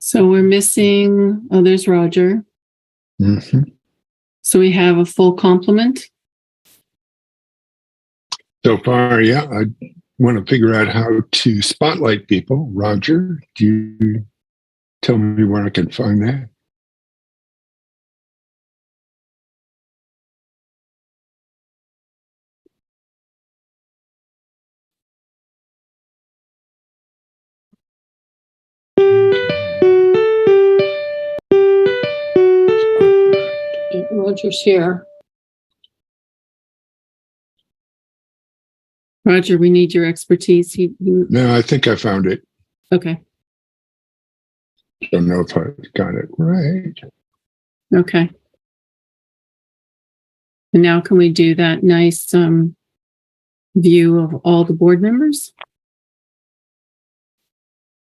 So we're missing, oh, there's Roger. Mm-hmm. So we have a full complement. So far, yeah, I want to figure out how to spotlight people. Roger, do you tell me where I can find that? Roger's here. Roger, we need your expertise. No, I think I found it. Okay. Don't know if I got it right. Okay. And now can we do that nice view of all the board members?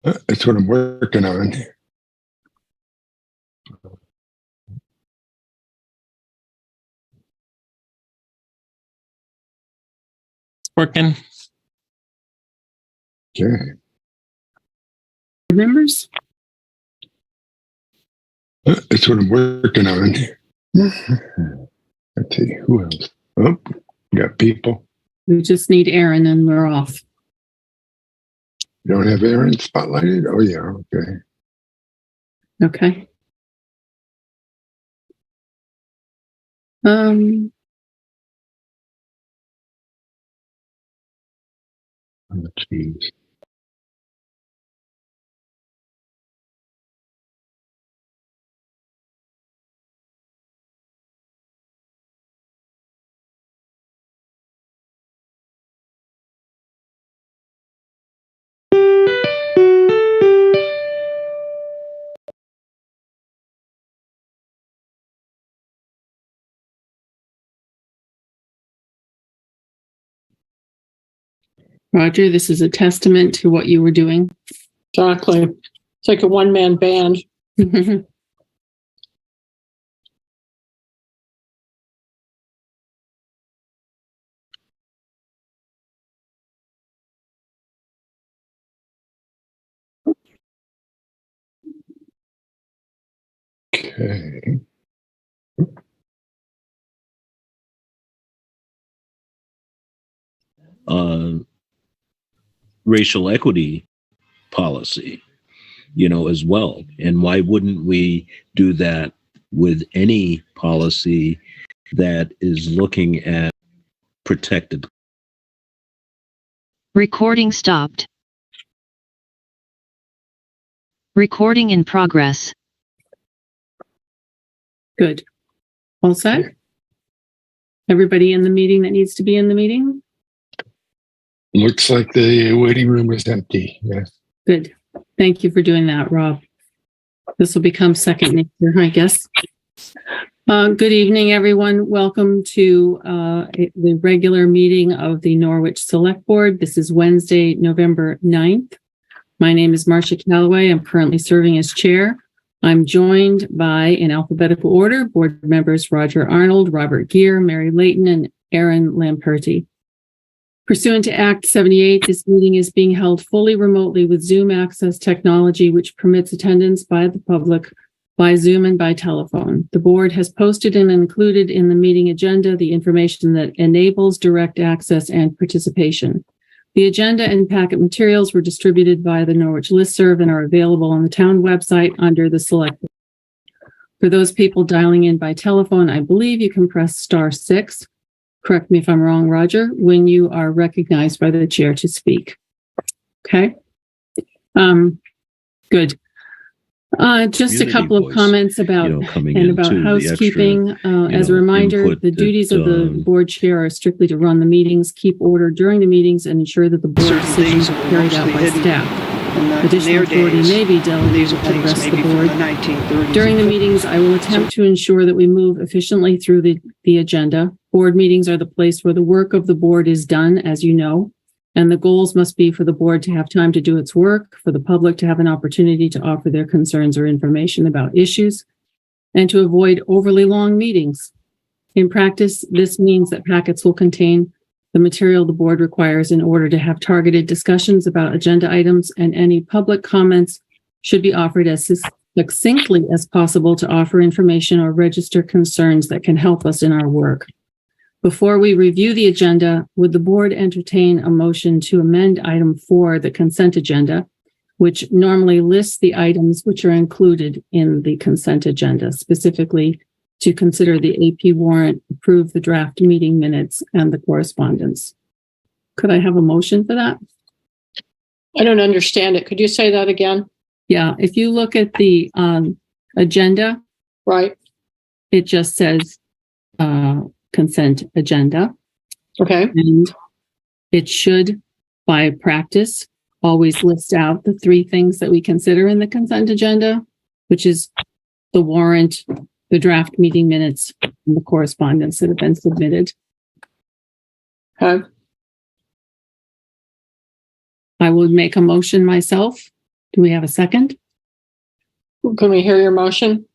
That's what I'm working on. Working. Okay. Board members? That's what I'm working on. Let's see, who else? Oh, we got people. We just need Aaron and we're off. You don't have Aaron spotlighted? Oh, yeah, okay. Okay. Oh, geez. Roger, this is a testament to what you were doing. Exactly. It's like a one-man band. Okay. Racial equity policy, as well. And why wouldn't we do that with any policy that is looking at protected? Recording stopped. Recording in progress. Good. All set? Everybody in the meeting that needs to be in the meeting? Looks like the waiting room is empty. Yes. Good. Thank you for doing that, Rob. This will become second nature, I guess. Good evening, everyone. Welcome to the regular meeting of the Norwich Selectboard. This is Wednesday, November 9th. My name is Marcia Calloway. I'm currently serving as chair. I'm joined by, in alphabetical order, board members Roger Arnold, Robert Gear, Mary Layton, and Aaron Lamperti. Pursuant to Act 78, this meeting is being held fully remotely with Zoom access technology, which permits attendance by the public by Zoom and by telephone. The board has posted and included in the meeting agenda the information that enables direct access and participation. The agenda and packet materials were distributed via the Norwich listserv and are available on the town website under the Select. For those people dialing in by telephone, I believe you can press *6. Correct me if I'm wrong, Roger, when you are recognized by the chair to speak. Okay. Good. Just a couple of comments about housekeeping. As a reminder, the duties of the board chair are strictly to run the meetings, keep order during the meetings, and ensure that the board decisions are carried out by staff. Additional authority may be delegated to the rest of the board. During the meetings, I will attempt to ensure that we move efficiently through the agenda. Board meetings are the place where the work of the board is done, as you know, and the goals must be for the board to have time to do its work, for the public to have an opportunity to offer their concerns or information about issues, and to avoid overly long meetings. In practice, this means that packets will contain the material the board requires in order to have targeted discussions about agenda items, and any public comments should be offered as succinctly as possible to offer information or register concerns that can help us in our work. Before we review the agenda, would the board entertain a motion to amend item 4, the consent agenda, which normally lists the items which are included in the consent agenda, specifically to consider the AP warrant, approve the draft meeting minutes, and the correspondence? Could I have a motion for that? I don't understand it. Could you say that again? Yeah, if you look at the agenda, Right. it just says consent agenda. Okay. And it should, by practice, always list out the 3 things that we consider in the consent agenda, which is the warrant, the draft meeting minutes, and the correspondence that have been submitted. Okay. I will make a motion myself. Do we have a second? Can we hear your motion?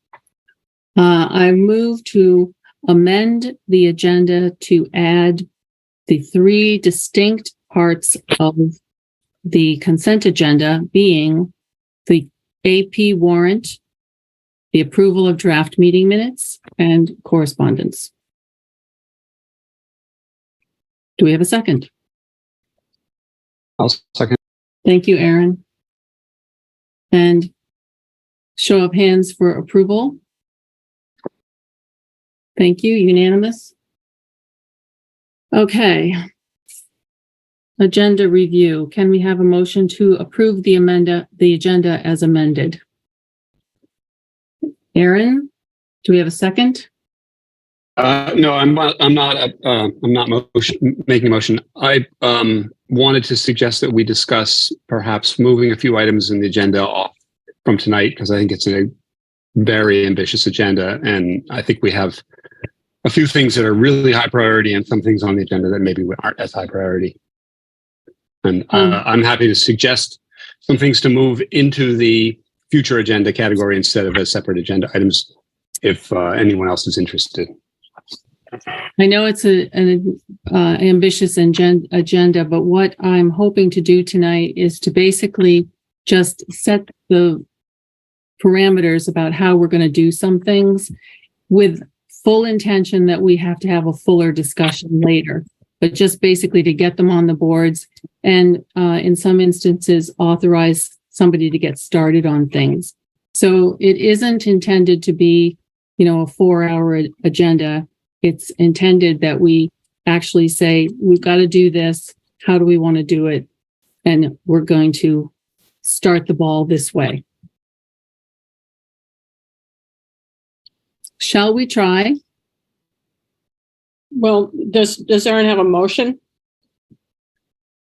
I move to amend the agenda to add the 3 distinct parts of the consent agenda, being the AP warrant, the approval of draft meeting minutes, and correspondence. Do we have a second? I'll second. Thank you, Aaron. And show of hands for approval. Thank you. Unanimous. Okay. Agenda review. Can we have a motion to approve the agenda as amended? Aaron, do we have a second? No, I'm not making a motion. I wanted to suggest that we discuss perhaps moving a few items in the agenda off from tonight, because I think it's a very ambitious agenda, and I think we have a few things that are really high priority and some things on the agenda that maybe aren't as high priority. And I'm happy to suggest some things to move into the future agenda category instead of as separate agenda items, if anyone else is interested. I know it's an ambitious agenda, but what I'm hoping to do tonight is to basically just set the parameters about how we're going to do some things, with full intention that we have to have a fuller discussion later, but just basically to get them on the boards and in some instances authorize somebody to get started on things. So it isn't intended to be, a 4-hour agenda. It's intended that we actually say, we've got to do this. How do we want to do it? And we're going to start the ball this way. Shall we try? Well, does Aaron have a motion?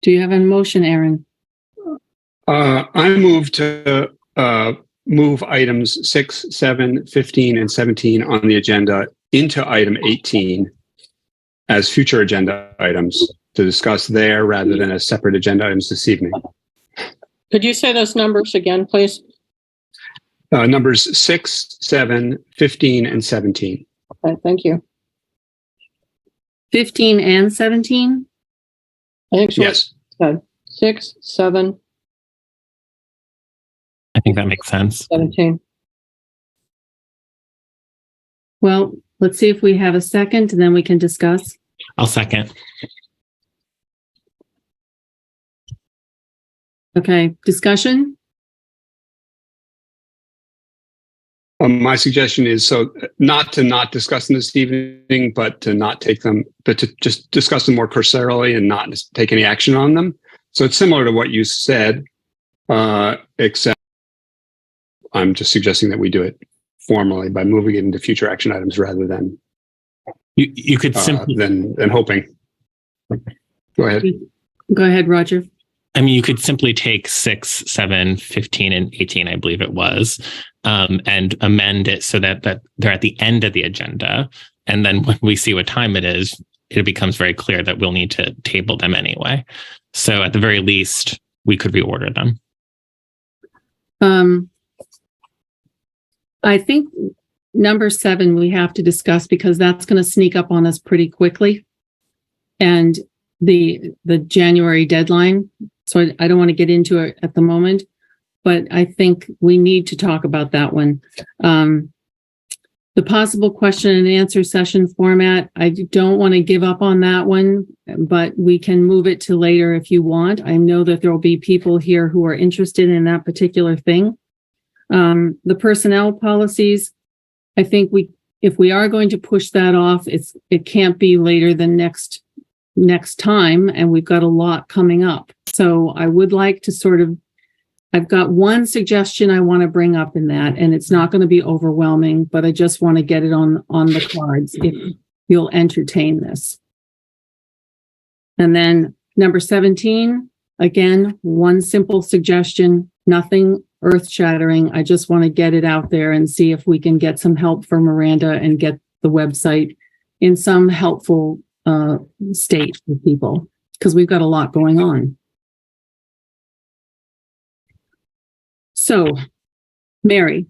Do you have a motion, Aaron? I move to move items 6, 7, 15, and 17 on the agenda into item 18 as future agenda items to discuss there rather than as separate agenda items this evening. Could you say those numbers again, please? Numbers 6, 7, 15, and 17. Okay, thank you. 15 and 17? I think so. Yes. 6, 7, I think that makes sense. 17. Well, let's see if we have a second and then we can discuss. I'll second. Okay, discussion? My suggestion is not to discuss them this evening, but to not take them, but to just discuss them more cursorily and not take any action on them. So it's similar to what you said, except I'm just suggesting that we do it formally by moving it into future action items rather than You could simply than hoping. Go ahead. Go ahead, Roger. you could simply take 6, 7, 15, and 18, I believe it was, and amend it so that they're at the end of the agenda. And then when we see what time it is, it becomes very clear that we'll need to table them anyway. So at the very least, we could reorder them. I think number 7 we have to discuss because that's going to sneak up on us pretty quickly. And the January deadline. So I don't want to get into it at the moment. but I think we need to talk about that one. The possible question and answer session format, I don't want to give up on that one, but we can move it to later if you want. I know that there will be people here who are interested in that particular thing. The personnel policies, I think if we are going to push that off, it can't be later than next time, and we've got a lot coming up. So I would like to I've got one suggestion I want to bring up in that, and it's not going to be overwhelming, but I just want to get it on the cards if you'll entertain this. And then number 17, again, one simple suggestion, nothing earth-shattering. I just want to get it out there and see if we can get some help for Miranda and get the website in some helpful state for people, because we've got a lot going on. So, Mary.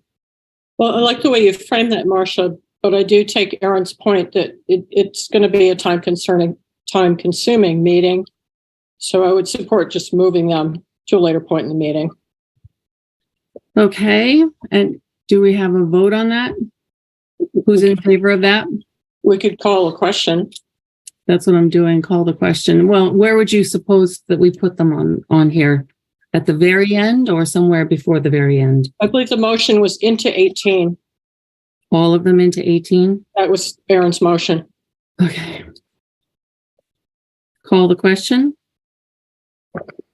Well, I like the way you framed that, Marcia, but I do take Erin's point that it's going to be a time-consuming meeting. So I would support just moving them to a later point in the meeting. Okay. And do we have a vote on that? Who's in favor of that? We could call a question. That's what I'm doing. Call the question. Well, where would you suppose that we put them on here? At the very end or somewhere before the very end? I believe the motion was into 18. All of them into 18? That was Erin's motion. Okay. Call the question.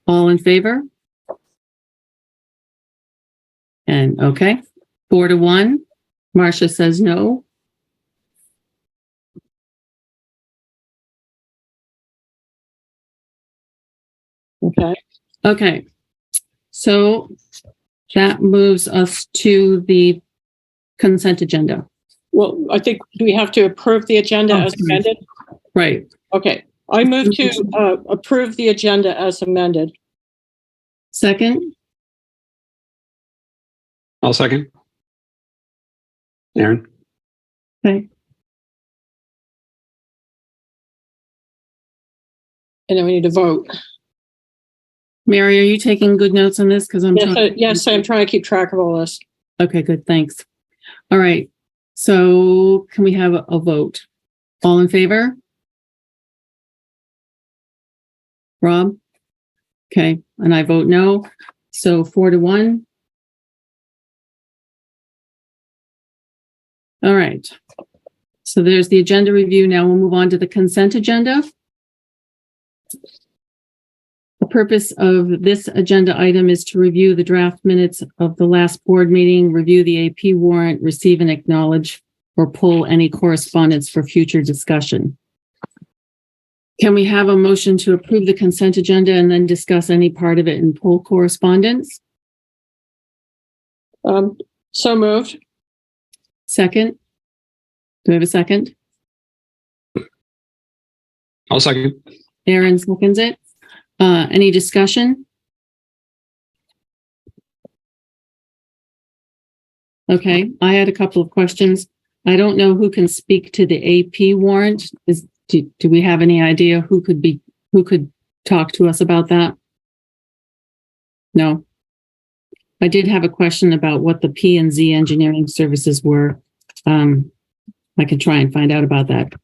All in favor? And okay, 4-1. Marcia says no. Okay. So that moves us to the consent agenda. Well, I think, do we have to approve the agenda as amended? Right. Okay. I move to approve the agenda as amended. Second? I'll second. Aaron? Okay. And then we need to vote. Mary, are you taking good notes on this? Because I'm yes, I'm trying to keep track of all this. Okay, good. Thanks. All right. So can we have a vote? All in favor? Rob? Okay. And I vote no. So 4-1. All right. So there's the agenda review. Now we'll move on to the consent agenda. The purpose of this agenda item is to review the draft minutes of the last board meeting, review the AP warrant, receive and acknowledge, or pull any correspondence for future discussion. Can we have a motion to approve the consent agenda and then discuss any part of it and pull correspondence? So moved. Second? Do we have a second? I'll second. Aaron seconds it. Any discussion? Okay, I had a couple of questions. I don't know who can speak to the AP warrant. Do we have any idea who could talk to us about that? No. I did have a question about what the P&Z engineering services were. I could try and find out about that.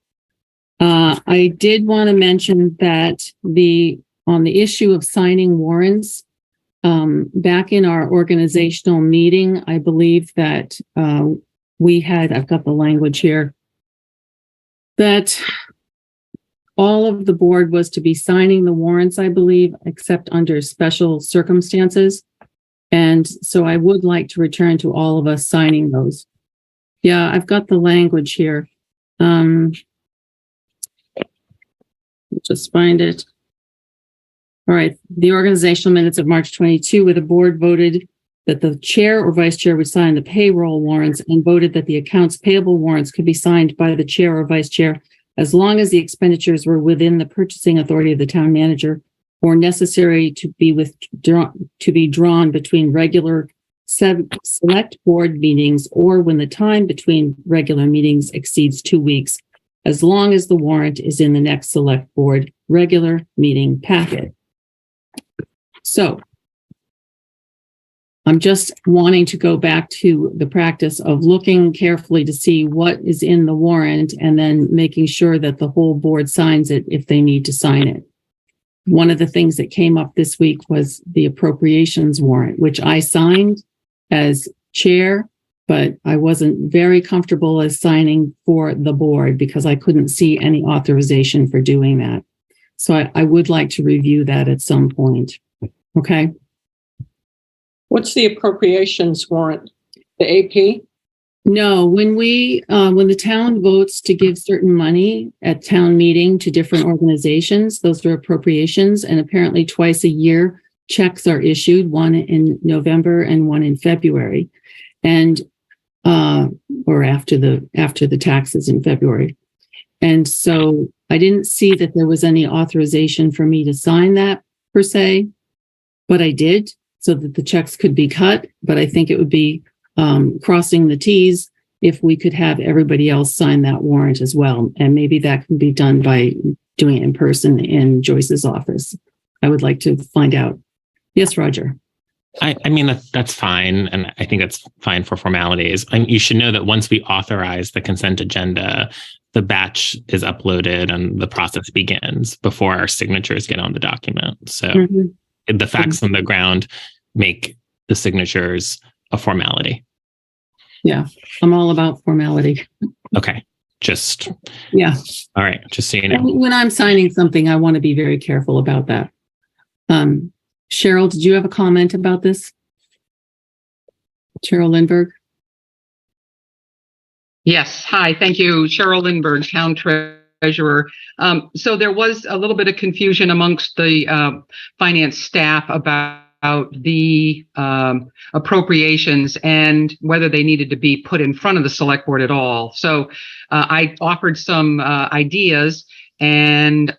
I did want to mention that on the issue of signing warrants, back in our organizational meeting, I believe that I've got the language here, that all of the board was to be signing the warrants, I believe, except under special circumstances. And so I would like to return to all of us signing those. Yeah, I've got the language here. Just find it. All right. The organizational minutes of March 22, where the board voted that the chair or vice chair would sign the payroll warrants and voted that the accounts payable warrants could be signed by the chair or vice chair as long as the expenditures were within the purchasing authority of the town manager or necessary to be drawn between regular select board meetings or when the time between regular meetings exceeds 2 weeks, as long as the warrant is in the next select board regular meeting packet. So I'm just wanting to go back to the practice of looking carefully to see what is in the warrant and then making sure that the whole board signs it if they need to sign it. One of the things that came up this week was the appropriations warrant, which I signed as chair, but I wasn't very comfortable as signing for the board because I couldn't see any authorization for doing that. So I would like to review that at some point. Okay. What's the appropriations warrant? The AP? No, when the town votes to give certain money at town meeting to different organizations, those are appropriations, and apparently twice a year checks are issued, one in November and one in February, and or after the taxes in February. And so I didn't see that there was any authorization for me to sign that per se, but I did so that the checks could be cut. But I think it would be crossing the T's if we could have everybody else sign that warrant as well. And maybe that can be done by doing it in person in Joyce's office. I would like to find out. Yes, Roger. I mean, that's fine. And I think that's fine for formalities. And you should know that once we authorize the consent agenda, the batch is uploaded and the process begins before our signatures get on the document. So the facts on the ground make the signatures a formality. Yeah, I'm all about formality. Okay. Just, yeah. All right. Just so you know. When I'm signing something, I want to be very careful about that. Cheryl, did you have a comment about this? Cheryl Lindbergh? Yes. Hi. Thank you. Cheryl Lindbergh, Town Treasurer. So there was a little bit of confusion amongst the finance staff about the appropriations and whether they needed to be put in front of the select board at all. So I offered some ideas and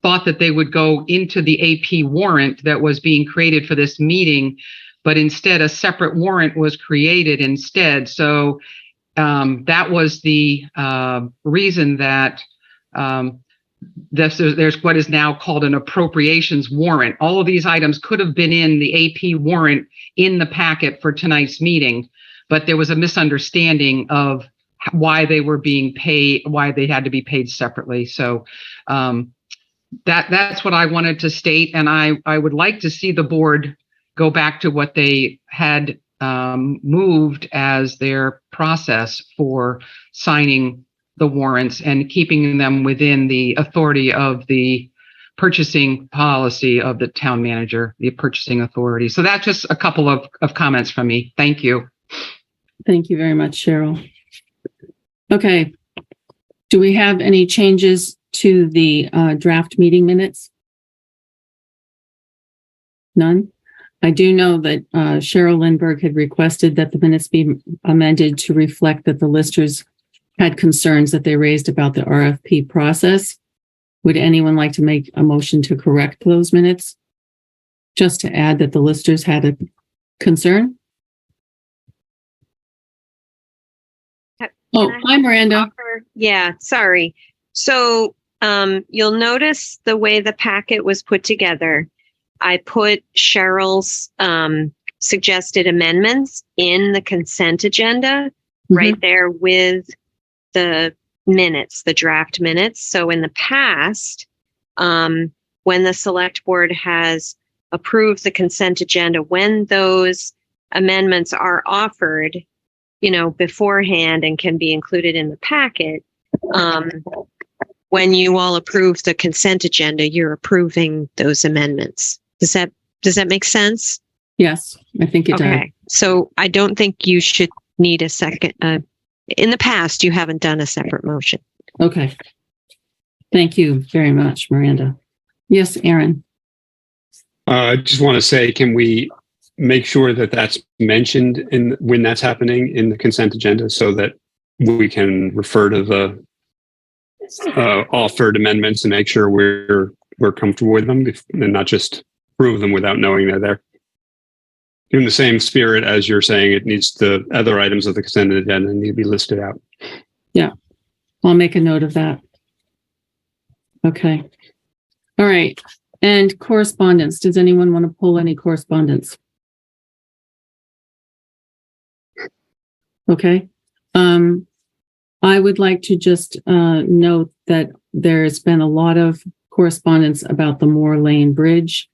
thought that they would go into the AP warrant that was being created for this meeting, but instead a separate warrant was created instead. So that was the reason that there's what is now called an appropriations warrant. All of these items could have been in the AP warrant in the packet for tonight's meeting, but there was a misunderstanding of why they were being paid, why they had to be paid separately. So that's what I wanted to state. And I would like to see the board go back to what they had moved as their process for signing the warrants and keeping them within the authority of the purchasing policy of the town manager, the purchasing authority. So that's just a couple of comments from me. Thank you. Thank you very much, Cheryl. Okay. Do we have any changes to the draft meeting minutes? None? I do know that Cheryl Lindbergh had requested that the minutes be amended to reflect that the listers had concerns that they raised about the RFP process. Would anyone like to make a motion to correct those minutes? Just to add that the listers had a concern? Oh, hi, Miranda. Yeah, sorry. So you'll notice the way the packet was put together. I put Cheryl's suggested amendments in the consent agenda right there with the minutes, the draft minutes. So in the past, when the select board has approved the consent agenda, when those amendments are offered, beforehand and can be included in the packet, when you all approve the consent agenda, you're approving those amendments. Does that make sense? Yes, I think it does. Okay. So I don't think you should need a second. In the past, you haven't done a separate motion. Okay. Thank you very much, Miranda. Yes, Aaron. I just want to say, can we make sure that that's mentioned when that's happening in the consent agenda so that we can refer to the offered amendments and make sure we're comfortable with them and not just approve them without knowing they're there. In the same spirit as you're saying, it needs the other items of the consent agenda need to be listed out. Yeah, I'll make a note of that. Okay. All right. And correspondence. Does anyone want to pull any correspondence? Okay. I would like to just note that there's been a lot of correspondence about the Moore Lane Bridge,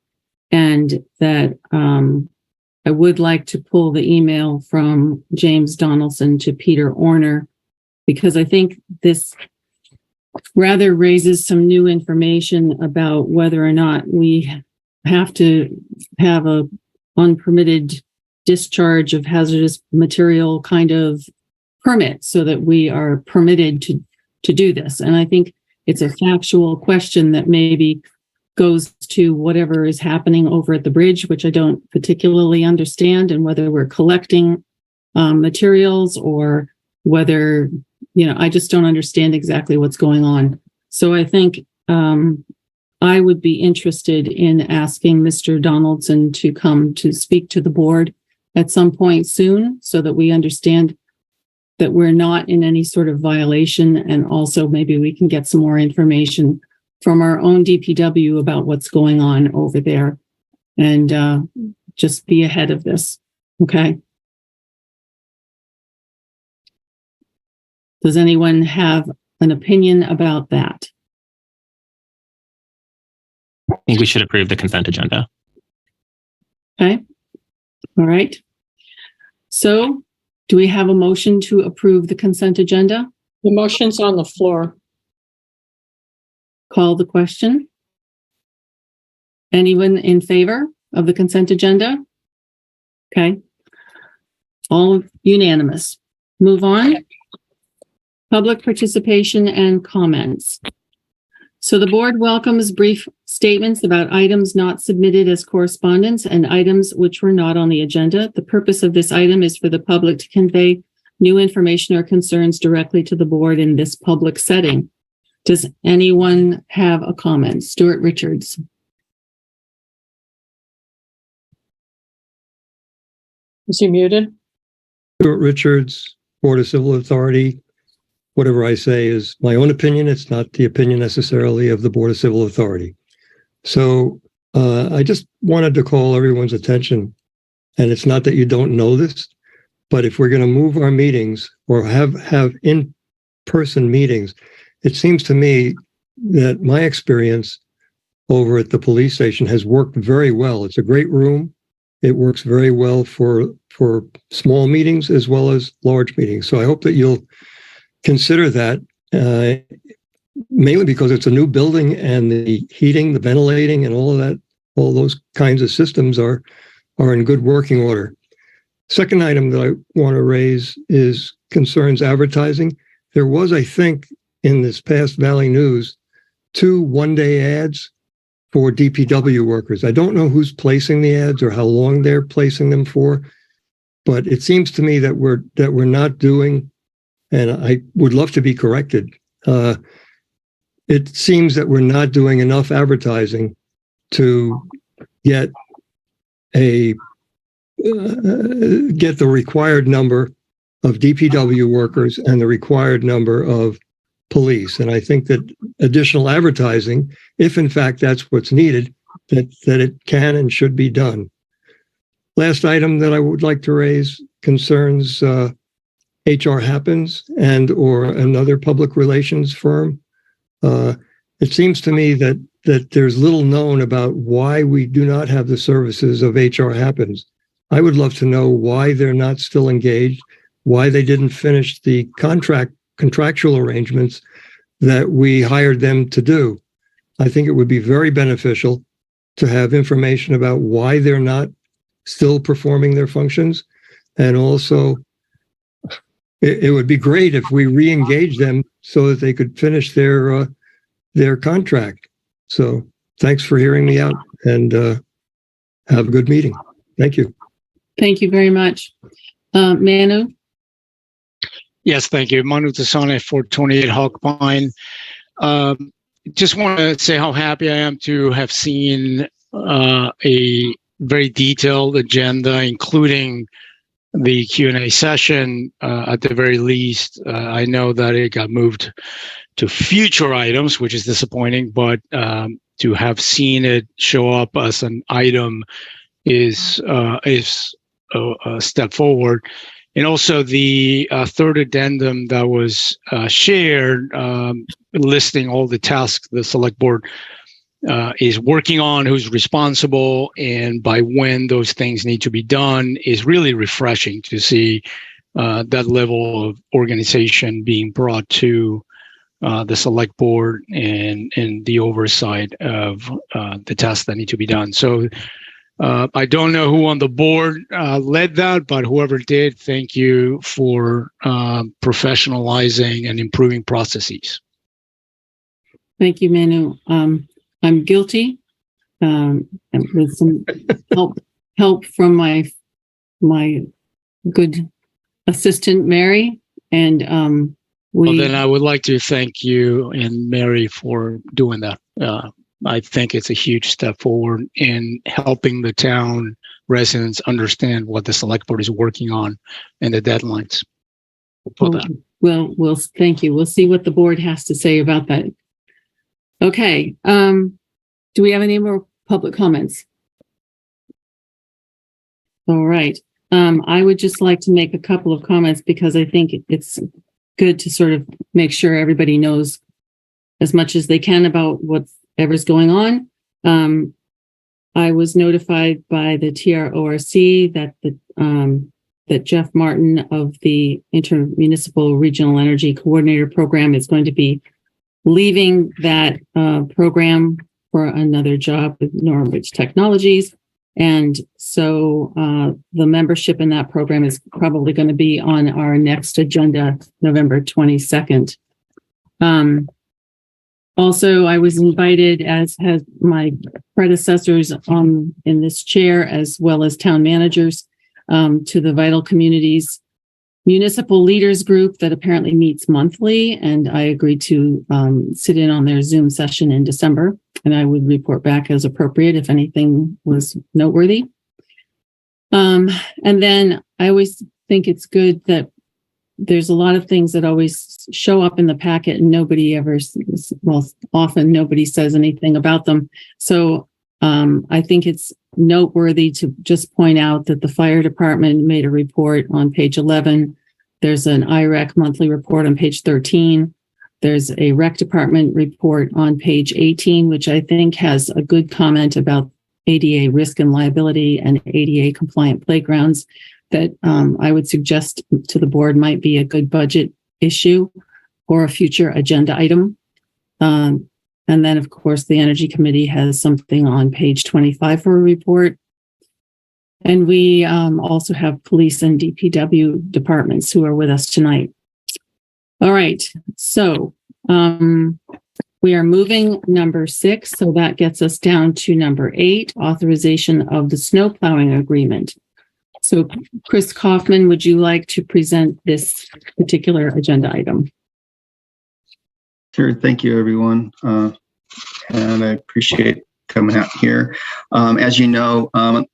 and that I would like to pull the email from James Donaldson to Peter Orner, because I think this rather raises some new information about whether or not we have to have a unpermitted discharge of hazardous material kind of permit so that we are permitted to do this. And I think it's a factual question that maybe goes to whatever is happening over at the bridge, which I don't particularly understand, and whether we're collecting materials or whether, I just don't understand exactly what's going on. So I think I would be interested in asking Mr. Donaldson to come to speak to the board at some point soon so that we understand that we're not in any sort of violation, and also maybe we can get some more information from our own DPW about what's going on over there, and just be ahead of this. Okay. Does anyone have an opinion about that? I think we should approve the consent agenda. Okay. All right. So do we have a motion to approve the consent agenda? The motion's on the floor. Call the question. Anyone in favor of the consent agenda? Okay. All unanimous. Move on. Public participation and comments. So the board welcomes brief statements about items not submitted as correspondence and items which were not on the agenda. The purpose of this item is for the public to convey new information or concerns directly to the board in this public setting. Does anyone have a comment? Stuart Richards. Is he muted? Stuart Richards, Board of Civil Authority. Whatever I say is my own opinion. It's not the opinion necessarily of the Board of Civil Authority. So I just wanted to call everyone's attention, and it's not that you don't know this, but if we're going to move our meetings or have in-person meetings, it seems to me that my experience over at the police station has worked very well. It's a great room. It works very well for small meetings as well as large meetings. So I hope that you'll consider that, mainly because it's a new building and the heating, the ventilating, and all of that, all those kinds of systems are in good working order. Second item that I want to raise is concerns advertising. There was, I think, in this past Valley News, 2 one-day ads for DPW workers. I don't know who's placing the ads or how long they're placing them for, but it seems to me that we're not doing, and I would love to be corrected. It seems that we're not doing enough advertising to get the required number of DPW workers and the required number of police. And I think that additional advertising, if in fact that's what's needed, that it can and should be done. Last item that I would like to raise concerns HR Happens and or another public relations firm. It seems to me that there's little known about why we do not have the services of HR Happens. I would love to know why they're not still engaged, why they didn't finish the contractual arrangements that we hired them to do. I think it would be very beneficial to have information about why they're not still performing their functions. And also, it would be great if we re-engage them so that they could finish their contract. So thanks for hearing me out, and have a good meeting. Thank you. Thank you very much. Manu? Yes, thank you. Manu Tasane, 428 Hawk Pine. Just want to say how happy I am to have seen a very detailed agenda, including the Q&A session. At the very least, I know that it got moved to future items, which is disappointing, but to have seen it show up as an item is a step forward. And also the third addendum that was shared, listing all the tasks the select board is working on, who's responsible, and by when those things need to be done, is really refreshing to see that level of organization being brought to the select board and the oversight of the tasks that need to be done. So I don't know who on the board led that, but whoever did, thank you for professionalizing and improving processes. Thank you, Manu. I'm guilty, with some help from my good assistant, Mary. And Well, then I would like to thank you and Mary for doing that. I think it's a huge step forward in helping the town residents understand what the select board is working on and the deadlines. Well, thank you. We'll see what the board has to say about that. Okay. Do we have any more public comments? All right. I would just like to make a couple of comments because I think it's good to sort of make sure everybody knows as much as they can about whatever's going on. I was notified by the TRORC that Jeff Martin of the Intermunicipal Regional Energy Coordinator Program is going to be leaving that program for another job with Norwich Technologies. And so the membership in that program is probably going to be on our next agenda, November 22nd. Also, I was invited, as has my predecessors in this chair, as well as town managers, to the Vital Communities Municipal Leaders Group that apparently meets monthly. And I agreed to sit in on their Zoom session in December. And I would report back as appropriate if anything was noteworthy. And then I always think it's good that there's a lot of things that always show up in the packet and often nobody says anything about them. So I think it's noteworthy to just point out that the fire department made a report on page 11. There's an IREC monthly report on page 13. There's a rec department report on page 18, which I think has a good comment about ADA risk and liability and ADA compliant playgrounds that I would suggest to the board might be a good budget issue or a future agenda item. And then, of course, the Energy Committee has something on page 25 for a report. And we also have police and DPW departments who are with us tonight. All right, so we are moving number 6, so that gets us down to number 8, authorization of the snowplowing agreement. So Chris Kaufman, would you like to present this particular agenda item? Sure, thank you everyone. And I appreciate coming out here. As you know, on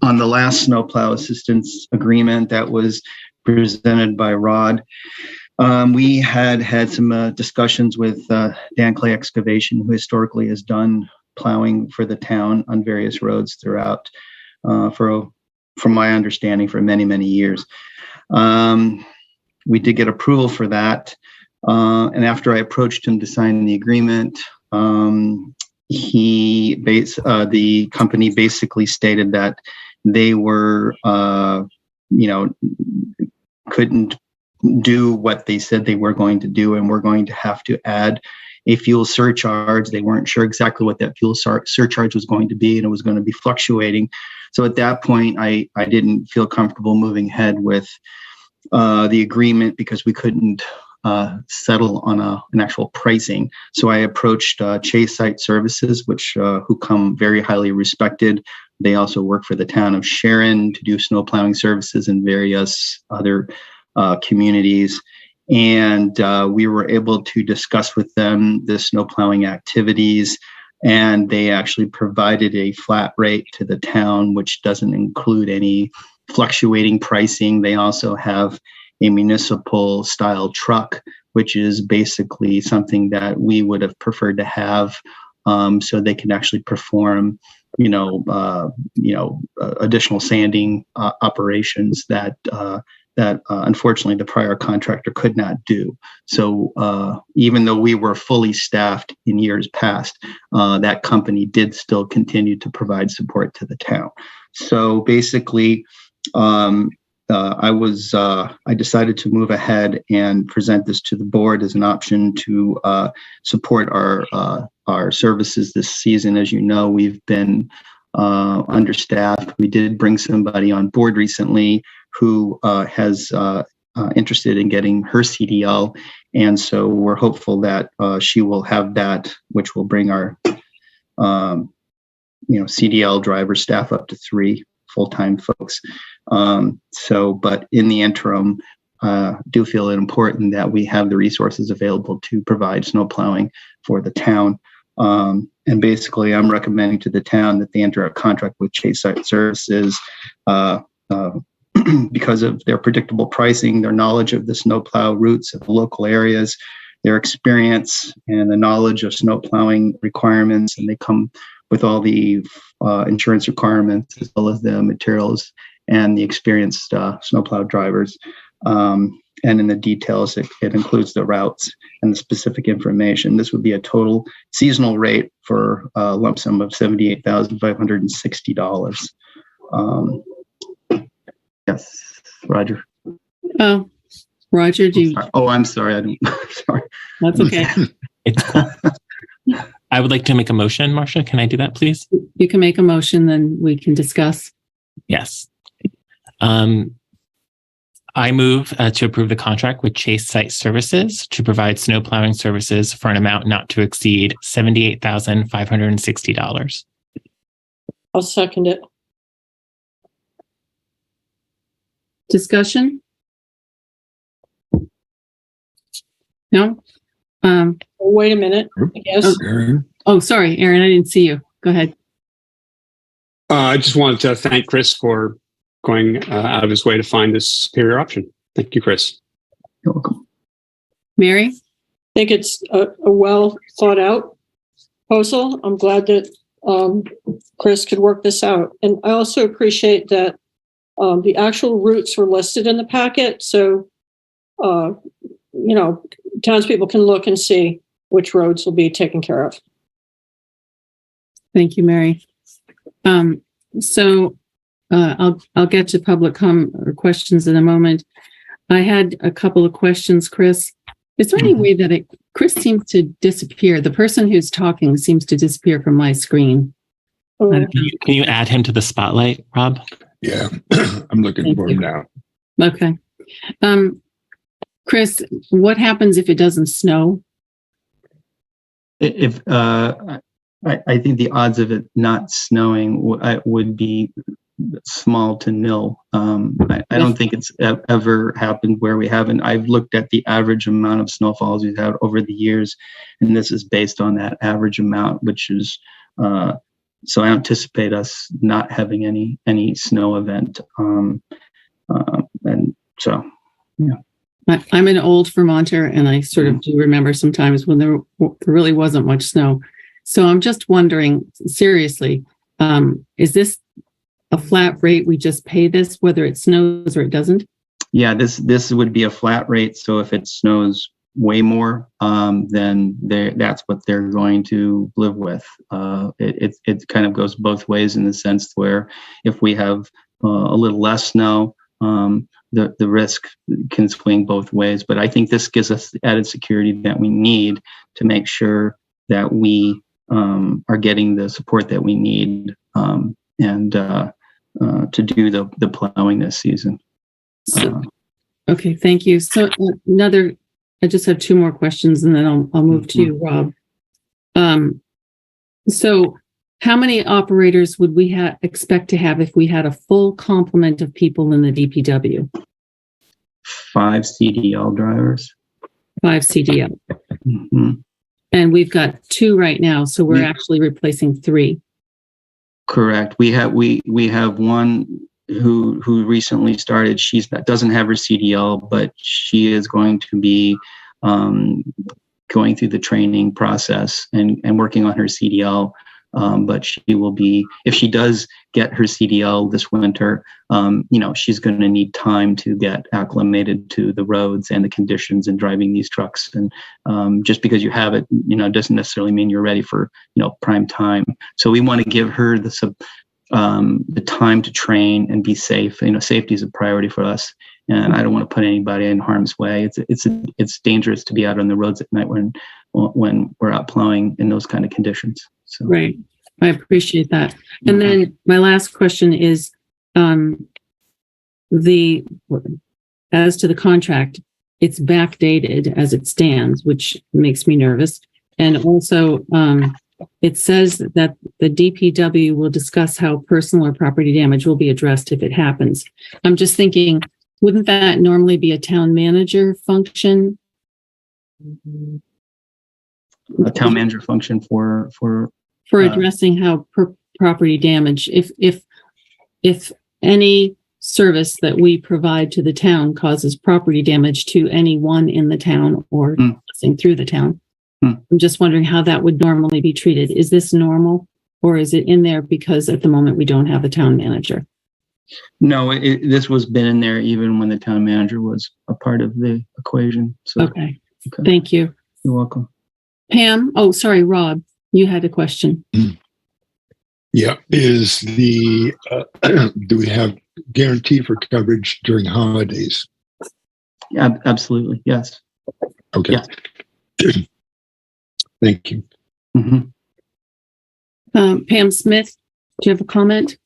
the last snowplow assistance agreement that was presented by Rod, we had some discussions with Dan Clay Excavation, who historically has done plowing for the town on various roads throughout, from my understanding, for many, many years. We did get approval for that. And after I approached him to sign the agreement, the company basically stated that they were, couldn't do what they said they were going to do, and we're going to have to add a fuel surcharge. They weren't sure exactly what that fuel surcharge was going to be, and it was going to be fluctuating. So at that point, I didn't feel comfortable moving ahead with the agreement because we couldn't settle on an actual pricing. So I approached Chase Site Services, who come very highly respected. They also work for the town of Sharon to do snowplowing services in various other communities. And we were able to discuss with them the snowplowing activities, and they actually provided a flat rate to the town, which doesn't include any fluctuating pricing. They also have a municipal style truck, which is basically something that we would have preferred to have, so they can actually perform, additional sanding operations that that unfortunately the prior contractor could not do. So even though we were fully staffed in years past, that company did still continue to provide support to the town. So basically, I decided to move ahead and present this to the board as an option to support our services this season. As you know, we've been understaffed. We did bring somebody on board recently who has interested in getting her CDL, and so we're hopeful that she will have that, which will bring our CDL driver staff up to 3 full-time folks. But in the interim, do feel it important that we have the resources available to provide snow plowing for the town. And basically, I'm recommending to the town that they enter a contract with Chase Site Services because of their predictable pricing, their knowledge of the snowplow routes of the local areas, their experience, and the knowledge of snow plowing requirements. And they come with all the insurance requirements, as well as the materials and the experienced snowplow drivers. And in the details, it includes the routes and the specific information. This would be a total seasonal rate for a lump sum of $78,560. Yes, Roger. Oh, Roger, do you? Oh, I'm sorry. I didn't. Sorry. That's okay. It's cool. I would like to make a motion, Marcia. Can I do that, please? You can make a motion, then we can discuss. Yes. I move to approve the contract with Chase Site Services to provide snow plowing services for an amount not to exceed $78,560. I'll second it. Discussion? No? Wait a minute, I guess. Aaron? Oh, sorry, Aaron, I didn't see you. Go ahead. I just wanted to thank Chris for going out of his way to find this superior option. Thank you, Chris. You're welcome. Mary? I think it's a well thought out proposal. I'm glad that Chris could work this out. And I also appreciate that the actual routes were listed in the packet. So, townspeople can look and see which roads will be taken care of. Thank you, Mary. I'll get to public comment or questions in a moment. I had a couple of questions, Chris. Is there any way that Chris seems to disappear? The person who's talking seems to disappear from my screen. Can you add him to the spotlight, Rob? Yeah, I'm looking Thank for you. him now. Okay. Chris, what happens if it doesn't snow? If I think the odds of it not snowing would be small to nil. I don't think it's ever happened where we haven't. I've looked at the average amount of snowfalls we've had over the years, and this is based on that average amount, which is so I anticipate us not having any snow event. And so, yeah. I'm an old Vermonter, and I sort of do remember sometimes when there really wasn't much snow. So I'm just wondering, seriously, is this a flat rate? We just pay this whether it snows or it doesn't? Yeah, this would be a flat rate. So if it snows way more, then that's what they're going to live with. It kind of goes both ways in the sense where if we have a little less snow, the risk can swing both ways. But I think this gives us the added security that we need to make sure that we are getting the support that we need and to do the plowing this season. Okay, thank you. So I just have 2 more questions, and then I'll move to you, Rob. So how many operators would we expect to have if we had a full complement of people in the DPW? 5 CDL drivers. 5 CDL. Mm-hmm. And we've got 2 right now, so we're actually replacing 3. Correct. We have one who recently started. She doesn't have her CDL, but she is going to be going through the training process and working on her CDL But she will be, if she does get her CDL this winter, she's going to need time to get acclimated to the roads and the conditions and driving these trucks. And just because you have it, doesn't necessarily mean you're ready for, prime time. So we want to give her the time to train and be safe. Safety is a priority for us. And I don't want to put anybody in harm's way. It's dangerous to be out on the roads at night when we're out plowing in those kind of conditions. So. Right. I appreciate that. And then my last question is as to the contract, it's backdated as it stands, which makes me nervous. And also it says that the DPW will discuss how personal or property damage will be addressed if it happens. I'm just thinking, wouldn't that normally be a town manager function? A town manager function for addressing how property damage, if any service that we provide to the town causes property damage to anyone in the town or passing through the town. I'm just wondering how that would normally be treated. Is this normal, or is it in there because at the moment we don't have a town manager? No, this was been in there even when the town manager was a part of the equation. So, okay. Thank you. You're welcome. Pam, oh, sorry, Rob, you had a question. Yeah, is do we have guarantee for coverage during holidays? Yeah, absolutely. Yes. Okay. Yes. Thank you. Pam Smith, do you have a comment?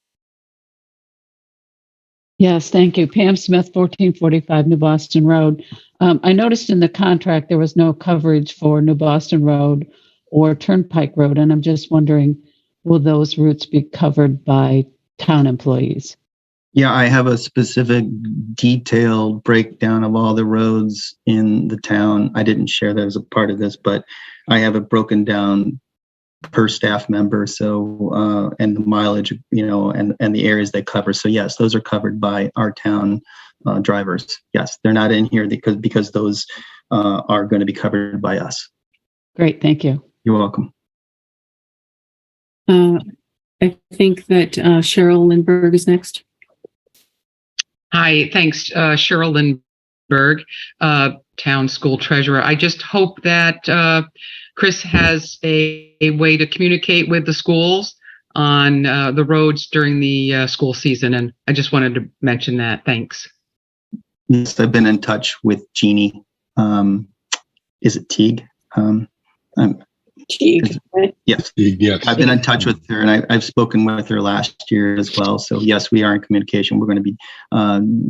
Yes, thank you. Pam Smith, 1445 New Boston Road. I noticed in the contract there was no coverage for New Boston Road or Turnpike Road, and I'm just wondering, will those routes be covered by town employees? Yeah, I have a specific detailed breakdown of all the roads in the town. I didn't share that as a part of this, but I have it broken down per staff member. So, and the mileage, and the areas they cover. So yes, those are covered by our town drivers. Yes, they're not in here because those are going to be covered by us. Great, thank you. You're welcome. I think that Cheryl Lindbergh is next. Hi, thanks, Cheryl Lindbergh, town school treasurer. I just hope that Chris has a way to communicate with the schools on the roads during the school season. And I just wanted to mention that. Thanks. Yes, I've been in touch with Jeannie. Is it Teague? Teague, right? Yes. Yes. I've been in touch with her, and I've spoken with her last year as well. So yes, we are in communication. We're going to be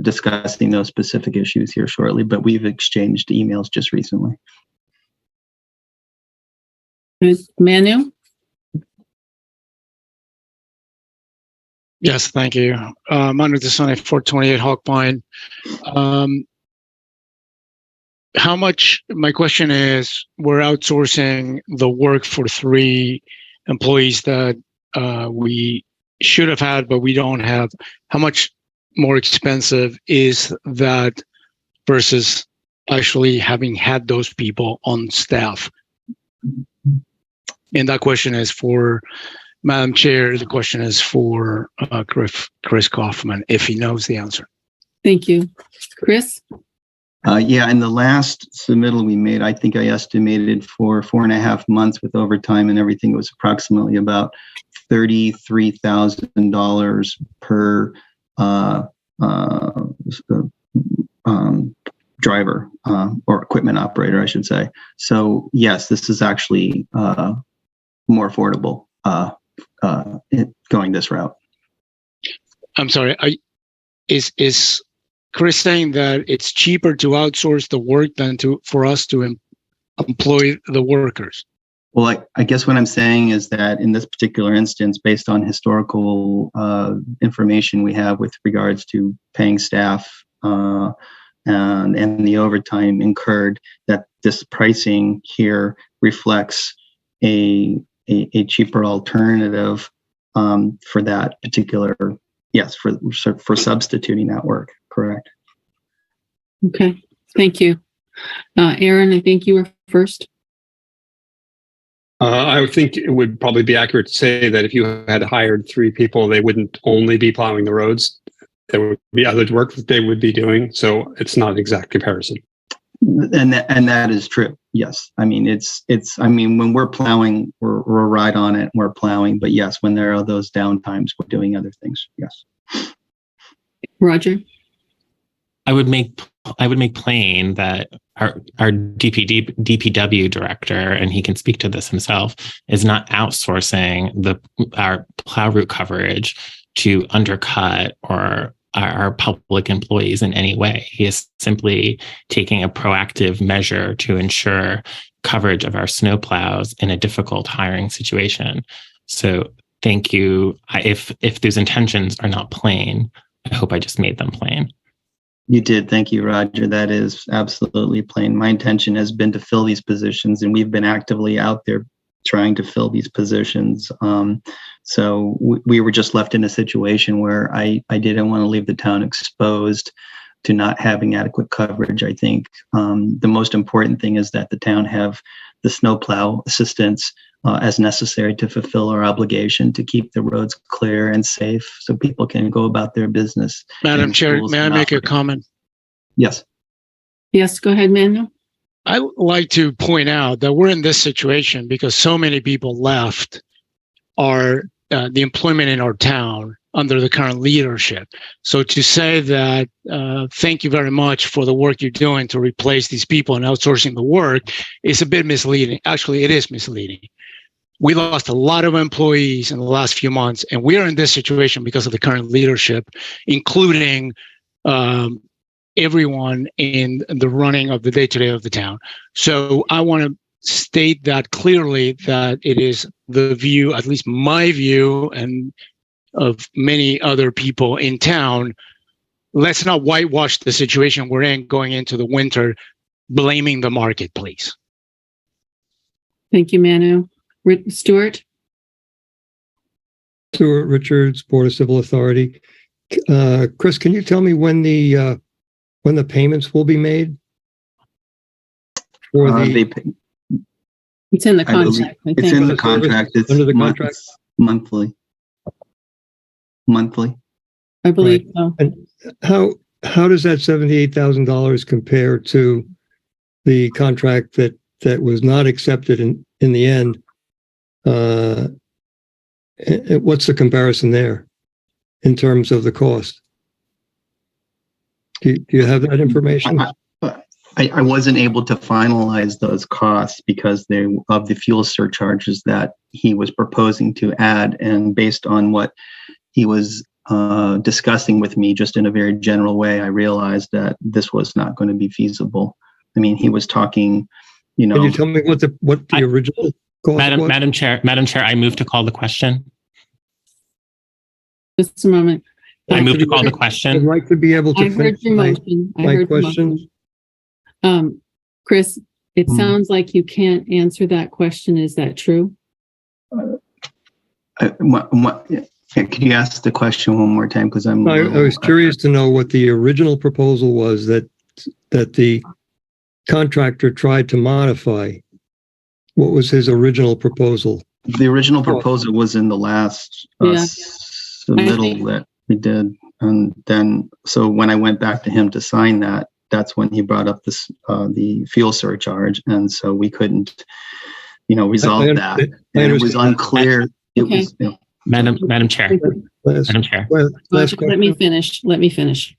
discussing those specific issues here shortly, but we've exchanged emails just recently. Manu? Yes, thank you. Manu Desani, 428 Hawk Pine. How much, my question is, we're outsourcing the work for 3 employees that we should have had, but we don't have. How much more expensive is that versus actually having had those people on staff? And that question is for Madam Chair. The question is for Chris Kaufman, if he knows the answer. Thank you. Chris? Yeah, in the last submittal we made, I think I estimated for 4.5 months with overtime and everything, it was approximately about $33,000 per driver or equipment operator, I should say. So yes, this is actually more affordable going this route. I'm sorry. Is Chris saying that it's cheaper to outsource the work than for us to employ the workers? Well, I guess what I'm saying is that in this particular instance, based on historical information we have with regards to paying staff and the overtime incurred, that this pricing here reflects a cheaper alternative for that particular, yes, for substituting that work. Correct. Okay, thank you. Aaron, I think you were first. I would think it would probably be accurate to say that if you had hired 3 people, they wouldn't only be plowing the roads. There would be other work that they would be doing. So it's not an exact comparison. And that is true. Yes. I mean, I mean, when we're plowing, we're right on it. We're plowing, but yes, when there are those downtimes, we're doing other things. Yes. Roger? I would make plain that our DPW director, and he can speak to this himself, is not outsourcing our plow route coverage to undercut or our public employees in any way. He is simply taking a proactive measure to ensure coverage of our snowplows in a difficult hiring situation. So thank you. If those intentions are not plain, I hope I just made them plain. You did. Thank you, Roger. That is absolutely plain. My intention has been to fill these positions, and we've been actively out there trying to fill these positions. So we were just left in a situation where I didn't want to leave the town exposed to not having adequate coverage. I think the most important thing is that the town have the snowplow assistance as necessary to fulfill our obligation to keep the roads clear and safe so people can go about their business. Madam Chair, may I make a comment? Yes. Yes, go ahead, Manuel. I would like to point out that we're in this situation because so many people left the employment in our town under the current leadership. So to say that, thank you very much for the work you're doing to replace these people and outsourcing the work is a bit misleading. Actually, it is misleading. We lost a lot of employees in the last few months, and we are in this situation because of the current leadership, including everyone in the running of the day-to-day of the town. So I want to state that clearly, that it is the view, at least my view, and of many other people in town. Let's not whitewash the situation we're in going into the winter, blaming the market, please. Thank you, Manu. Stuart? Stuart Richards, Board of Civil Authority. Chris, can you tell me when the payments will be made? For it's in the contract. It's in the contract. It's under the contract. Monthly. I believe so. And how does that $78,000 compare to the contract that was not accepted in the end? What's the comparison there in terms of the cost? Do you have that information? I wasn't able to finalize those costs because of the fuel surcharges that he was proposing to add, and based on what he was discussing with me just in a very general way, I realized that this was not going to be feasible. I mean, he was talking, Can you tell me what the original cost was? Madam Chair, I move to call the question. Just a moment. I move to call the question. I'd like to be able to I heard your motion. my questions. Chris, it sounds like you can't answer that question. Is that true? Could you ask the question one more time? Because I was curious to know what the original proposal was that the contractor tried to modify. What was his original proposal? The original proposal was in the last submittal that we did, and then so when I went back to him to sign that, that's when he brought up this the fuel surcharge, and so we couldn't, resolve that. And it was unclear. Okay. Madam Chair. Madam Chair. Let me finish.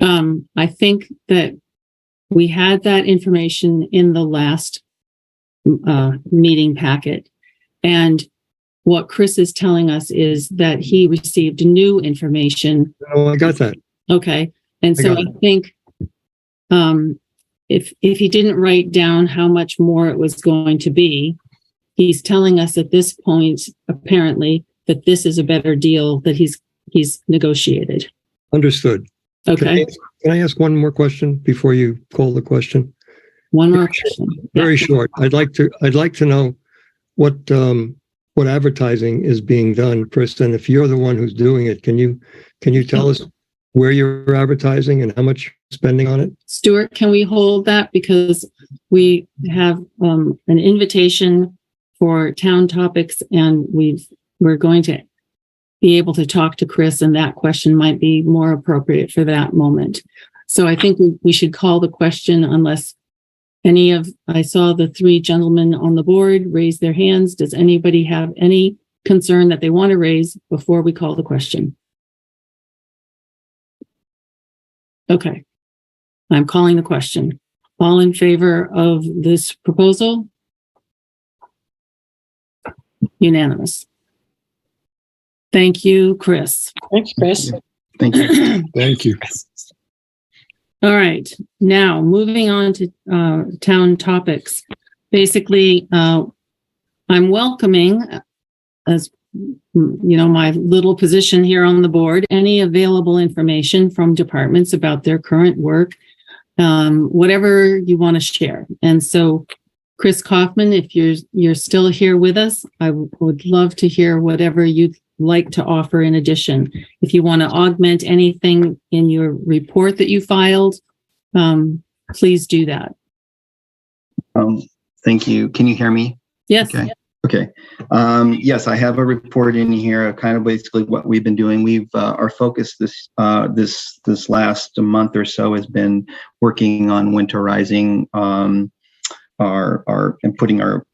I think that we had that information in the last meeting packet, and what Chris is telling us is that he received new information. Oh, I got that. Okay, and so I think if he didn't write down how much more it was going to be, he's telling us at this point, apparently, that this is a better deal that he's negotiated. Understood. Okay. Can I ask one more question before you call the question? One more question. Very short. I'd like to know what advertising is being done, Kristen. If you're the one who's doing it, can you tell us where you're advertising and how much you're spending on it? Stuart, can we hold that because we have an invitation for town topics, and we're going to be able to talk to Chris, and that question might be more appropriate for that moment. So I think we should call the question unless I saw the three gentlemen on the board raise their hands. Does anybody have any concern that they want to raise before we call the question? Okay, I'm calling the question. All in favor of this proposal? Unanimous. Thank you, Chris. Thanks, Chris. Thank you. Thank you. All right, now moving on to town topics. Basically, I'm welcoming, as you know, my little position here on the board, any available information from departments about their current work, whatever you want to share. And so, Chris Kaufman, if you're still here with us, I would love to hear whatever you'd like to offer in addition. If you want to augment anything in your report that you filed, please do that. Thank you. Can you hear me? Yes. Okay. Okay. Yes, I have a report in here, kind of basically what we've been doing. We've our focus this last month or so has been working on winterizing and putting our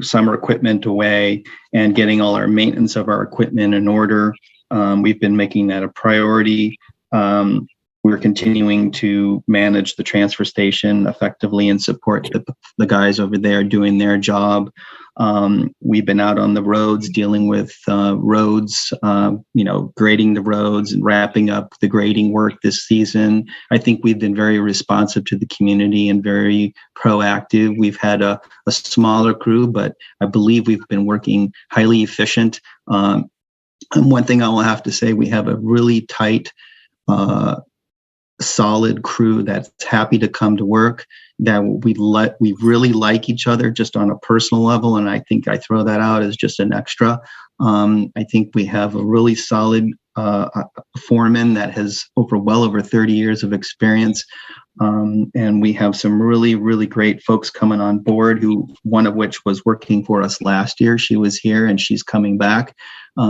summer equipment away and getting all our maintenance of our equipment in order. We've been making that a priority. We're continuing to manage the transfer station effectively and support the guys over there doing their job. We've been out on the roads dealing with roads, grading the roads and wrapping up the grading work this season. I think we've been very responsive to the community and very proactive. We've had a smaller crew, but I believe we've been working highly efficient. And one thing I will have to say, we have a really tight, solid crew that's happy to come to work, that we really like each other just on a personal level, and I think I throw that out as just an extra. I think we have a really solid foreman that has well over 30 years of experience, and we have some really, really great folks coming on board, one of which was working for us last year. She was here and she's coming back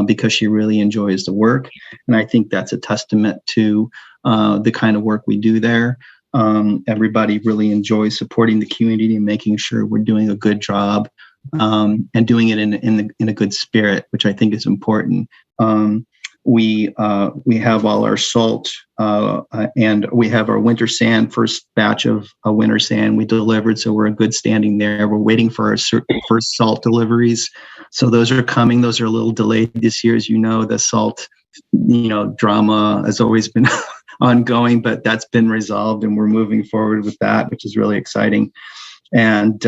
because she really enjoys the work, and I think that's a testament to the kind of work we do there. Everybody really enjoys supporting the community and making sure we're doing a good job, and doing it in a good spirit, which I think is important. We have all our salt, and we have our winter sand, first batch of winter sand we delivered, so we're in good standing there. We're waiting for our first salt deliveries, so those are coming. Those are a little delayed this year, as you know. The salt, drama has always been ongoing, but that's been resolved and we're moving forward with that, which is really exciting. And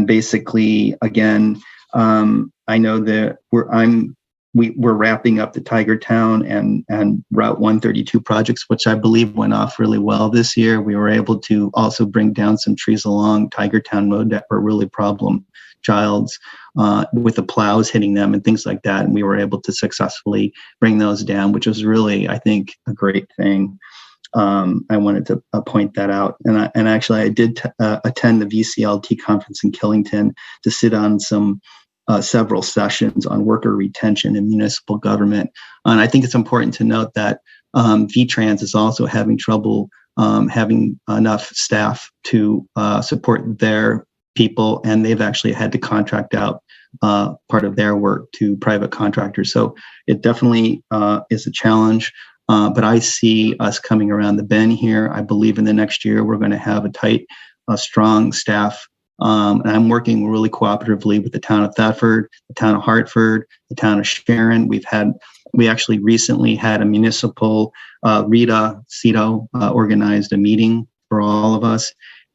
basically, again, I know that we're wrapping up the Tiger Town and Route 132 projects, which I believe went off really well this year. We were able to also bring down some trees along Tiger Town Road that were really problem childs, with the plows hitting them and things like that. And we were able to successfully bring those down, which was really, I think, a great thing. I wanted to point that out. And actually, I did attend the VCLT conference in Killington to sit on several sessions on worker retention in municipal government. And I think it's important to note that VTrans is also having trouble having enough staff to support their people, and they've actually had to contract out part of their work to private contractors. So it definitely is a challenge, but I see us coming around the bend here. I believe in the next year we're going to have a tight, strong staff. And I'm working really cooperatively with the town of Thetford, the town of Hartford, the town of Sharon. We actually recently had a municipal, Rita Cito organized a meeting for all of us.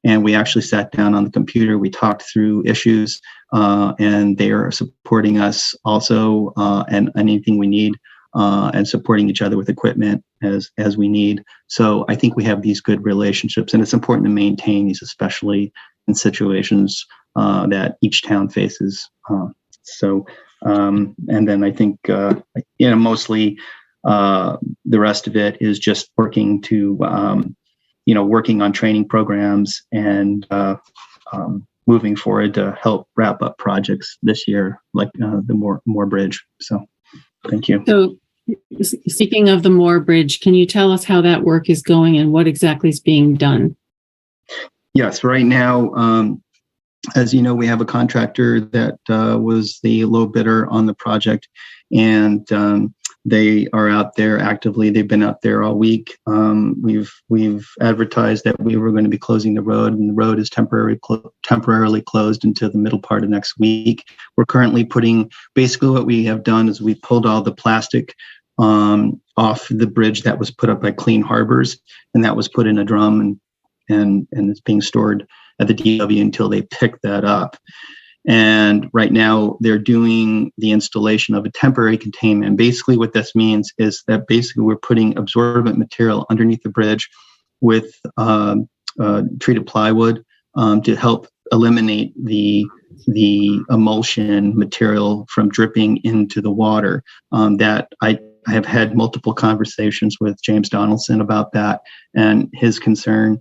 And we actually sat down on the computer. We talked through issues, and they are supporting us also, and anything we need, and supporting each other with equipment as we need. So I think we have these good relationships, and it's important to maintain these, especially in situations that each town faces. And then I think, mostly the rest of it is just working to, working on training programs and moving forward to help wrap up projects this year, like the Moore Bridge. So, thank you. So, speaking of the Moore Bridge, can you tell us how that work is going and what exactly is being done? Yes, right now, as you know, we have a contractor that was the low bidder on the project, and they are out there actively. They've been out there all week. We've advertised that we were going to be closing the road, and the road is temporarily closed until the middle part of next week. We're currently basically what we have done is we pulled all the plastic off the bridge that was put up by Clean Harbors, and that was put in a drum and it's being stored at the DW until they pick that up. And right now they're doing the installation of a temporary containment. Basically what this means is that basically we're putting absorbent material underneath the bridge with treated plywood to help eliminate the emulsion material from dripping into the water. That I have had multiple conversations with James Donaldson about that, and his concern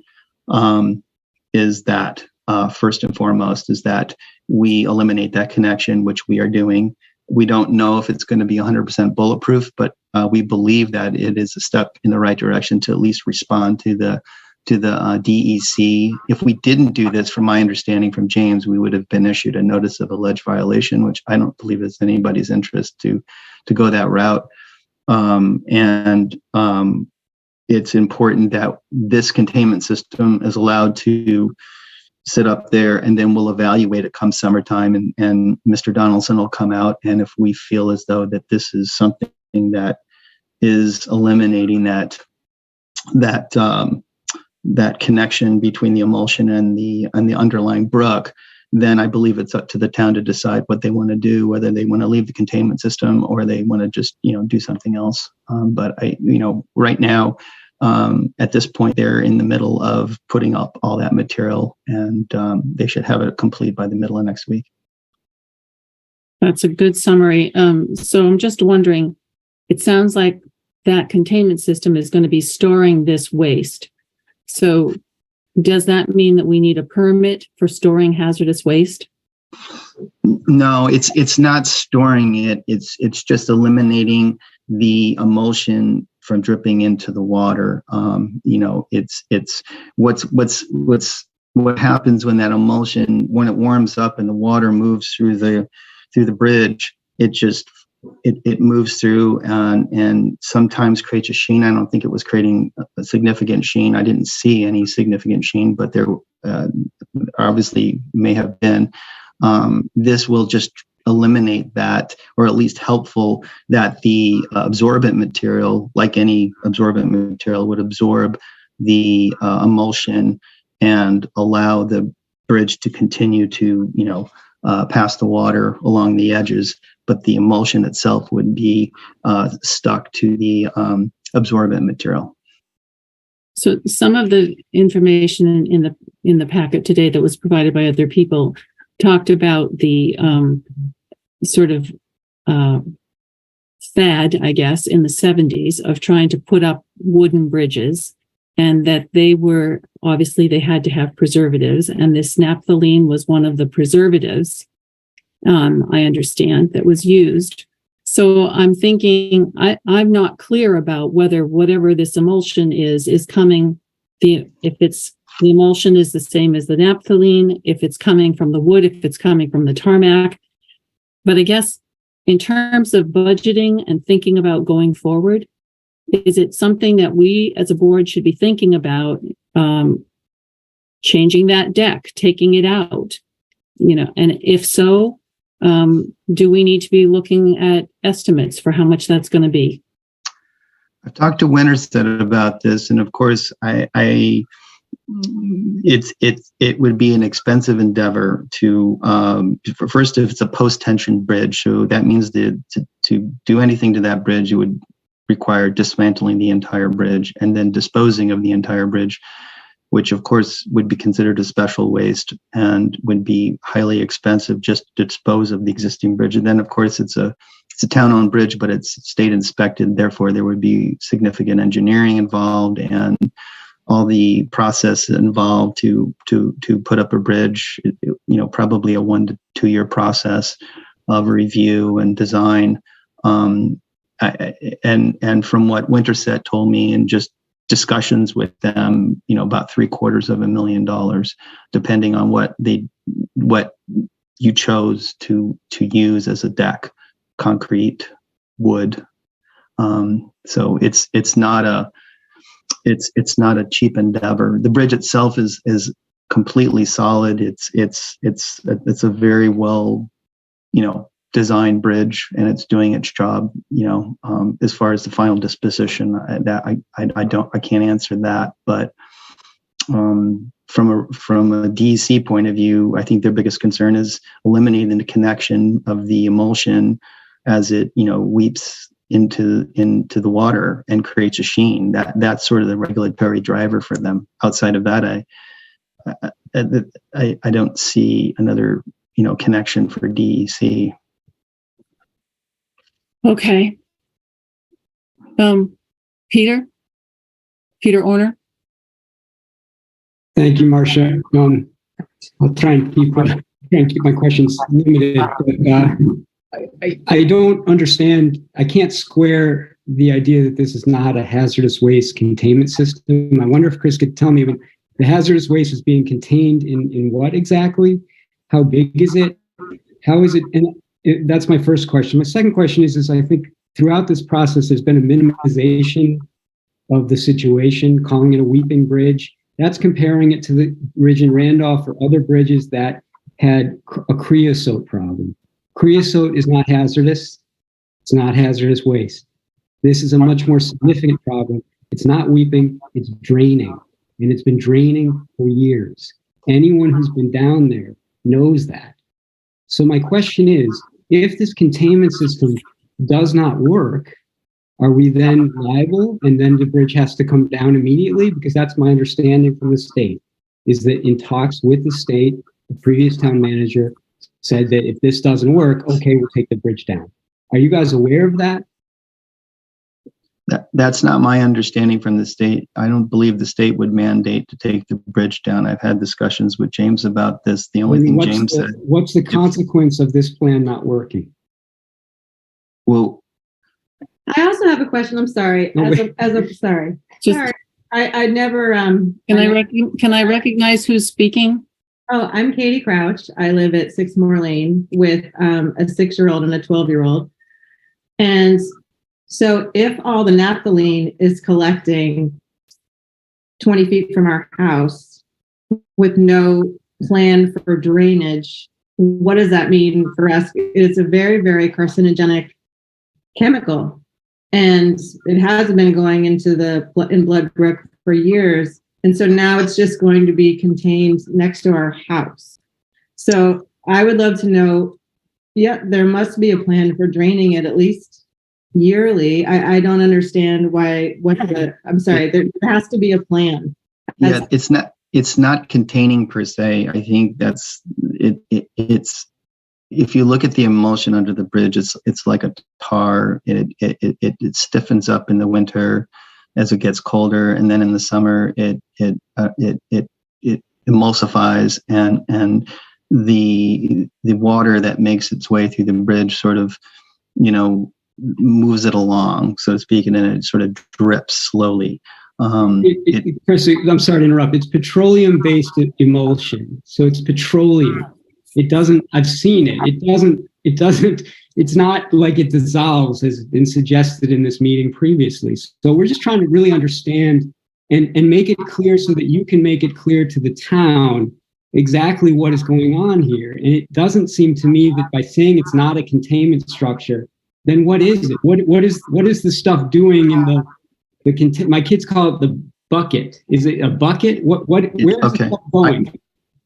is that first and foremost is that we eliminate that connection, which we are doing. We don't know if it's going to be 100% bulletproof, but we believe that it is a step in the right direction to at least respond to the DEC. If we didn't do this, from my understanding from James, we would have been issued a notice of alleged violation, which I don't believe is anybody's interest to go that route. It's important that this containment system is allowed to sit up there, and then we'll evaluate it come summertime, and Mr. Donaldson will come out, and if we feel as though that this is something that is eliminating that connection between the emulsion and the underlying brook, then I believe it's up to the town to decide what they want to do, whether they want to leave the containment system or they want to just, do something else. But right now, at this point, they're in the middle of putting up all that material, and they should have it complete by the middle of next week. That's a good summary. So I'm just wondering, it sounds like that containment system is going to be storing this waste. So does that mean that we need a permit for storing hazardous waste? No, it's not storing it. It's just eliminating the emulsion from dripping into the water. It's what happens when that emulsion, when it warms up and the water moves through the bridge, it moves through and sometimes creates a sheen. I don't think it was creating a significant sheen. I didn't see any significant sheen, but there obviously may have been. This will just eliminate that, or at least helpful that the absorbent material, like any absorbent material, would absorb the emulsion and allow the bridge to continue to, pass the water along the edges, but the emulsion itself would be stuck to the absorbent material. So some of the information in the packet today that was provided by other people talked about the sort of fad, I guess, in the 70s of trying to put up wooden bridges, and that they had to have preservatives, and this naphthalene was one of the preservatives, I understand, that was used. So I'm thinking, I'm not clear about whether whatever this emulsion is coming, if the emulsion is the same as the naphthalene, if it's coming from the wood, if it's coming from the tarmac. But I guess in terms of budgeting and thinking about going forward, is it something that we as a board should be thinking about, changing that deck, taking it out, and if so, do we need to be looking at estimates for how much that's going to be? I've talked to Winterstead about this, and of course, it would be an expensive endeavor to first, if it's a post-tension bridge, so that means to do anything to that bridge, it would require dismantling the entire bridge and then disposing of the entire bridge, which of course would be considered a special waste and would be highly expensive just to dispose of the existing bridge. And then of course it's a town-owned bridge, but it's state inspected. Therefore, there would be significant engineering involved and all the process involved to put up a bridge. probably a 1 to 2 year process of review and design. And from what Winterset told me, and just discussions with them, about $750,000, depending on what you chose to use as a deck, concrete, wood. So it's not a cheap endeavor. The bridge itself is completely solid. It's a very well, designed bridge, and it's doing its job. As far as the final disposition, I can't answer that. But from a DEC point of view, I think their biggest concern is eliminating the connection of the emulsion as it weeps into the water and creates a sheen. That's sort of the regulatory driver for them. Outside of that, I don't see another connection for DEC. Okay. Peter Orner. Thank you, Marcia. I'll try and keep my questions limited. But I don't understand. I can't square the idea that this is not a hazardous waste containment system. I wonder if Chris could tell me, the hazardous waste is being contained in what exactly? How big is it? How is it? And that's my first question. My second question is I think throughout this process, there's been a minimization of the situation, calling it a weeping bridge. That's comparing it to the bridge in Randolph or other bridges that had a creosote problem. Creosote is not hazardous. It's not hazardous waste. This is a much more significant problem. It's not weeping, it's draining. And it's been draining for years. Anyone who's been down there knows that. So my question is, if this containment system does not work, are we then liable and then the bridge has to come down immediately? Because that's my understanding from the state, is that in talks with the state, the previous town manager said that if this doesn't work, okay, we'll take the bridge down. Are you guys aware of that? That's not my understanding from the state. I don't believe the state would mandate to take the bridge down. I've had discussions with James about this. The only thing James said. What's the consequence of this plan not working? Well, I also have a question. I'm sorry. Sorry. I never. Can I recognize who's speaking? Oh, I'm Katie Crouch. I live at 6 Moore Lane with a 6-year-old and a 12-year-old. And so if all the naphthalene is collecting 20 feet from our house with no plan for drainage, what does that mean for us? It's a very, very carcinogenic chemical. And it hasn't been going into the Blood Brook for years. And so now it's just going to be contained next to our house. So I would love to know, there must be a plan for draining it at least yearly. I don't understand why, I'm sorry, there has to be a plan. Yeah, it's not containing per se. I think that's it's if you look at the emulsion under the bridge, it's like a tar. It stiffens up in the winter as it gets colder, and then in the summer it emulsifies, and the water that makes its way through the bridge sort of moves it along, so to speak, and then it sort of drips slowly. Chris, I'm sorry to interrupt. It's petroleum-based emulsion, so it's petroleum. It doesn't. I've seen it. It doesn't. It's not like it dissolves, as has been suggested in this meeting previously. So we're just trying to really understand and make it clear so that you can make it clear to the town exactly what is going on here. And it doesn't seem to me that by saying it's not a containment structure, then what is it? What is the stuff doing in the my kids call it the bucket. Is it a bucket? Where is it going?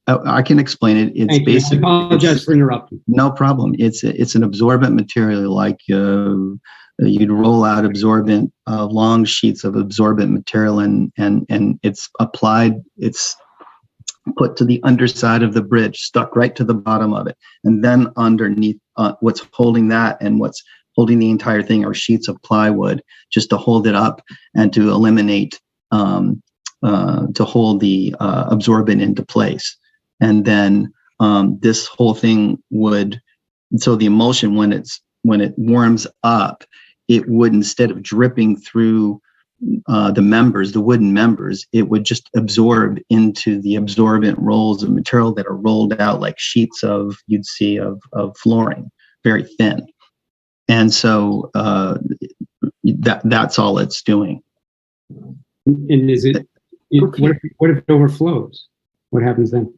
I can explain it. It's basically. I apologize for interrupting. No problem. It's an absorbent material, like you'd roll out absorbent, long sheets of absorbent material, and it's applied. It's put to the underside of the bridge, stuck right to the bottom of it, and then underneath, what's holding that and what's holding the entire thing are sheets of plywood, just to hold it up and to eliminate, to hold the absorbent into place. And then this whole thing would, so the emulsion, when it warms up, it would, instead of dripping through the wooden members, it would just absorb into the absorbent rolls of material that are rolled out like sheets you'd see of flooring, very thin. And so that's all it's doing. And is it, what if it overflows? What happens then?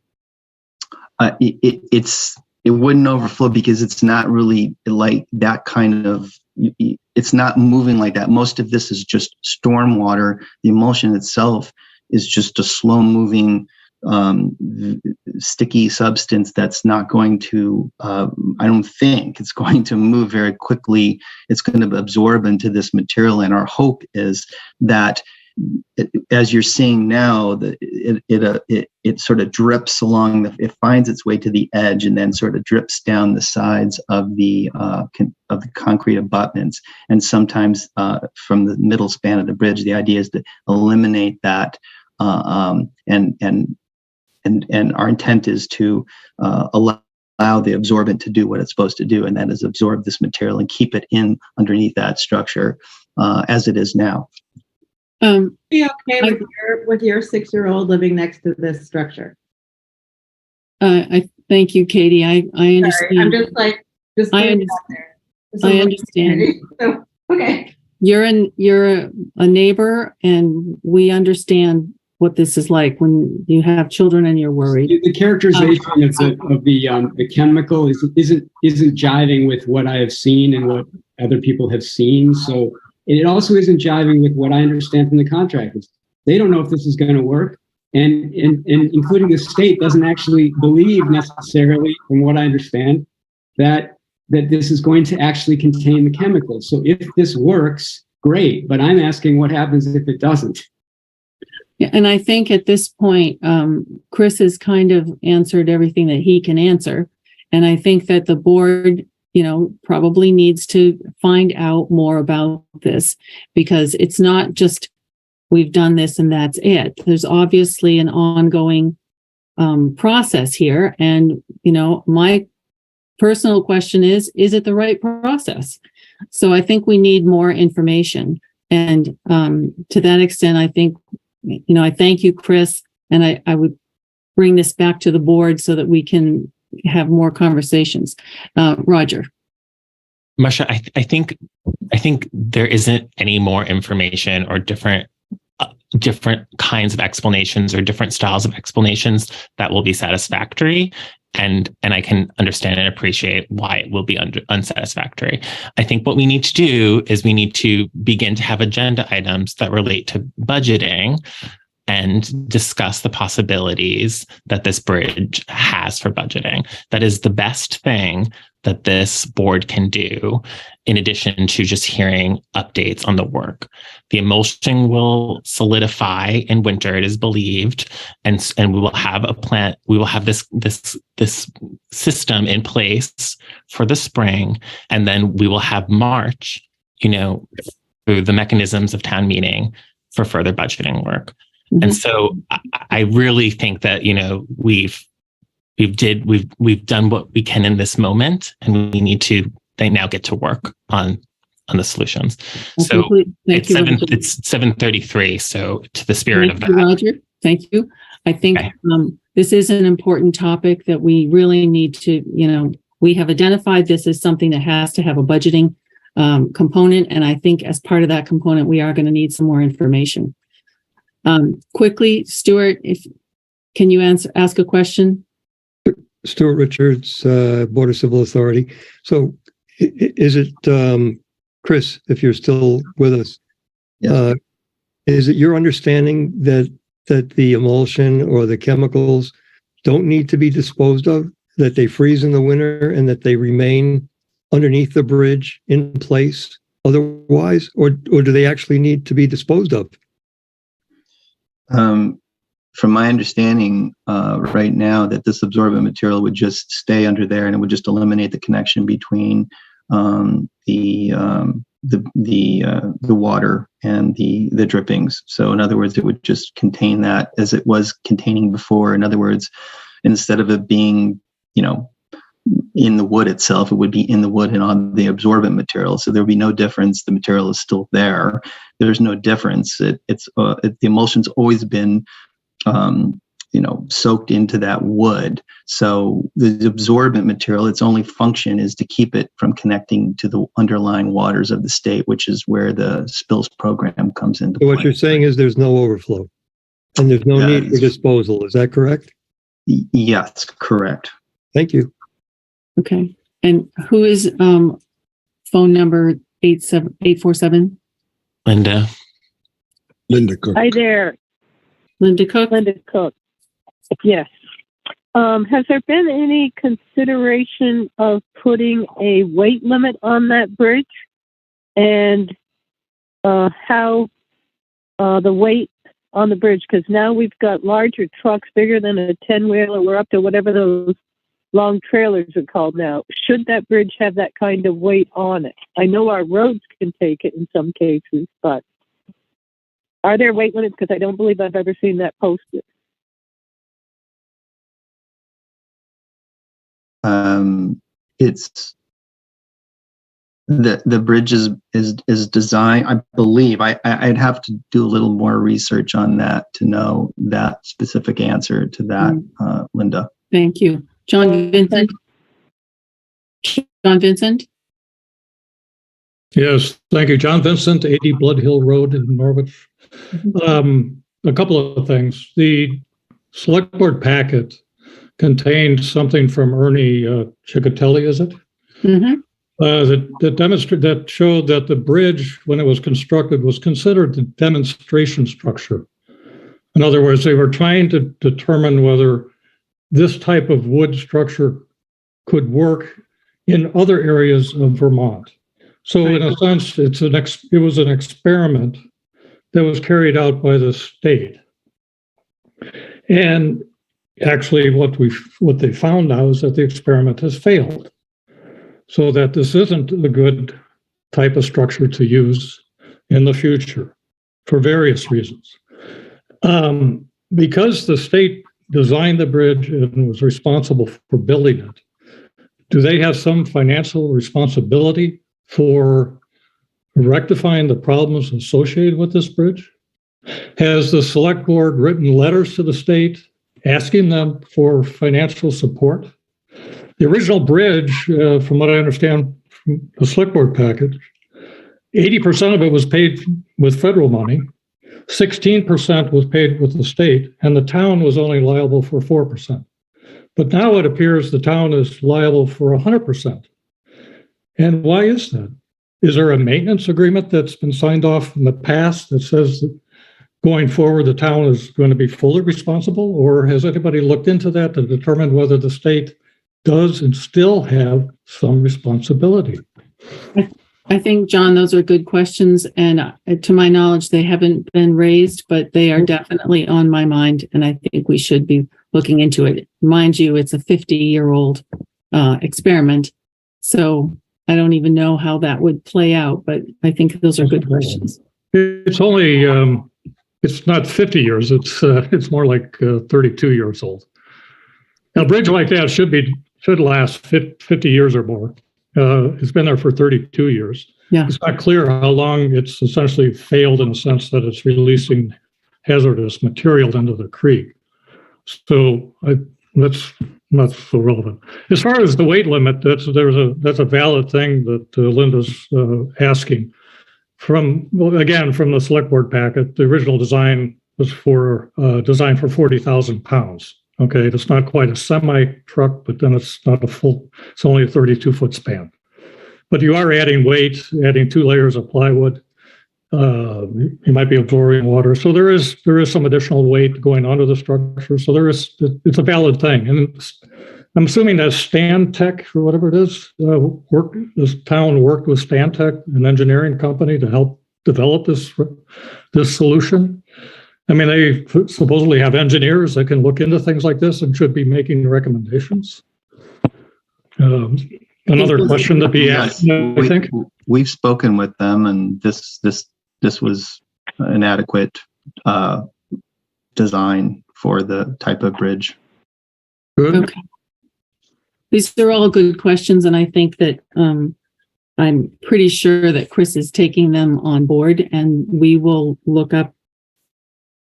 It wouldn't overflow because it's not really like that kind of, it's not moving like that. Most of this is just storm water. The emulsion itself is just a slow moving, sticky substance that's not going to, I don't think it's going to move very quickly. It's going to absorb into this material. And our hope is that, as you're seeing now, it sort of drips along it finds its way to the edge and then sort of drips down the sides of the concrete abutments. And sometimes from the middle span of the bridge, the idea is to eliminate that. And our intent is to allow the absorbent to do what it's supposed to do, and that is absorb this material and keep it in underneath that structure as it is now. Be okay with your 6-year-old living next to this structure? I thank you, Katie. I understand. Sorry, I'm just like, I understand. So, okay. You're a neighbor, and we understand what this is like when you have children and you're worried. The characterization of the chemical isn't jiving with what I have seen and what other people have seen. So it also isn't jiving with what I understand from the contractors. They don't know if this is going to work, and including the state doesn't actually believe necessarily, from what I understand, that this is going to actually contain the chemicals. So if this works, great. But I'm asking what happens if it doesn't. Yeah, and I think at this point, Chris has kind of answered everything that he can answer. And I think that the board, probably needs to find out more about this, because it's not just we've done this and that's it. There's obviously an ongoing process here. And, my personal question is it the right process? So I think we need more information. And to that extent, I think, I thank you, Chris, and I would bring this back to the board so that we can have more conversations. Roger. Marsha, I think there isn't any more information or different kinds of explanations or different styles of explanations that will be satisfactory. And I can understand and appreciate why it will be unsatisfactory. I think what we need to do is we need to begin to have agenda items that relate to budgeting and discuss the possibilities that this bridge has for budgeting. That is the best thing that this board can do, in addition to just hearing updates on the work. The emulsion will solidify in winter, it is believed, and we will have a plan. We will have this system in place for the spring, and then we will have March, through the mechanisms of town meeting for further budgeting work. Mm-hmm. And so I really think that, we've done what we can in this moment, and we need to now get to work on the solutions. So it's 7:33. So to the spirit of that, Roger, thank you. I think this is an important topic that we really need to, we have identified this as something that has to have a budgeting component. And I think as part of that component, we are going to need some more information. Quickly, Stuart, can you ask a question? Stuart Richards, Board of Civil Authority. So is it, Chris, if you're still with us, is it your understanding that the emulsion or the chemicals don't need to be disposed of, that they freeze in the winter and that they remain underneath the bridge in place otherwise, or do they actually need to be disposed of? From my understanding, right now, that this absorbent material would just stay under there, and it would just eliminate the connection between the water and the drippings. So, in other words, it would just contain that as it was containing before. In other words, instead of it being in the wood itself. It would be in the wood and on the absorbent material. So there would be no difference. The material is still there. There's no difference. The emulsion's always been, soaked into that wood. So the absorbent material, its only function is to keep it from connecting to the underlying waters of the state, which is where the spills program comes into So what play. you're saying is there's no overflow and there's no need for disposal. Is that correct? Yes, correct. Thank you. Okay. And who is phone number 847? Linda. Linda Cook. Hi there. Linda Cook? Linda Cook. Yes. Has there been any consideration of putting a weight limit on that bridge? And how the weight on the bridge? Because now we've got larger trucks, bigger than a 10-wheeler. We're up to whatever those long trailers are called now. Should that bridge have that kind of weight on it? I know our roads can take it in some cases, but are there weight limits? Because I don't believe I've ever seen that posted. It's the bridge is designed, I believe. I'd have to do a little more research on that to know that specific answer to that, Linda. Thank you. John Vincent? John Vincent? Yes, thank you. John Vincent, 80 Blood Hill Road in Norwich. A couple of things. The select board packet contained something from Ernie Ciccatelli, is it? Mm-hmm. That showed that the bridge, when it was constructed, was considered a demonstration structure. In other words, they were trying to determine whether this type of wood structure could work in other areas of Vermont. So in a sense, it was an experiment that was carried out by the state. And actually what they found now is that the experiment has failed. So that this isn't a good type of structure to use in the future for various reasons. Because the state designed the bridge and was responsible for building it, do they have some financial responsibility for rectifying the problems associated with this bridge? Has the select board written letters to the state asking them for financial support? The original bridge, from what I understand from the select board package, 80% of it was paid with federal money, 16% was paid with the state, and the town was only liable for 4%. But now it appears the town is liable for 100%. And why is that? Is there a maintenance agreement that's been signed off in the past that says that going forward the town is going to be fully responsible? Or has anybody looked into that to determine whether the state does and still have some responsibility? I think, John, those are good questions. And to my knowledge, they haven't been raised, but they are definitely on my mind. And I think we should be looking into it. Mind you, it's a 50-year-old experiment. So I don't even know how that would play out, but I think those are good questions. It's only, it's not 50 years. It's more like 32 years old. Now, a bridge like that should last 50 years or more. It's been there for 32 years. Yeah. It's not clear how long it's essentially failed in the sense that it's releasing hazardous material into the creek. So that's not so relevant. As far as the weight limit, that's a valid thing that Linda's asking. From the select board packet, the original design was designed for 40,000 pounds. Okay, it's not quite a semi truck, but then it's not it's only a 32-foot span. But you are adding weight, adding 2 layers of plywood. You might be absorbing water. So there is some additional weight going onto the structure. So it's a valid thing. And I'm assuming that Stantec, or whatever it is, this town worked with Stantec, an engineering company, to help develop this solution. I mean, they supposedly have engineers that can look into things like this and should be making recommendations. Another question to be asked, I think. We've spoken with them, and this was an adequate design for the type of bridge. Good. Okay. These are all good questions, and I think that I'm pretty sure that Chris is taking them on board, and we will look up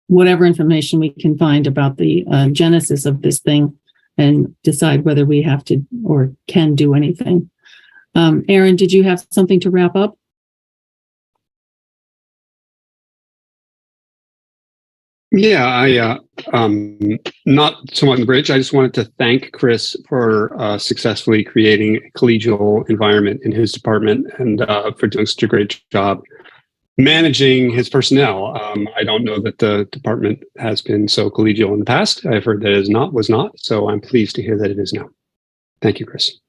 whatever information we can find about the genesis of this thing and decide whether we have to or can do anything. Aaron, did you have something to wrap up? Yeah, not so much on the bridge. I just wanted to thank Chris for successfully creating a collegial environment in his department and for doing such a great job managing his personnel. I don't know that the department has been so collegial in the past. I've heard that it was not. So I'm pleased to hear that it is now. Thank you, Chris.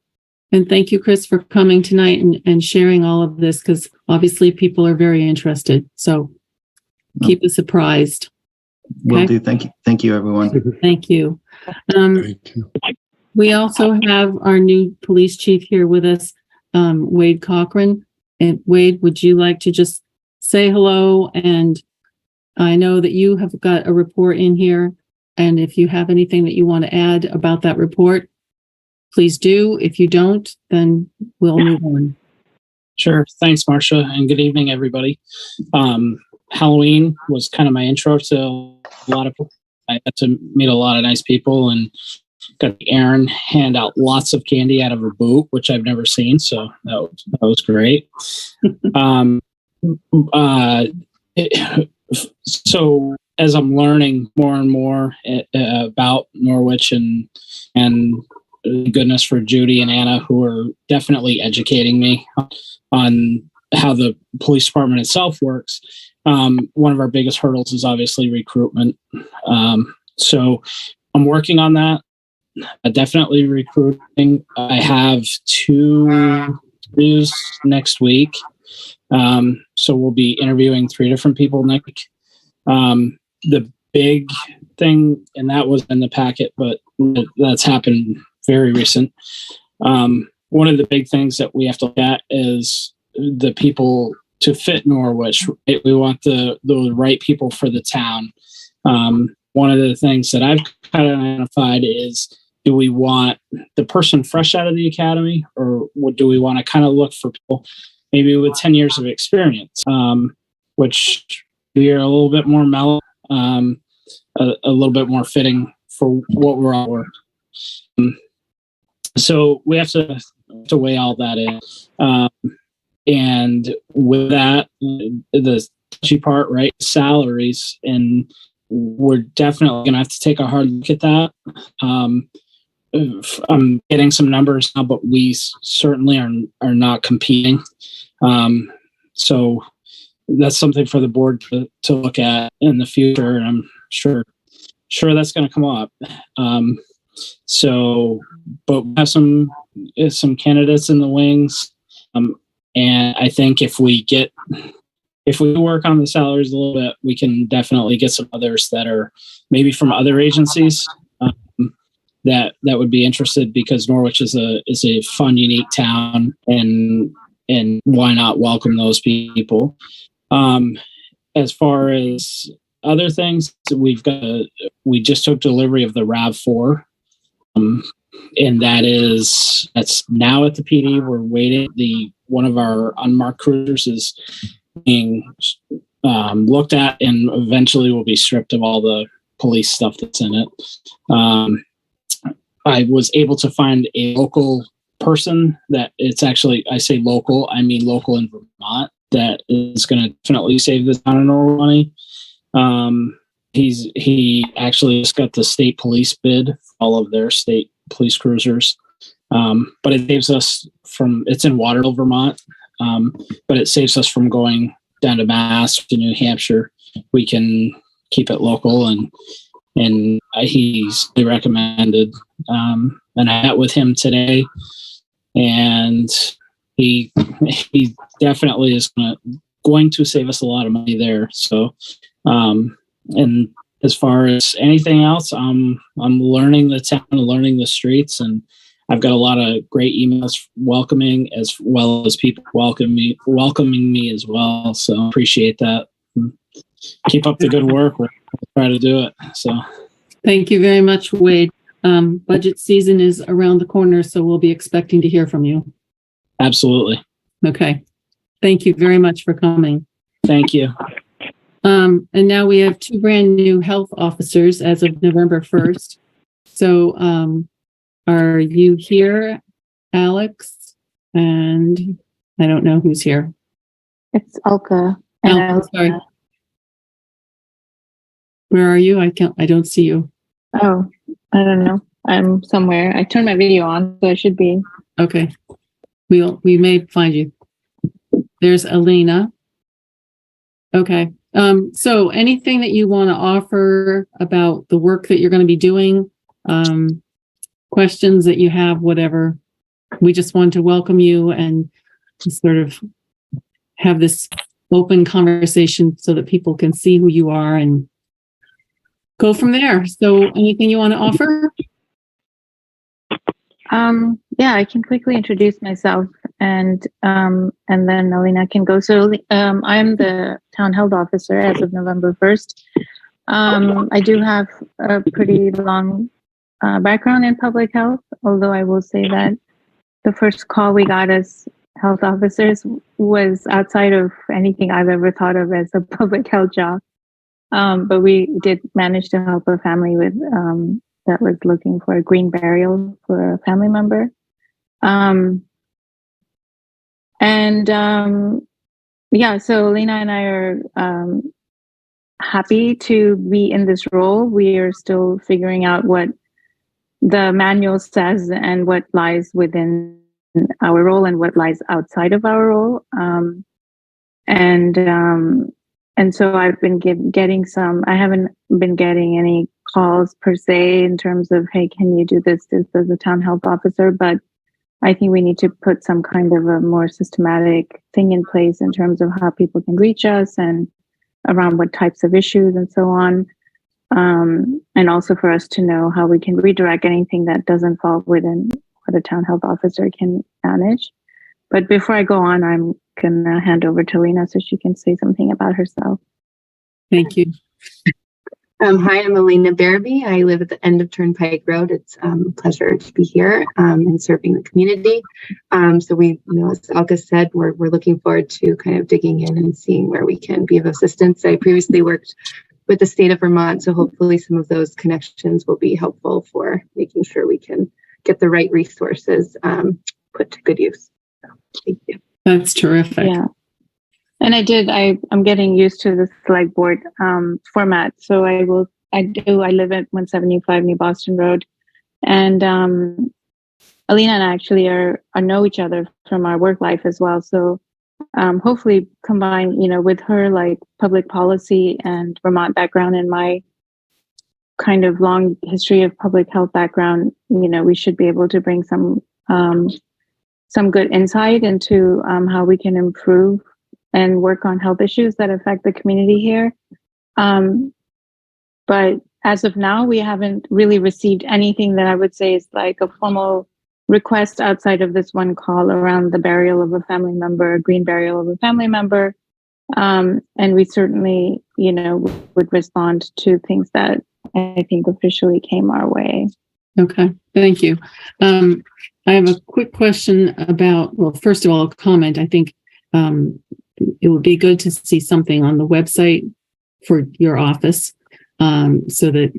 And thank you, Chris, for coming tonight and sharing all of this, because obviously people are very interested. So keep us apprised. Will do. Thank you. Thank you, everyone. Thank you. Thank you. We also have our new police chief here with us, Wade Cochran. And Wade, would you like to just say hello? And I know that you have got a report in here. And if you have anything that you want to add about that report, please do. If you don't, then we'll move on. Sure. Thanks, Marcia, and good evening, everybody. Halloween was kind of my intro to a lot of people. I got to meet a lot of nice people and got Erin hand out lots of candy out of her boot, which I've never seen. So that was great. So as I'm learning more and more about Norwich and goodness for Judy and Anna, who are definitely educating me on how the police department itself works. One of our biggest hurdles is obviously recruitment. So I'm working on that. Definitely recruiting. I have 2 interviews next week. So we'll be interviewing 3 different people next week. The big thing, and that was in the packet, but that's happened very recent. One of the big things that we have to look at is the people to fit Norwich. Right? We want the right people for the town. One of the things that I've kind of identified is, do we want the person fresh out of the academy, or do we want to kind of look for people maybe with 10 years of experience, which we are a little bit more mellow, a little bit more fitting for what we're all working. So we have to weigh all that in. And with that, the touchy part, right? Salaries, and we're definitely going to have to take a hard look at that. I'm getting some numbers now, but we certainly are not competing. So that's something for the board to look at in the future. And I'm sure that's going to come up. So, but we have some candidates in the wings. And I think if we work on the salaries a little bit, we can definitely get some others that are maybe from other agencies that would be interested, because Norwich is a fun, unique town, and why not welcome those people? As far as other things, we just took delivery of the RAV4. And that's now at the PD. We're waiting. One of our unmarked cruisers is being looked at, and eventually will be stripped of all the police stuff that's in it. I was able to find a local person that it's actually, I say local, I mean local in Vermont, that is going to definitely save the town of Norwich money. He actually just got the state police bid for all of their state police cruisers. But it saves us it's in Waterville, Vermont. But it saves us from going down to Mass, to New Hampshire. We can keep it local, and he's recommended. And I met with him today, and he definitely is going to save us a lot of money there. So, and as far as anything else, I'm learning the town, learning the streets, and I've got a lot of great emails welcoming, as well as people welcoming me as well. So appreciate that. Keep up the good work. We'll try to do it. So thank you very much, Wade. Budget season is around the corner, so we'll be expecting to hear from you. Absolutely. Okay. Thank you very much for coming. Thank you. And now we have 2 brand new health officers as of November 1st. So, are you here, Alex? And I don't know who's here. It's Alka. Sorry. Where are you? I don't see you. Oh, I don't know. I'm somewhere. I turned my video on, so I should be. Okay. We may find you. There's Alina. Okay. So anything that you want to offer about the work that you're going to be doing, questions that you have, whatever. We just want to welcome you and sort of have this open conversation so that people can see who you are and go from there. So anything you want to offer? Yeah, I can quickly introduce myself and then Alina can go. So I'm the town health officer as of November 1st. I do have a pretty long background in public health, although I will say that the first call we got as health officers was outside of anything I've ever thought of as a public health job. But we did manage to help a family with that was looking for a green burial for a family member. Yeah, so Lena and I are happy to be in this role. We are still figuring out what the manual says and what lies within our role and what lies outside of our role. And so I've been getting some, I haven't been getting any calls per se in terms of, hey, can you do this as a town health officer? But I think we need to put some kind of a more systematic thing in place in terms of how people can reach us and around what types of issues and so on. And also for us to know how we can redirect anything that doesn't fall within what a town health officer can manage. But before I go on, I'm going to hand over to Lena so she can say something about herself. Thank you. Hi, I'm Elena Barabee. I live at the end of Turnpike Road. It's a pleasure to be here and serving the community. So we, as Alka said, we're looking forward to kind of digging in and seeing where we can be of assistance. I previously worked with the state of Vermont, so hopefully some of those connections will be helpful for making sure we can get the right resources put to good use. So, thank you. That's terrific. Yeah. And I'm getting used to the select board format. So I live at 175 New Boston Road. And Alina and I actually know each other from our work life as well. So hopefully combine, with her like public policy and Vermont background and my kind of long history of public health background, we should be able to bring some good insight into how we can improve and work on health issues that affect the community here. But as of now, we haven't really received anything that I would say is like a formal request outside of this one call around the burial of a family member, a green burial of a family member. And we certainly, would respond to things that I think officially came our way. Okay, thank you. I have a quick question about, well, first of all, a comment. I think it would be good to see something on the website for your office so that,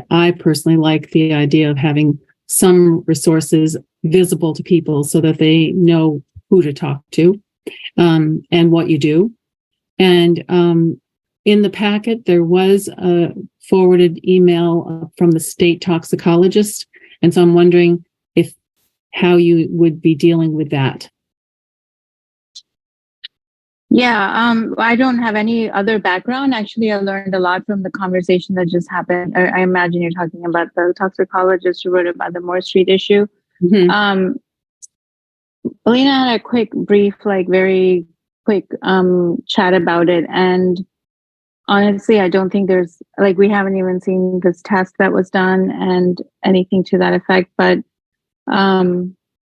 I personally like the idea of having some resources visible to people so that they know who to talk to and what you do. And in the packet, there was a forwarded email from the state toxicologist. And so I'm wondering how you would be dealing with that. Yeah, I don't have any other background. Actually, I learned a lot from the conversation that just happened. I imagine you're talking about the toxicologist who wrote about the Moore Street issue. Mm-hmm. Alina had a very quick chat about it. And honestly, I don't think we haven't even seen this test that was done and anything to that effect. But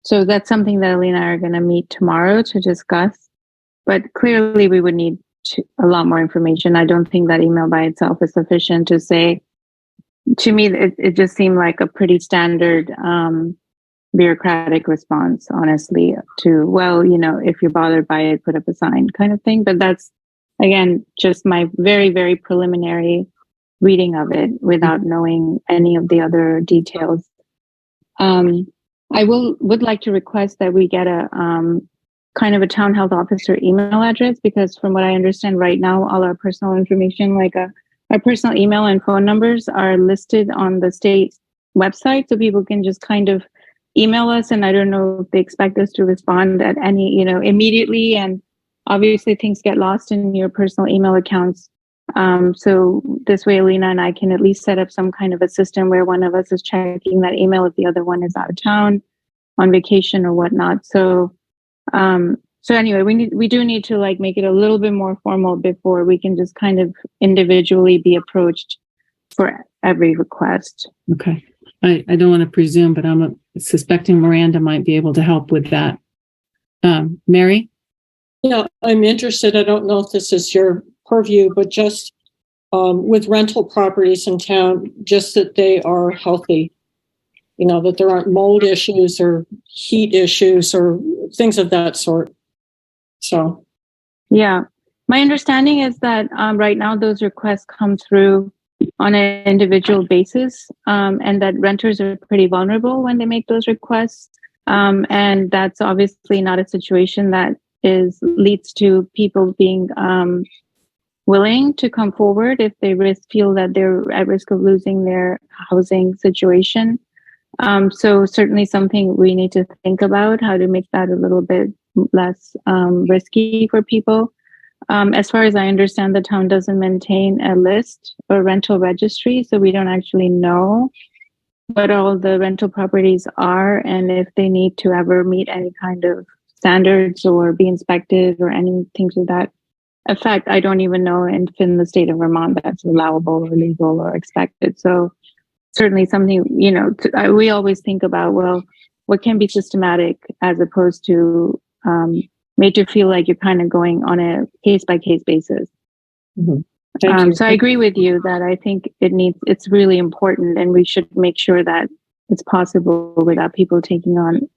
so that's something that Alina and I are going to meet tomorrow to discuss. But clearly, we would need a lot more information. I don't think that email by itself is sufficient to say, to me, it just seemed like a pretty standard bureaucratic response, honestly, to, well, if you're bothered by it, put up a sign kind of thing. But that's, again, just my very, very preliminary reading of it without knowing any of the other details. I would like to request that we get a kind of a town health officer email address, because from what I understand right now, all our personal information, like our personal email and phone numbers, are listed on the state website, so people can just kind of email us. And I don't know if they expect us to respond at any, immediately. And obviously things get lost in your personal email accounts. So this way, Alina and I can at least set up some kind of a system where one of us is checking that email if the other one is out of town, on vacation or whatnot. So anyway, we do need to like make it a little bit more formal before we can just kind of individually be approached for every request. Okay. I don't want to presume, but I'm suspecting Miranda might be able to help with that. Mary? Yeah, I'm interested. I don't know if this is your purview, but just with rental properties in town, just that they are healthy, that there aren't mold issues or heat issues or things of that sort. So, yeah, my understanding is that right now those requests come through on an individual basis, and that renters are pretty vulnerable when they make those requests. And that's obviously not a situation that leads to people being willing to come forward if they feel that they're at risk of losing their housing situation. So certainly something we need to think about, how to make that a little bit less risky for people. As far as I understand, the town doesn't maintain a list or rental registry, so we don't actually know what all the rental properties are and if they need to ever meet any kind of standards or be inspected or anything to that effect. I don't even know in the state of Vermont that's allowable or legal or expected. So certainly something, we always think about, well, what can be systematic as opposed to made you feel like you're kind of going on a case-by-case basis. Mm-hmm. So I agree with you that I think it's really important, and we should make sure that it's possible without people taking on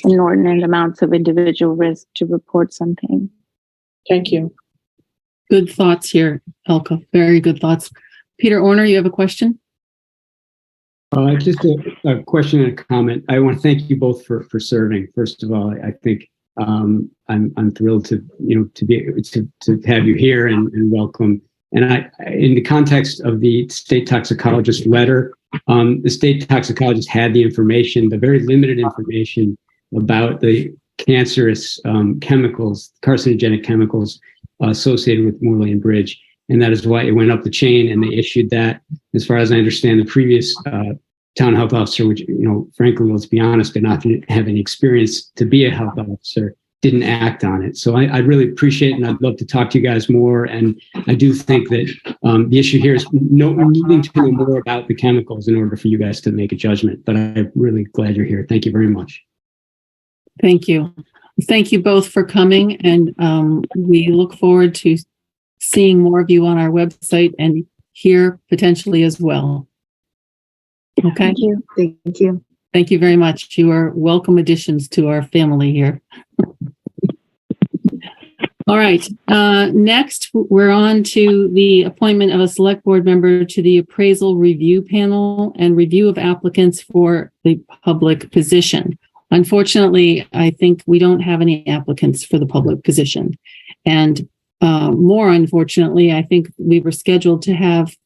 inordinate amounts of individual risk to report something. Thank you. Good thoughts here, Elka. Very good thoughts. Peter Orner, you have a question? Just a question and a comment. I want to thank you both for serving. First of all, I think I'm thrilled to have you here and welcome. And in the context of the state toxicologist letter, the state toxicologist had the information, the very limited information about the cancerous chemicals, carcinogenic chemicals associated with Moor Lane Bridge. And that is why it went up the chain and they issued that. As far as I understand, the previous town health officer, which, frankly, let's be honest, did not have any experience to be a health officer, didn't act on it. So I really appreciate it, and I'd love to talk to you guys more. And I do think that the issue here is needing to know more about the chemicals in order for you guys to make a judgment. But I'm really glad you're here. Thank you very much. Thank you. Thank you both for coming, and we look forward to seeing more of you on our website and here potentially as well. Okay. Thank you. Thank you. Thank you very much. You are welcome additions to our family here. All right. Next, we're on to the appointment of a select board member to the Appraisal Review Panel and review of applicants for the public position. Unfortunately, I think we don't have any applicants for the public position. And more unfortunately, I think we were scheduled to have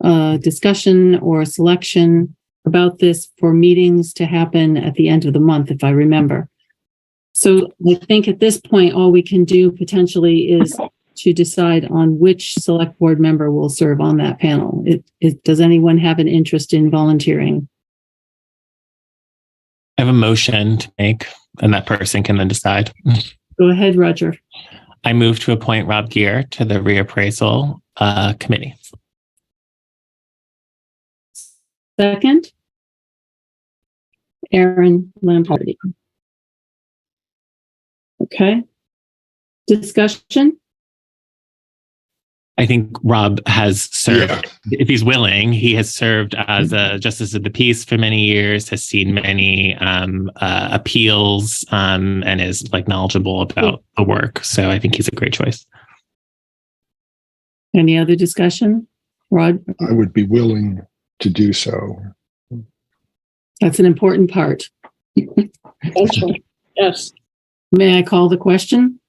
a discussion or a selection about this for meetings to happen at the end of the month, if I remember. So I think at this point, all we can do potentially is to decide on which select board member will serve on that panel. Does anyone have an interest in volunteering? I have a motion to make, and that person can then decide. Go ahead, Roger. I move to appoint Rob Gear to the reappraisal committee. Second, Aaron Lamparty. Okay. Discussion? I think Rob has served, if he's willing, he has served as a justice of the peace for many years, has seen many appeals, and is like knowledgeable about the work. So I think he's a great choice. Any other discussion? Rod? I would be willing to do so. That's an important part. Okay. Yes. May I call the question?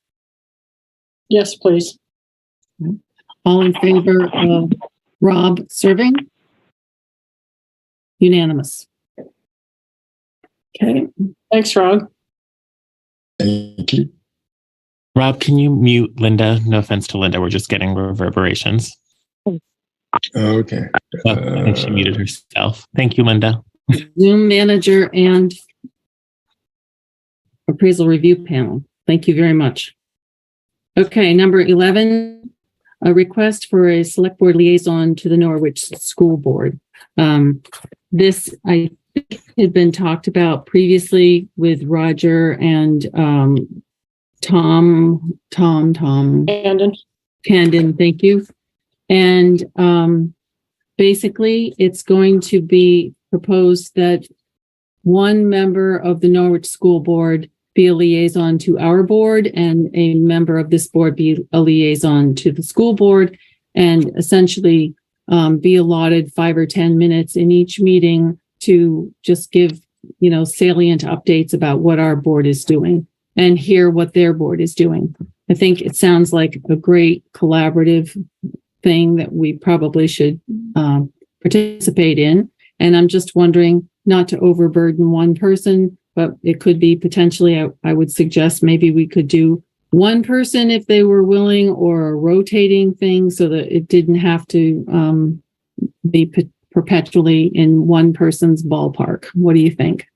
Yes, please. All in favor of Rob serving? Unanimous. Okay. Thanks, Rob. Thank you. Rob, can you mute Linda? No offense to Linda, we're just getting reverberations. Okay. I think she muted herself. Thank you, Linda. Zoom manager and appraisal review panel. Thank you very much. Okay, number 11, a request for a select board liaison to the Norwich School Board. This, I think, had been talked about previously with Roger and Tom Candon, thank you. And basically, it's going to be proposed that one member of the Norwich School Board be a liaison to our board and a member of this board be a liaison to the school board, and essentially be allotted 5 or 10 minutes in each meeting to just give, salient updates about what our board is doing and hear what their board is doing. I think it sounds like a great collaborative thing that we probably should participate in. And I'm just wondering, not to overburden one person, but it could be potentially, I would suggest maybe we could do one person if they were willing, or a rotating thing so that it didn't have to be perpetually in one person's ballpark. What do you think?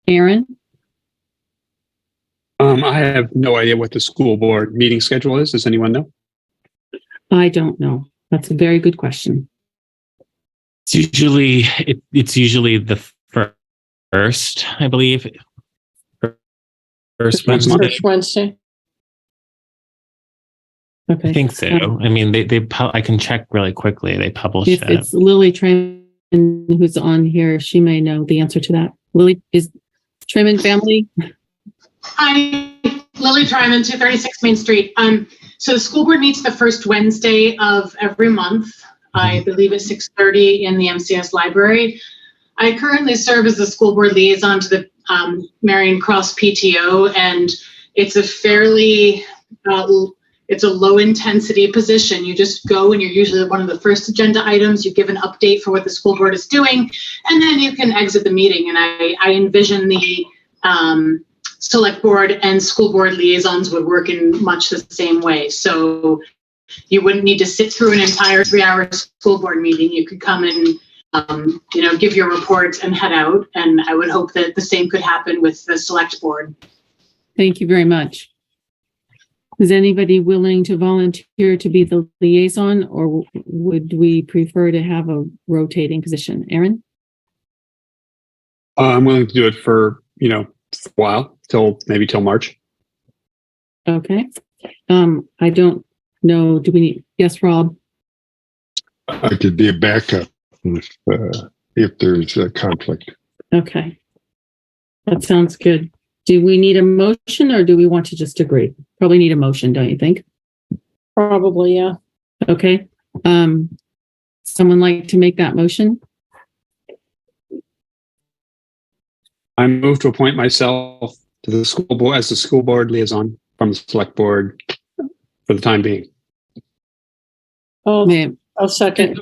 Aaron? I have no idea what the school board meeting schedule is. Does anyone know? I don't know. That's a very good question. It's usually the first, I believe. First Wednesday. Okay. I think so. I mean, I can check really quickly. They publish if it. It's Lily Treman who's on here. She may know the answer to that. Lily, is Treman family? Hi, Lily Tryman, 236 Main Street. So the school board meets the first Wednesday of every month. I believe at 6:30 in the MCS library. I currently serve as the school board liaison to the Marion Cross PTO, and it's a fairly, it's a low intensity position. You just go and you're usually one of the first agenda items. You give an update for what the school board is doing, and then you can exit the meeting. And I envision the select board and school board liaisons would work in much the same way. So you wouldn't need to sit through an entire 3-hour school board meeting. You could come and give your report and head out. And I would hope that the same could happen with the select board. Thank you very much. Is anybody willing to volunteer to be the liaison, or would we prefer to have a rotating position? Aaron? I'm willing to do it for, a while, till March. Okay. I don't know. Do we need, yes, Rob? I could be a backup if there's a conflict. Okay. That sounds good. Do we need a motion, or do we want to just agree? Probably need a motion, don't you think? Probably, yeah. Okay. Someone like to make that motion? I move to appoint myself to the school board as the school board liaison from the select board for the time being. I'll second.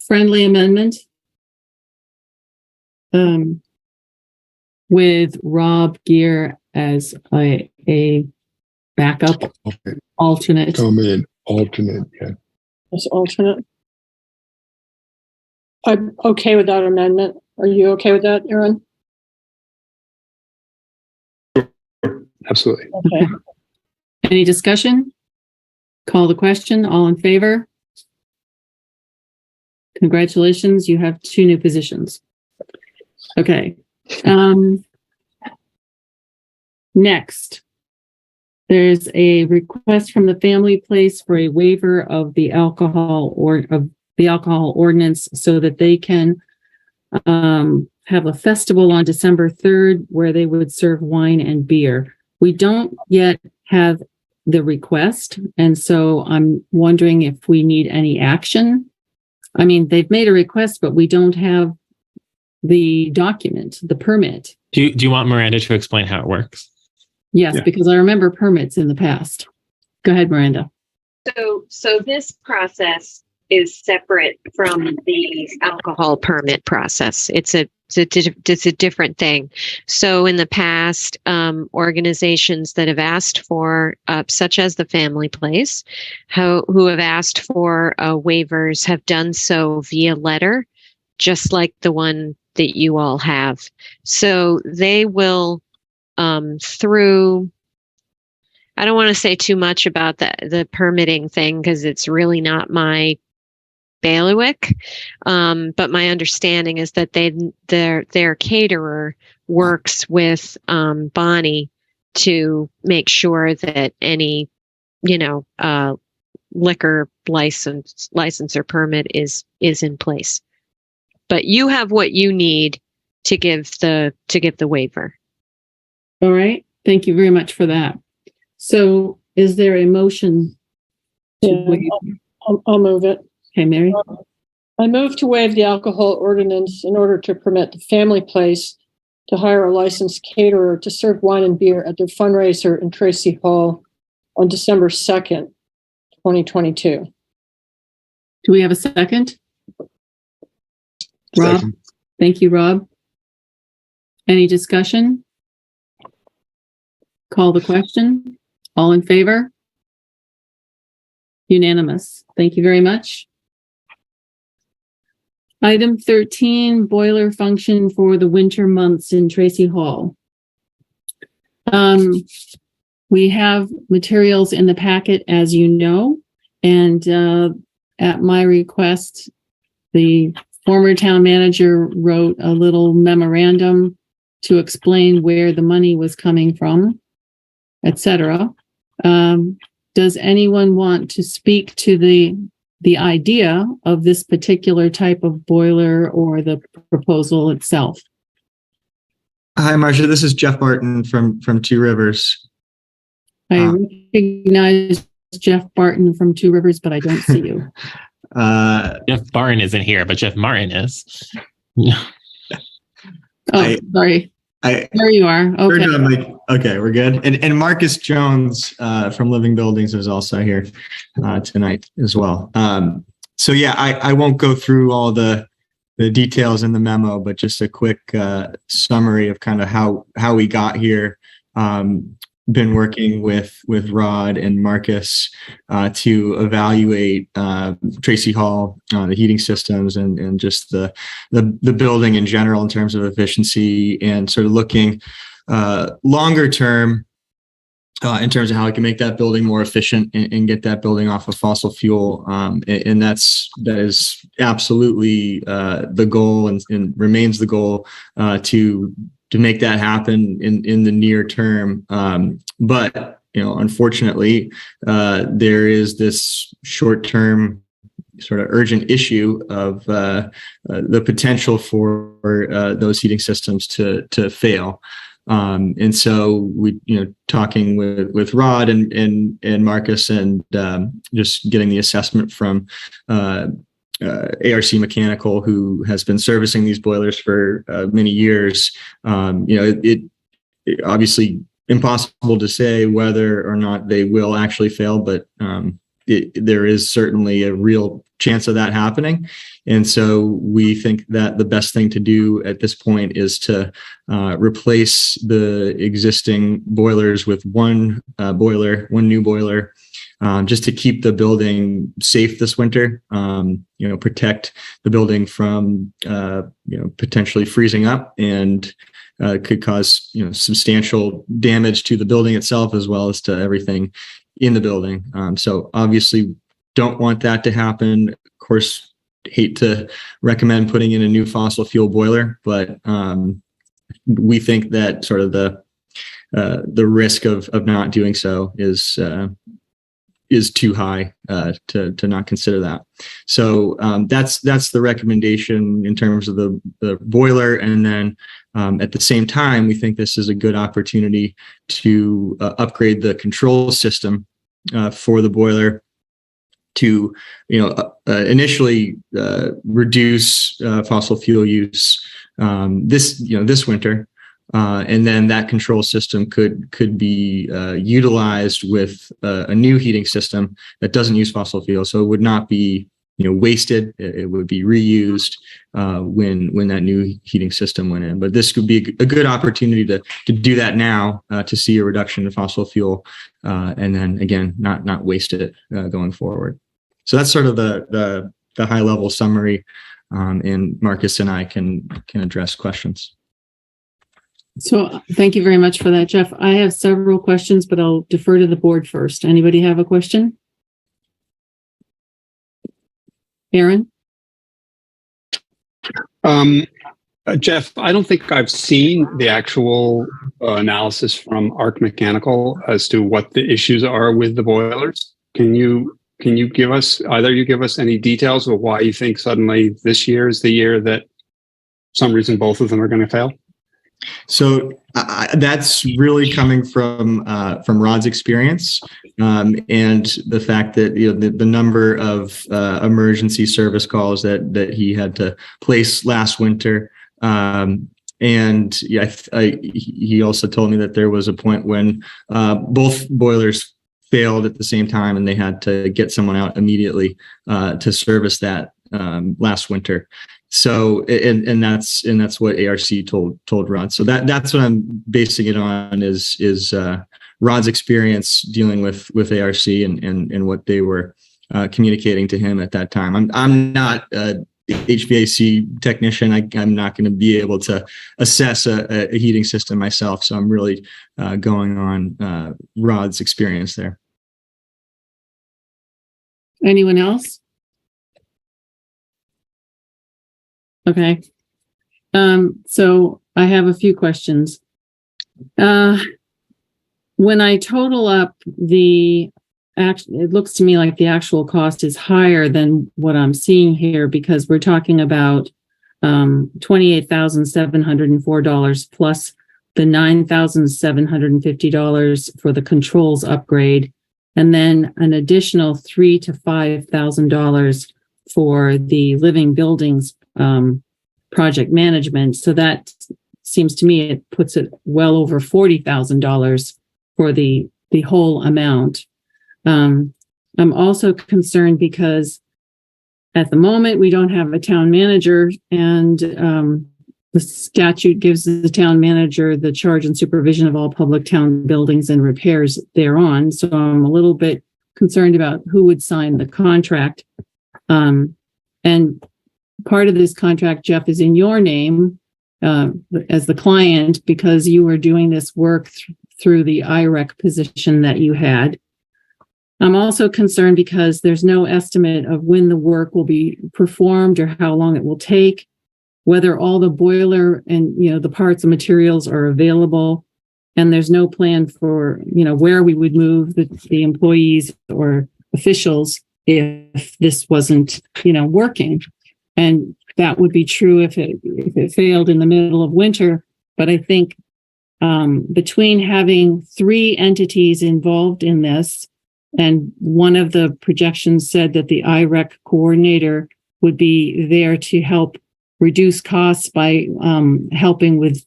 Friendly amendment. With Rob Gear as a backup alternate. Come in, alternate, yeah. As alternate. I'm okay with that amendment. Are you okay with that, Aaron? Absolutely. Okay. Any discussion? Call the question. All in favor? Congratulations, you have 2 new positions. Okay. Next, There's a request from the family place for a waiver of the alcohol ordinance so that they can have a festival on December 3rd where they would serve wine and beer. We don't yet have the request, and so I'm wondering if we need any action. I mean, they've made a request, but we don't have the document, the permit. Do you want Miranda to explain how it works? Yes, Yeah. because I remember permits in the past. Go ahead, Miranda. So this process is separate from the alcohol permit process. It's a different thing. So in the past, organizations that have asked for, such as the Family Place, who have asked for waivers have done so via letter, just like the one that you all have. So they will, through, I don't want to say too much about the permitting thing because it's really not my bailiwick. But my understanding is that their caterer works with Bonnie to make sure that any, liquor license or permit is in place. But you have what you need to give the waiver. All right. Thank you very much for that. So is there a motion? I'll move it. Okay, Mary. I move to waive the alcohol ordinance in order to permit the Family Place to hire a licensed caterer to serve wine and beer at their fundraiser in Tracy Hall on December 2nd, 2022. Do we have a second? Rob? Second. Thank you, Rob. Any discussion? Call the question. All in favor? Unanimous. Thank you very much. Item 13, boiler function for the winter months in Tracy Hall. We have materials in the packet, as you know, and at my request, the former town manager wrote a little memorandum to explain where the money was coming from, etc. Does anyone want to speak to the idea of this particular type of boiler or the proposal itself? Hi, Marcia. This is Jeff Barton from Two Rivers. I recognize Jeff Barton from Two Rivers, but I don't see you. Jeff Barton isn't here, but Jeff Martin is. Sorry. There you are. Okay. Okay, we're good. And Marcus Jones from Living Buildings is also here tonight as well. So yeah, I won't go through all the details in the memo, but just a quick summary of kind of how we got here. Been working with Rod and Marcus to evaluate Tracy Hall, the heating systems, and just the building in general in terms of efficiency, and sort of looking longer term in terms of how we can make that building more efficient and get that building off of fossil fuel. And that is absolutely the goal and remains the goal to make that happen in the near term. But, unfortunately, there is this short-term sort of urgent issue of the potential for those heating systems to fail. And so we, talking with Rod and Marcus and just getting the assessment from ARC Mechanical, who has been servicing these boilers for many years. It obviously impossible to say whether or not they will actually fail, but there is certainly a real chance of that happening. And so we think that the best thing to do at this point is to replace the existing boilers with one new boiler, just to keep the building safe this winter, protect the building from, potentially freezing up, and could cause, substantial damage to the building itself as well as to everything in the building. So obviously don't want that to happen. Of course, hate to recommend putting in a new fossil fuel boiler, but we think that sort of the risk of not doing so is too high to not consider that. So that's the recommendation in terms of the boiler. And then at the same time, we think this is a good opportunity to upgrade the control system for the boiler to, initially reduce fossil fuel use this winter. And then that control system could be utilized with a new heating system that doesn't use fossil fuel. So it would not be wasted. It would be reused when that new heating system went in. But this could be a good opportunity to do that now to see a reduction in fossil fuel, and then again not waste it going forward. So that's sort of the high level summary, and Marcus and I can address questions. So thank you very much for that, Jeff. I have several questions, but I'll defer to the board first. Anybody have a question? Aaron? Jeff, I don't think I've seen the actual analysis from Arc Mechanical as to what the issues are with the boilers. Can you give us, either you give us any details of why you think suddenly this year is the year that for some reason both of them are going to fail? So that's really coming from Rod's experience, and the fact that the number of emergency service calls that he had to place last winter, and he also told me that there was a point when both boilers failed at the same time, and they had to get someone out immediately to service that last winter. So, and that's what ARC told Rod. So that's what I'm basing it on is Rod's experience dealing with ARC and what they were communicating to him at that time. I'm not a HVAC technician. I'm not going to be able to assess a heating system myself. So I'm really going on Rod's experience there. Anyone else? Okay. So I have a few questions. When I total up it looks to me like the actual cost is higher than what I'm seeing here, because we're talking about $28,704 plus the $9,750 for the controls upgrade, and then an additional $3,000 to $5,000 for the living buildings project management. So that seems to me it puts it well over $40,000 for the whole amount. I'm also concerned because at the moment we don't have a town manager, and the statute gives the town manager the charge and supervision of all public town buildings and repairs thereon. So I'm a little bit concerned about who would sign the contract. And part of this contract, Jeff, is in your name as the client, because you were doing this work through the IREC position that you had. I'm also concerned because there's no estimate of when the work will be performed or how long it will take, whether all the boiler and the parts and materials are available, and there's no plan for where we would move the employees or officials if this wasn't working. And that would be true if it failed in the middle of winter. But I think between having 3 entities involved in this, and one of the projections said that the IREC coordinator would be there to help reduce costs by helping with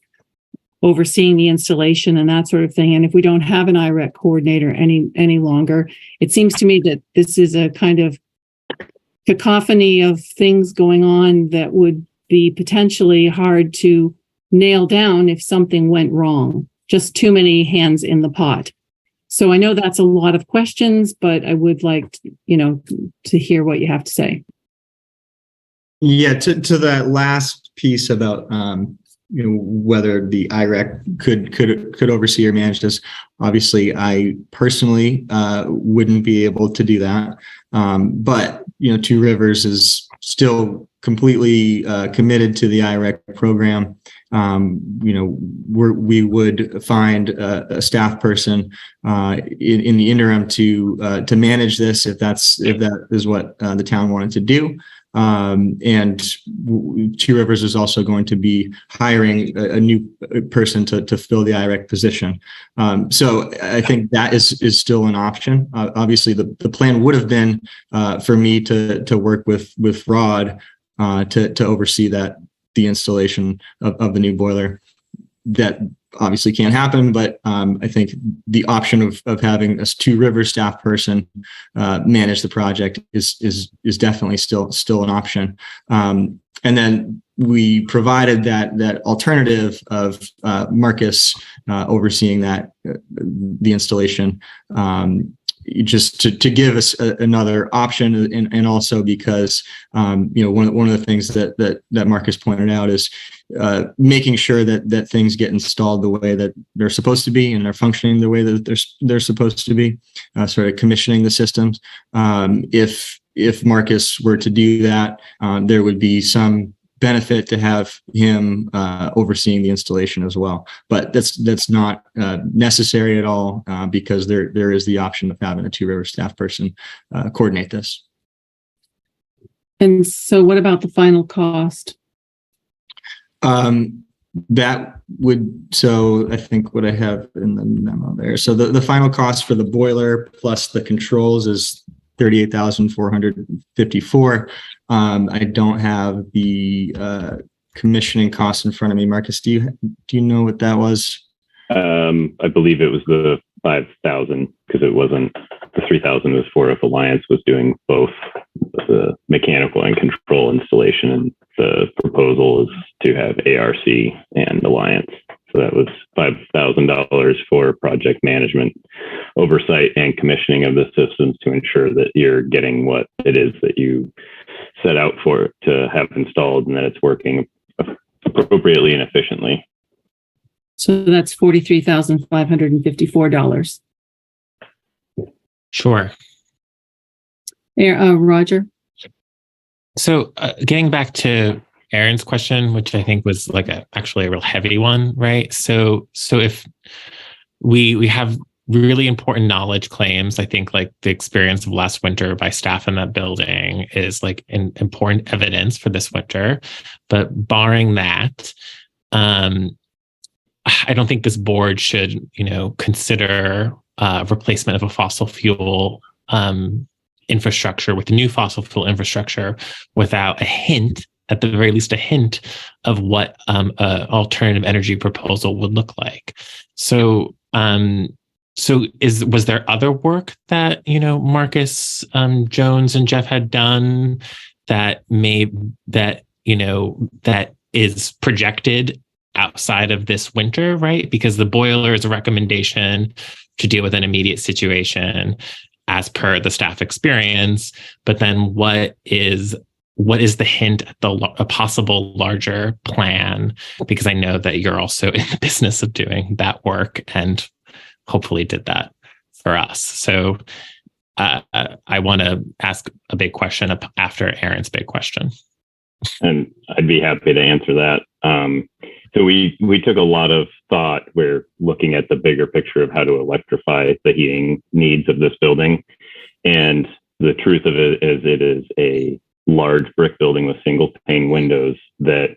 overseeing the installation and that sort of thing. And if we don't have an IREC coordinator any longer, it seems to me that this is a kind of cacophony of things going on that would be potentially hard to nail down if something went wrong. Just too many hands in the pot. So I know that's a lot of questions, but I would like to hear what you have to say. Yeah, to that last piece about whether the IREC could oversee or manage this. Obviously, I personally wouldn't be able to do that. But Two Rivers is still completely committed to the IREC program. We would find a staff person in the interim to manage this if that is what the town wanted to do. And Two Rivers is also going to be hiring a new person to fill the IREC position. So I think that is still an option. Obviously, the plan would have been for me to work with Rod to oversee the installation of the new boiler. That obviously can't happen, but I think the option of having a Two Rivers staff person manage the project is definitely still an option. And then we provided that alternative of Marcus overseeing the installation, just to give us another option, and also because one of the things that Marcus pointed out is making sure that things get installed the way that they're supposed to be and are functioning the way that they're supposed to be, sort of commissioning the systems. If Marcus were to do that, there would be some benefit to have him overseeing the installation as well, but that's not necessary at all, because there is the option of having a Two Rivers staff person coordinate this. And so what about the final cost? That would, so I think what I have in the memo there. So the final cost for the boiler plus the controls is $38,454. I don't have the commissioning cost in front of me. Marcus, do you know what that was? I believe it was the 5,000, because it wasn't the 3,000 was for if Alliance was doing both the mechanical and control installation, and the proposal is to have ARC and Alliance. So that was $5,000 for project management, oversight, and commissioning of the systems to ensure that you're getting what it is that you set out for it to have installed, and that it's working appropriately and efficiently. So that's $43,554. Sure. Roger? So getting back to Aaron's question, which I think was like actually a real heavy one, right? So if we have really important knowledge claims, I think like the experience of last winter by staff in that building is like an important evidence for this winter. But barring that, I don't think this board should, consider replacement of a fossil fuel infrastructure with new fossil fuel infrastructure without a hint, at the very least, a hint of what an alternative energy proposal would look like. So, was there other work that Marcus, Jones, and Jeff had done that is projected outside of this winter, right? Because the boiler is a recommendation to deal with an immediate situation as per the staff experience. But then what is the hint at a possible larger plan? Because I know that you're also in the business of doing that work and hopefully did that for us. So I want to ask a big question after Aaron's big question. And I'd be happy to answer that. So we took a lot of thought. We're looking at the bigger picture of how to electrify the heating needs of this building. And the truth of it is a large brick building with single pane windows that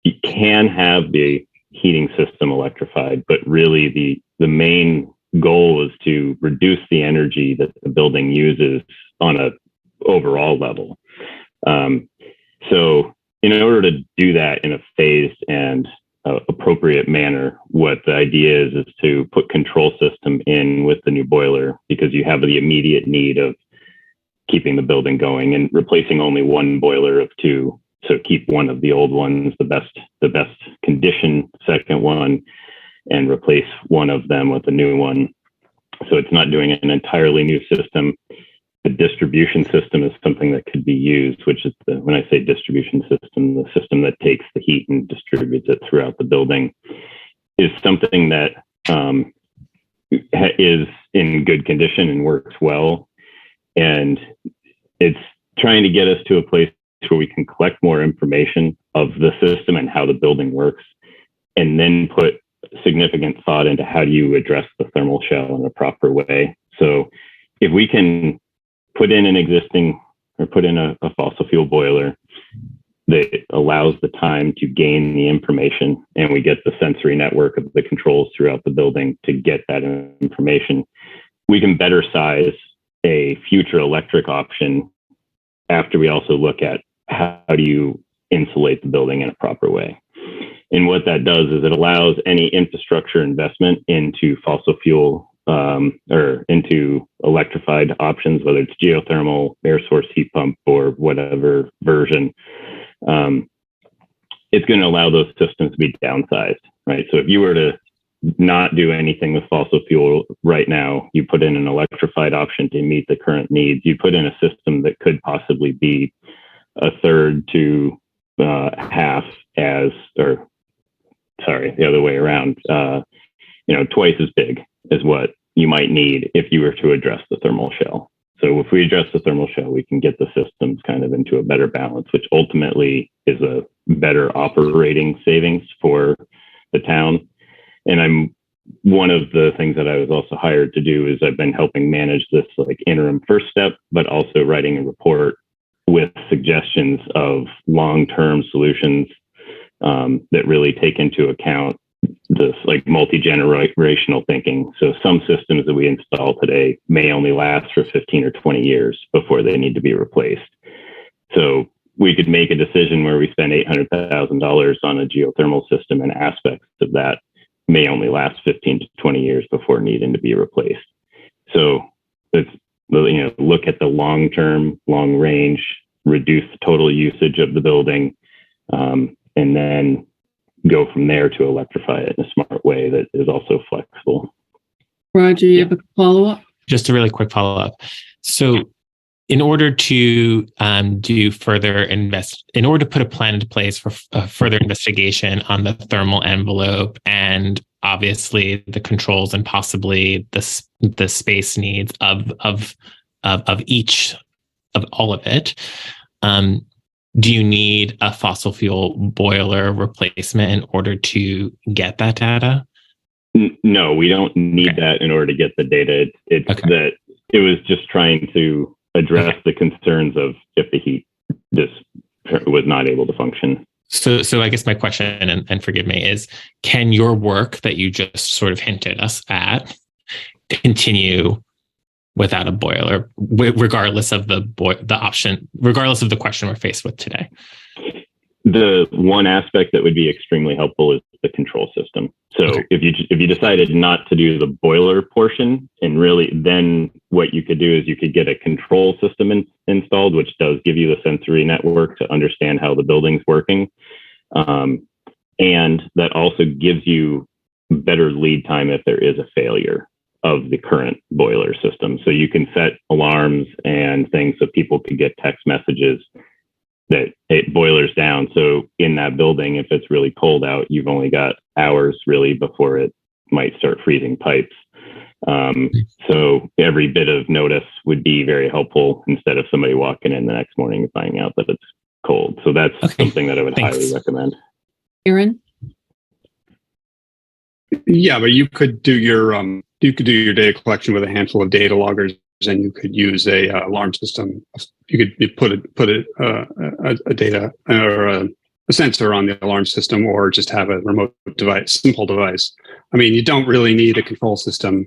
you can have the heating system electrified, but really the main goal is to reduce the energy that the building uses on a overall level. So in order to do that in a phased and appropriate manner, what the idea is to put control system in with the new boiler, because you have the immediate need of keeping the building going and replacing only one boiler of two. So keep one of the old ones, the best condition second one, and replace one of them with a new one. So it's not doing an entirely new system. The distribution system is something that could be used, which is when I say distribution system, the system that takes the heat and distributes it throughout the building, is something that is in good condition and works well. And it's trying to get us to a place where we can collect more information of the system and how the building works, and then put significant thought into how do you address the thermal shell in a proper way. So if we can put in an existing or put in a fossil fuel boiler that allows the time to gain the information, and we get the sensory network of the controls throughout the building to get that information, we can better size a future electric option after we also look at how do you insulate the building in a proper way. And what that does is it allows any infrastructure investment into fossil fuel or into electrified options, whether it's geothermal, air source heat pump, or whatever version. It's going to allow those systems to be downsized, right? So if you were to not do anything with fossil fuel right now, you put in an electrified option to meet the current needs, you put in a system that could possibly be a third to half as, or sorry, the other way around, twice as big as what you might need if you were to address the thermal shell. So if we address the thermal shell, we can get the systems kind of into a better balance, which ultimately is a better operating savings for the town. And one of the things that I was also hired to do is I've been helping manage this like interim first step, but also writing a report with suggestions of long-term solutions that really take into account this like multi-generational thinking. So some systems that we install today may only last for 15 or 20 years before they need to be replaced. So we could make a decision where we spend $800,000 on a geothermal system, and aspects of that may only last 15 to 20 years before needing to be replaced. So it's, look at the long-term, long-range, reduce the total usage of the building, and then go from there to electrify it in a smart way that is also flexible. Roger, you have a follow-up? Just a really quick follow-up. So in order to in order to put a plan into place for further investigation on the thermal envelope and obviously the controls and possibly the space needs of each of all of it, do you need a fossil fuel boiler replacement in order to get that data? No, we don't need that in order to get the data. It's that it was just trying to address the concerns of if the heat just was not able to function. So I guess my question, and forgive me, is can your work that you just sort of hinted us at continue without a boiler, regardless of the option, regardless of the question we're faced with today? The one aspect that would be extremely helpful is the control system. So if you decided not to do the boiler portion, and really then what you could do is you could get a control system installed, which does give you the sensory network to understand how the building's working. And that also gives you better lead time if there is a failure of the current boiler system. So you can set alarms and things so people could get text messages that it boilers down. So in that building, if it's really cold out, you've only got hours really before it might start freezing pipes. So every bit of notice would be very helpful instead of somebody walking in the next morning and finding out that it's cold. So that's something that I would highly recommend. Aaron? Yeah, but you could do your data collection with a handful of data loggers, and you could use a alarm system. You could put a data or a sensor on the alarm system, or just have a remote device, simple device. I mean, you don't really need a control system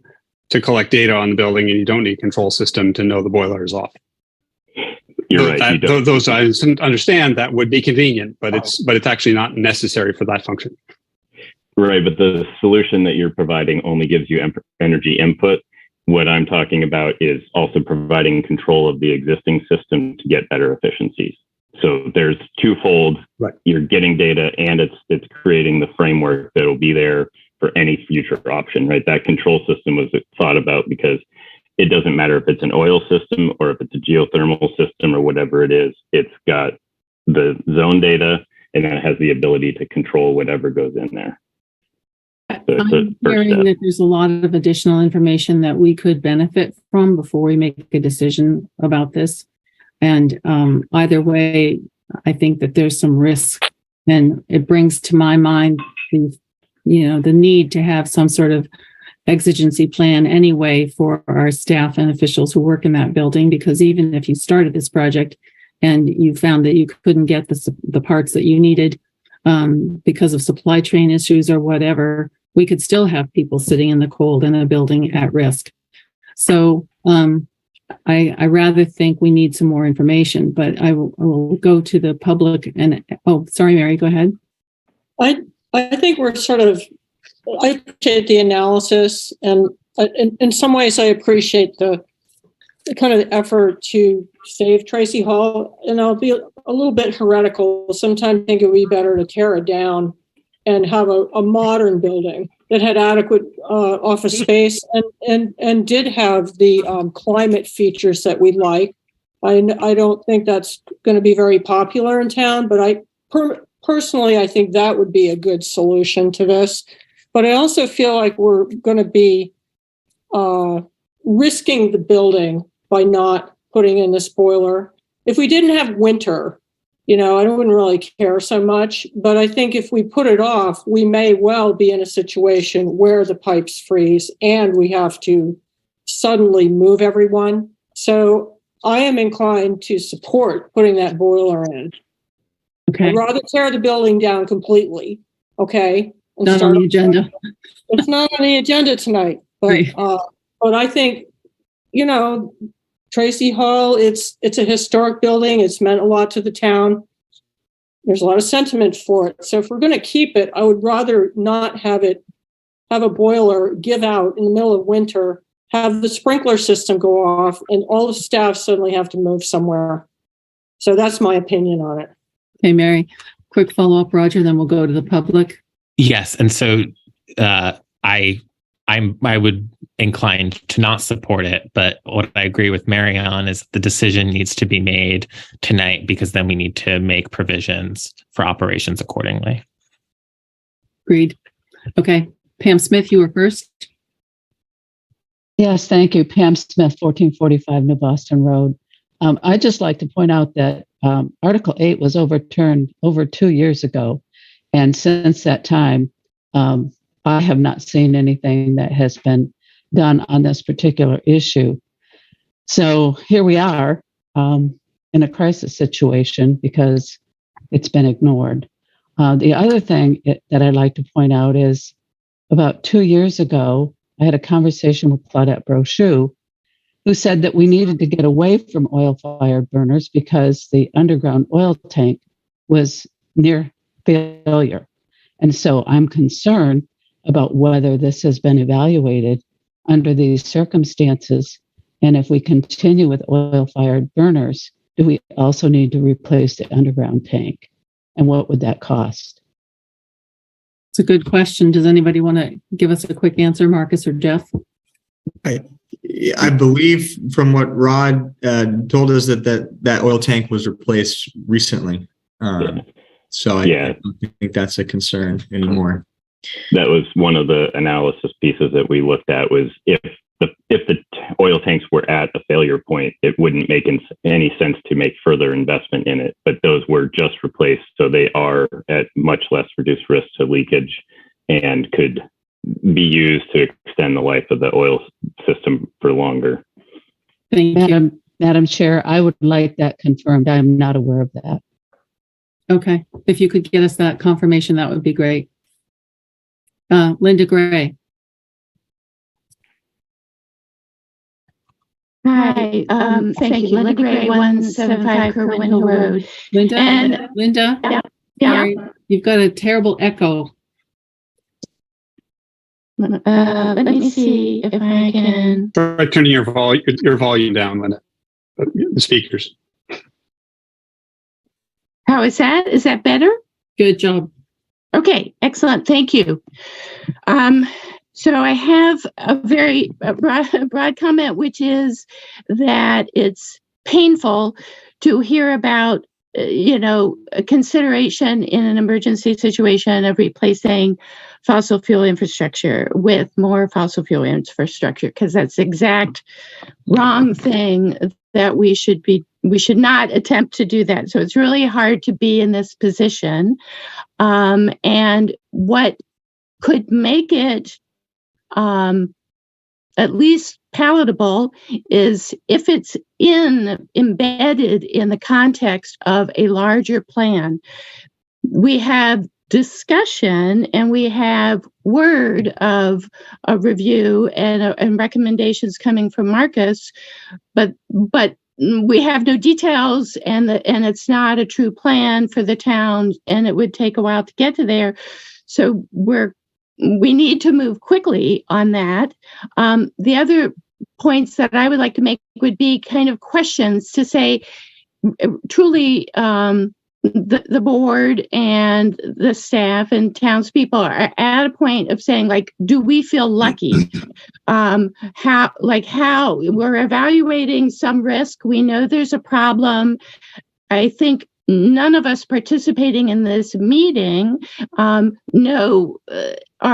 to collect data on the building, and you don't need a control system to know the boiler is off. You're right. Those I understand that would be convenient, but it's actually not necessary for that function. Right, but the solution that you're providing only gives you energy input. What I'm talking about is also providing control of the existing system to get better efficiencies. So there's twofold. Right. You're getting data, and it's creating the framework that will be there for any future option, right? That control system was thought about because it doesn't matter if it's an oil system or if it's a geothermal system or whatever it is. It's got the zone data, and then it has the ability to control whatever goes in there. So I'm hearing that there's a lot of additional information that we could benefit from before we make a decision about this. And either way, I think that there's some risk, and it brings to my mind the need to have some sort of exigency plan anyway for our staff and officials who work in that building, because even if you started this project and you found that you couldn't get the parts that you needed because of supply chain issues or whatever, we could still have people sitting in the cold in a building at risk. So I rather think we need some more information, but I will go to the public and, oh, sorry, Mary, go ahead. I think we're I appreciate the analysis, and in some ways I appreciate the kind of effort to save Tracy Hall, and I'll be a little bit heretical. Sometimes I think it would be better to tear it down and have a modern building that had adequate office space and did have the climate features that we like. I don't think that's going to be very popular in town, but personally, I think that would be a good solution to this. But I also feel like we're going to be risking the building by not putting in this boiler. If we didn't have winter, I wouldn't really care so much. But I think if we put it off, we may well be in a situation where the pipes freeze and we have to suddenly move everyone. So I am inclined to support putting that boiler in. Okay. I'd rather tear the building down completely. Okay. Not on the agenda. It's not on the agenda tonight, but Right. But I think, Tracy Hall, it's a historic building. It's meant a lot to the town. There's a lot of sentiment for it. So if we're going to keep it, I would rather not have a boiler give out in the middle of winter, have the sprinkler system go off, and all the staff suddenly have to move somewhere. So that's my opinion on it. Okay, Mary, quick follow-up, Roger, then we'll go to the public. Yes, and so I would incline to not support it, but what I agree with Mary on is the decision needs to be made tonight, because then we need to make provisions for operations accordingly. Agreed. Okay, Pam Smith, you were first. Yes, thank you. Pam Smith, 1445 New Boston Road. I'd just like to point out that Article 8 was overturned over 2 years ago. And since that time, I have not seen anything that has been done on this particular issue. So here we are in a crisis situation because it's been ignored. The other thing that I'd like to point out is about 2 years ago, I had a conversation with Claudette Brochu, who said that we needed to get away from oil-fired burners because the underground oil tank was near failure. And so I'm concerned about whether this has been evaluated under these circumstances. And if we continue with oil-fired burners, do we also need to replace the underground tank? And what would that cost? It's a good question. Does anybody want to give us a quick answer, Marcus or Jeff? I believe from what Rod told us that oil tank was replaced recently. So I don't think that's a concern anymore. That was one of the analysis pieces that we looked at, was if the oil tanks were at a failure point, it wouldn't make any sense to make further investment in it. But those were just replaced, so they are at much less reduced risk to leakage and could be used to extend the life of the oil system for longer. Thank you. Madam Chair, I would like that confirmed. I am not aware of that. Okay. If you could get us that confirmation, that would be great. Linda Gray. Hi, thank you. Linda Gray, 175 Kerwin Hill Road. Linda? Yeah. Sorry, you've got a terrible echo. Let me see if I can. Try turning your volume down, Linda. The speakers. How is that? Is that better? Good job. Okay, excellent. Thank you. So I have a very broad comment, which is that it's painful to hear about, a consideration in an emergency situation of replacing fossil fuel infrastructure with more fossil fuel infrastructure, because that's the exact wrong thing that we should be we should not attempt to do that. So it's really hard to be in this position. And what could make it at least palatable is if it's embedded in the context of a larger plan. We have discussion and we have word of a review and recommendations coming from Marcus, but we have no details, and it's not a true plan for the town, and it would take a while to get to there. So we need to move quickly on that. The other points that I would like to make would be kind of questions to say, truly, the board and the staff and townspeople are at a point of saying, like, do we feel lucky? How we're evaluating some risk. We know there's a problem. I think none of us participating in this meeting are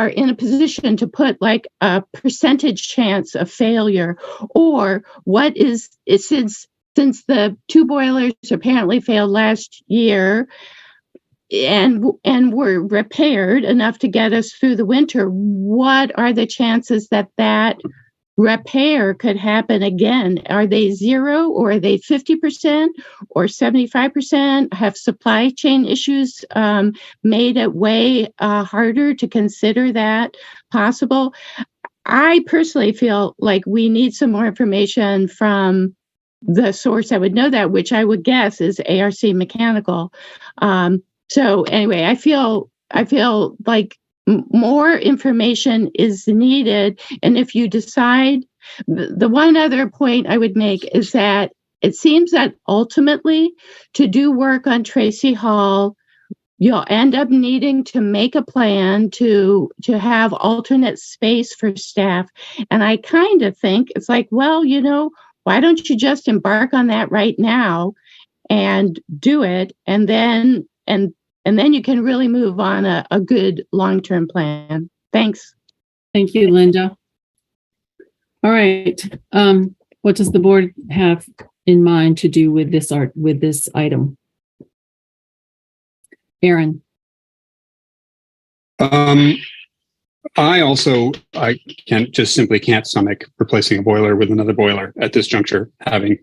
in a position to put like a percentage chance of failure, or what is since the 2 boilers apparently failed last year and were repaired enough to get us through the winter, what are the chances that repair could happen again? Are they 0, or are they 50% or 75%? Have supply chain issues made it way harder to consider that possible? I personally feel like we need some more information from the source that would know that, which I would guess is ARC Mechanical. So anyway, I feel like more information is needed. And if you decide, the one other point I would make is that it seems that ultimately to do work on Tracy Hall, you'll end up needing to make a plan to have alternate space for staff. And I kind of think it's like, well, why don't you just embark on that right now and do it, and then you can really move on a good long-term plan. Thanks. Thank you, Linda. All right. What does the board have in mind to do with this item? Aaron. I can't stomach replacing a boiler with another boiler at this juncture, having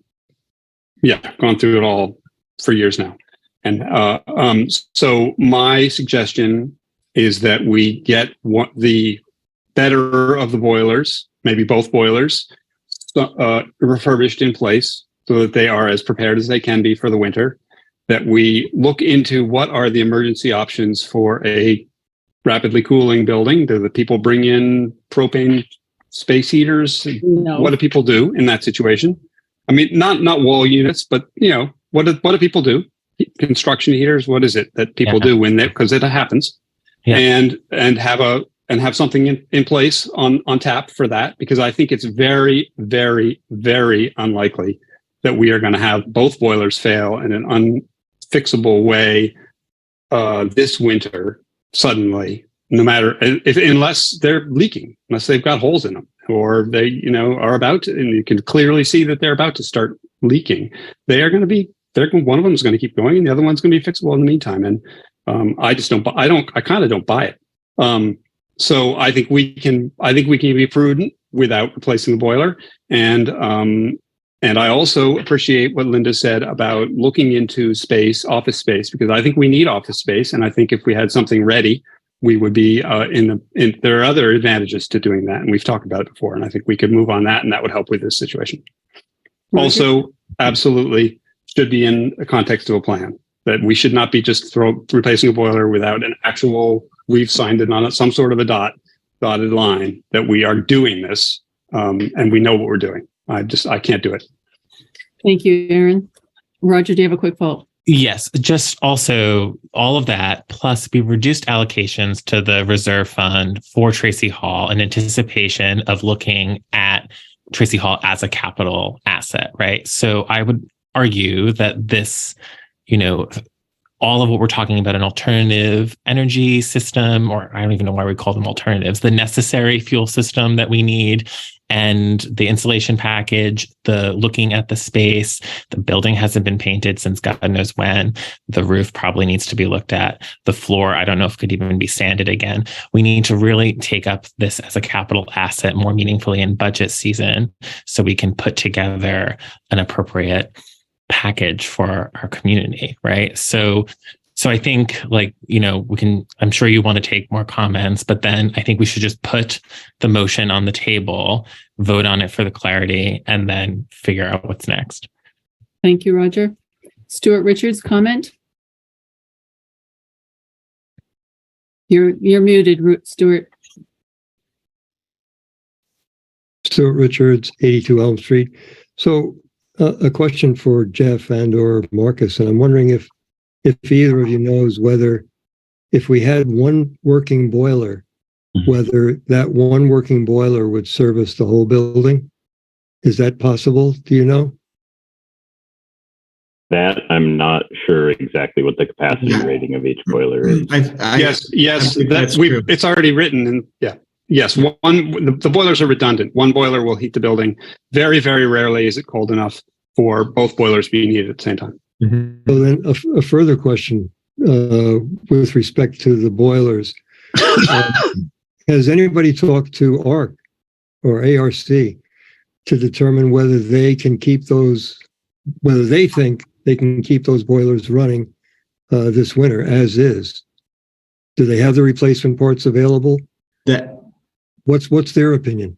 gone through it all for years now. And so my suggestion is that we get the better of the boilers, maybe both boilers, refurbished in place so that they are as prepared as they can be for the winter, that we look into what are the emergency options for a rapidly cooling building. Do the people bring in propane space heaters? No. What do people do in that situation? I mean, not wall units, but what do people do? Construction heaters. What is it that people do because it happens? Yeah. And have something in place on tap for that, because I think it's very, very, very unlikely that we are going to have both boilers fail in an unfixable way this winter. Suddenly, no matter unless they're leaking, unless they've got holes in them, or they, are about to, and you can clearly see that they're about to start leaking. They are going to be, one of them is going to keep going, and the other one's going to be fixable in the meantime. And I kind of don't buy it. So I think we can be prudent without replacing the boiler. And I also appreciate what Linda said about looking into office space, because I think we need office space. And I think if we had something ready, we would be there are other advantages to doing that. And we've talked about it before. And I think we could move on that, and that would help with this situation. Right. Also, absolutely should be in the context of a plan, that we should not be just replacing a boiler without an actual, we've signed it on some sort of a dotted line that we are doing this, and we know what we're doing. I can't do it. Thank you, Aaron. Roger, do you have a quick follow-up? Yes, just also all of that, plus we reduced allocations to the reserve fund for Tracy Hall in anticipation of looking at Tracy Hall as a capital asset, right? So I would argue that this, all of what we're talking about, an alternative energy system, or I don't even know why we call them alternatives, the necessary fuel system that we need, and the insulation package, the looking at the space. The building hasn't been painted since God knows when. The roof probably needs to be looked at. The floor, I don't know if it could even be sanded again. We need to really take up this as a capital asset more meaningfully in budget season so we can put together an appropriate package for our community, right? So I think, like, I'm sure you want to take more comments, but then I think we should just put the motion on the table, vote on it for the clarity, and then figure out what's next. Thank you, Roger. Stuart Richards, comment? You're muted, Stuart. Stuart Richards, 82 Elm Street. So a question for Jeff and or Marcus, and I'm wondering if either of you knows whether, if we had one working boiler, whether that one working boiler would service the whole building. Is that possible? Do you know? That I'm not sure exactly what the capacity rating of each boiler is. Yes, it's already written, and yes, the boilers are redundant. One boiler will heat the building. Very, very rarely is it cold enough for both boilers being heated at the same time. So then a further question with respect to the boilers. Has anybody talked to ARC or ARC to determine whether they can keep those, whether they think they can keep those boilers running this winter as is? Do they have the replacement parts available? What's their opinion?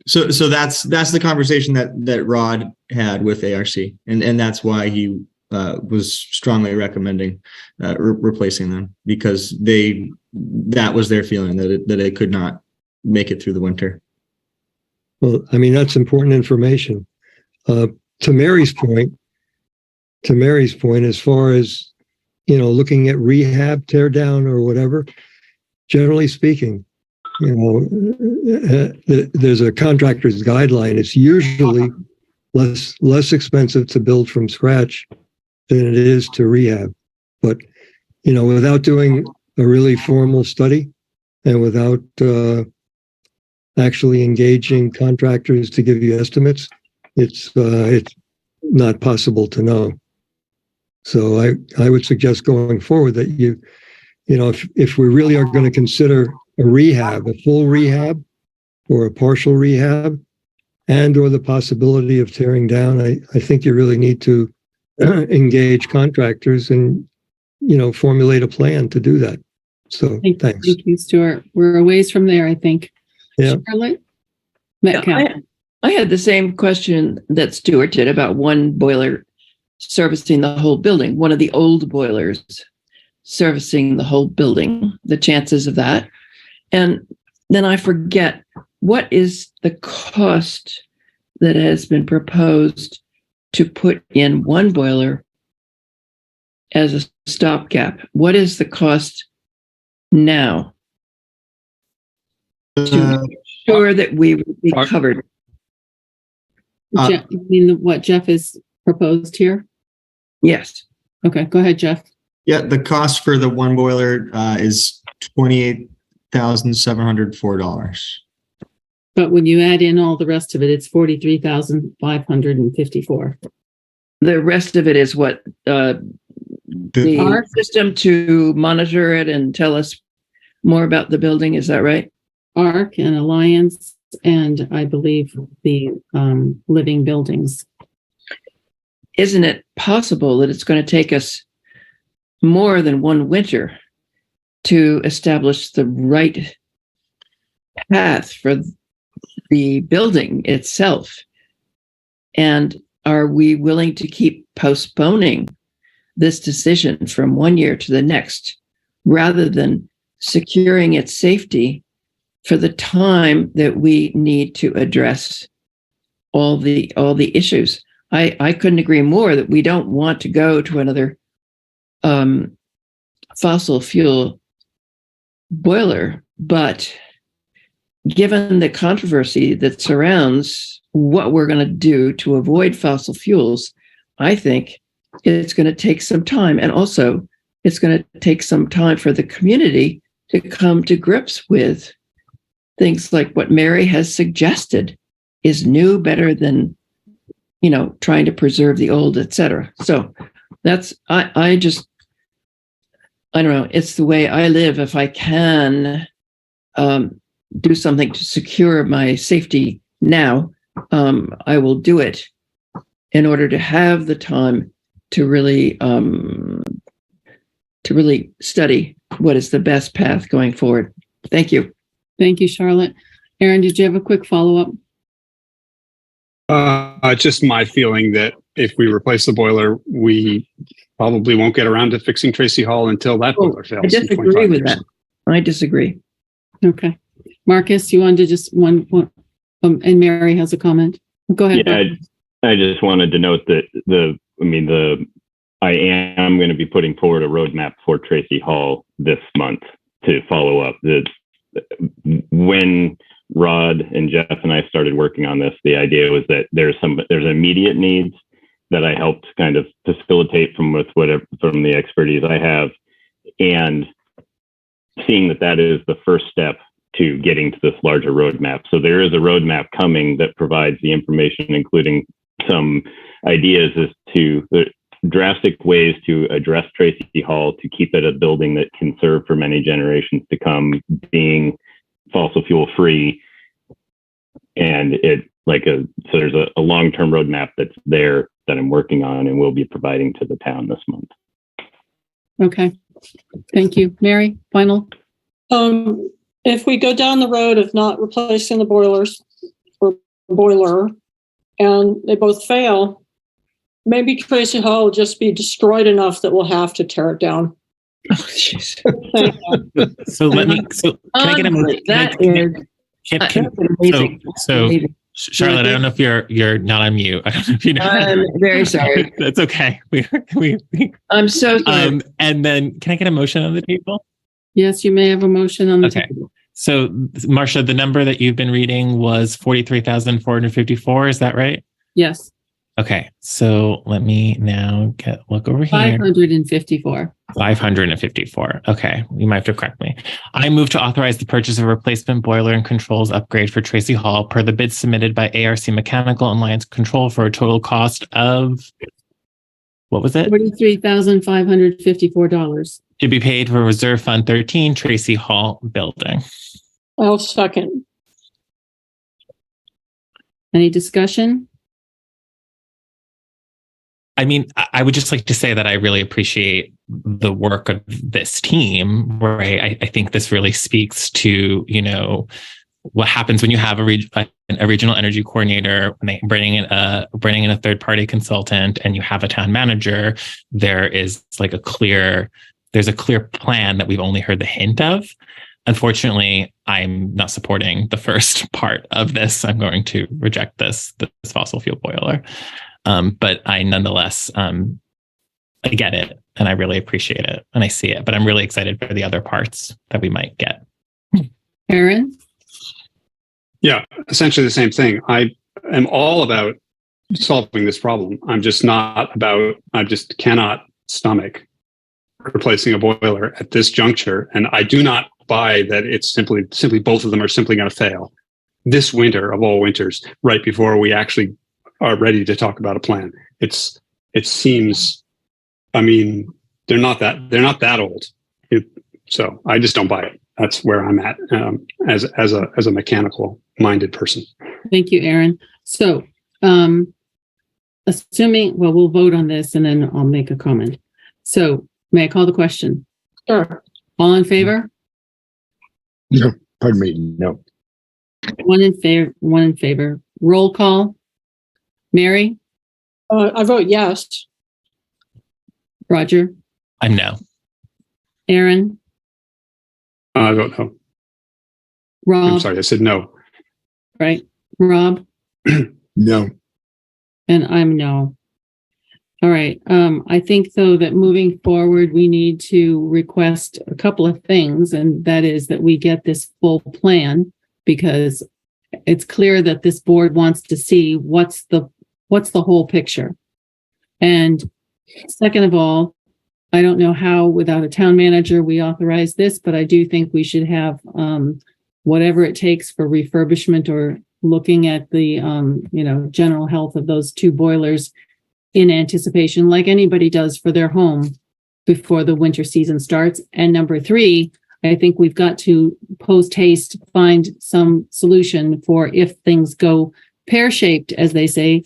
So that's the conversation that Rod had with ARC, and that's why he was strongly recommending replacing them, because that was their feeling that it could not make it through the winter. Well, I mean, that's important information. To Mary's point, as far as, looking at rehab, tear down or whatever, generally speaking, there's a contractor's guideline. It's usually less expensive to build from scratch than it is to rehab. But, without doing a really formal study and without actually engaging contractors to give you estimates, it's not possible to know. So I would suggest going forward that if we really are going to consider a rehab, a full rehab or a partial rehab, and or the possibility of tearing down, I think you really need to engage contractors and, formulate a plan to do that. So thanks. Thank you, Stuart. We're a ways from there, I think. Yeah. Charlotte? Metcalf. I had the same question that Stuart did about one boiler servicing the whole building, one of the old boilers servicing the whole building, the chances of that. And then I forget, what is the cost that has been proposed to put in one boiler as a stopgap? What is the cost now to make sure that we will be covered? You mean what Jeff has proposed here? Yes. Okay, go ahead, Jeff. Yeah, the cost for the one boiler is $28,704. But when you add in all the rest of it, it's $43,554. The rest of it is what the ARC system to monitor it and tell us more about the building. Is that right? ARC and Alliance, and I believe the living buildings. Isn't it possible that it's going to take us more than one winter to establish the right path for the building itself? And are we willing to keep postponing this decision from one year to the next rather than securing its safety for the time that we need to address all the issues? I couldn't agree more that we don't want to go to another fossil fuel boiler, but given the controversy that surrounds what we're going to do to avoid fossil fuels, I think it's going to take some time. And also, it's going to take some time for the community to come to grips with things like what Mary has suggested is new, better than, trying to preserve the old, et cetera. So that's, I don't know, it's the way I live. If I can do something to secure my safety now, I will do it in order to have the time to really study what is the best path going forward. Thank you. Thank you, Charlotte. Aaron, did you have a quick follow-up? Just my feeling that if we replace the boiler, we probably won't get around to fixing Tracy Hall until that boiler fails. I disagree with that. I disagree. Okay. Marcus, you wanted to just one and Mary has a comment. Go ahead. Yeah, I just wanted to note that I am going to be putting forward a roadmap for Tracy Hall this month to follow up. When Rod and Jeff and I started working on this, the idea was that there's immediate needs that I helped kind of facilitate from the expertise I have, and seeing that is the first step to getting to this larger roadmap. So there is a roadmap coming that provides the information, including some ideas as to the drastic ways to address Tracy Hall to keep it a building that can serve for many generations to come, being fossil fuel free. And so there's a long-term roadmap that's there that I'm working on and will be providing to the town this month. Okay. Thank you. Mary, final? If we go down the road of not replacing the boilers or boiler and they both fail, maybe Tracy Hall will just be destroyed enough that we'll have to tear it down. Oh, jeez. So can I get a motion? Charlotte, I don't know if you're not on mute. I don't know if you know. I'm very sorry. That's okay. I'm so sorry. And then can I get a motion on the table? Yes, you may have a motion on the table. So, Marcia, the number that you've been reading was 43,454. Is that right? Yes. Okay. So let me now look over here. 554. 554. Okay. You might have to correct me. I move to authorize the purchase of a replacement boiler and controls upgrade for Tracy Hall per the bid submitted by ARC Mechanical and Lions Control for a total cost of, what was it? $43,554. To be paid for Reserve Fund 13, Tracy Hall Building. I'll second. Any discussion? I mean, I would just like to say that I really appreciate the work of this team, where I think this really speaks to, what happens when you have a regional energy coordinator, when they bring in a third-party consultant and you have a town manager. There's a clear plan that we've only heard the hint of. Unfortunately, I'm not supporting the first part of this. I'm going to reject this fossil fuel boiler. But I nonetheless, I get it and I really appreciate it and I see it, but I'm really excited for the other parts that we might get. Aaron? Yeah, essentially the same thing. I am all about solving this problem. I just cannot stomach replacing a boiler at this juncture. And I do not buy that it's simply both of them are simply going to fail this winter of all winters, right before we actually are ready to talk about a plan. It seems, they're not that old. So I just don't buy it. That's where I'm at as a mechanical minded person. Thank you, Aaron. So assuming, we'll vote on this and then I'll make a comment. So may I call the question? Sure. All in favor? No, pardon me. No. One in favor. Roll call. Mary? I vote yes. Roger? I'm no. Aaron? I vote no. Rob? I'm sorry, I said no. Right. Rob? No. And I'm no. All right. I think, though, that moving forward, we need to request a couple of things, and that is that we get this full plan, because it's clear that this board wants to see what's the whole picture. And second of all, I don't know how without a town manager we authorize this, but I do think we should have whatever it takes for refurbishment or looking at the general health of those two boilers in anticipation, like anybody does for their home before the winter season starts. And number three, I think we've got to post haste find some solution for if things go pear-shaped, as they say,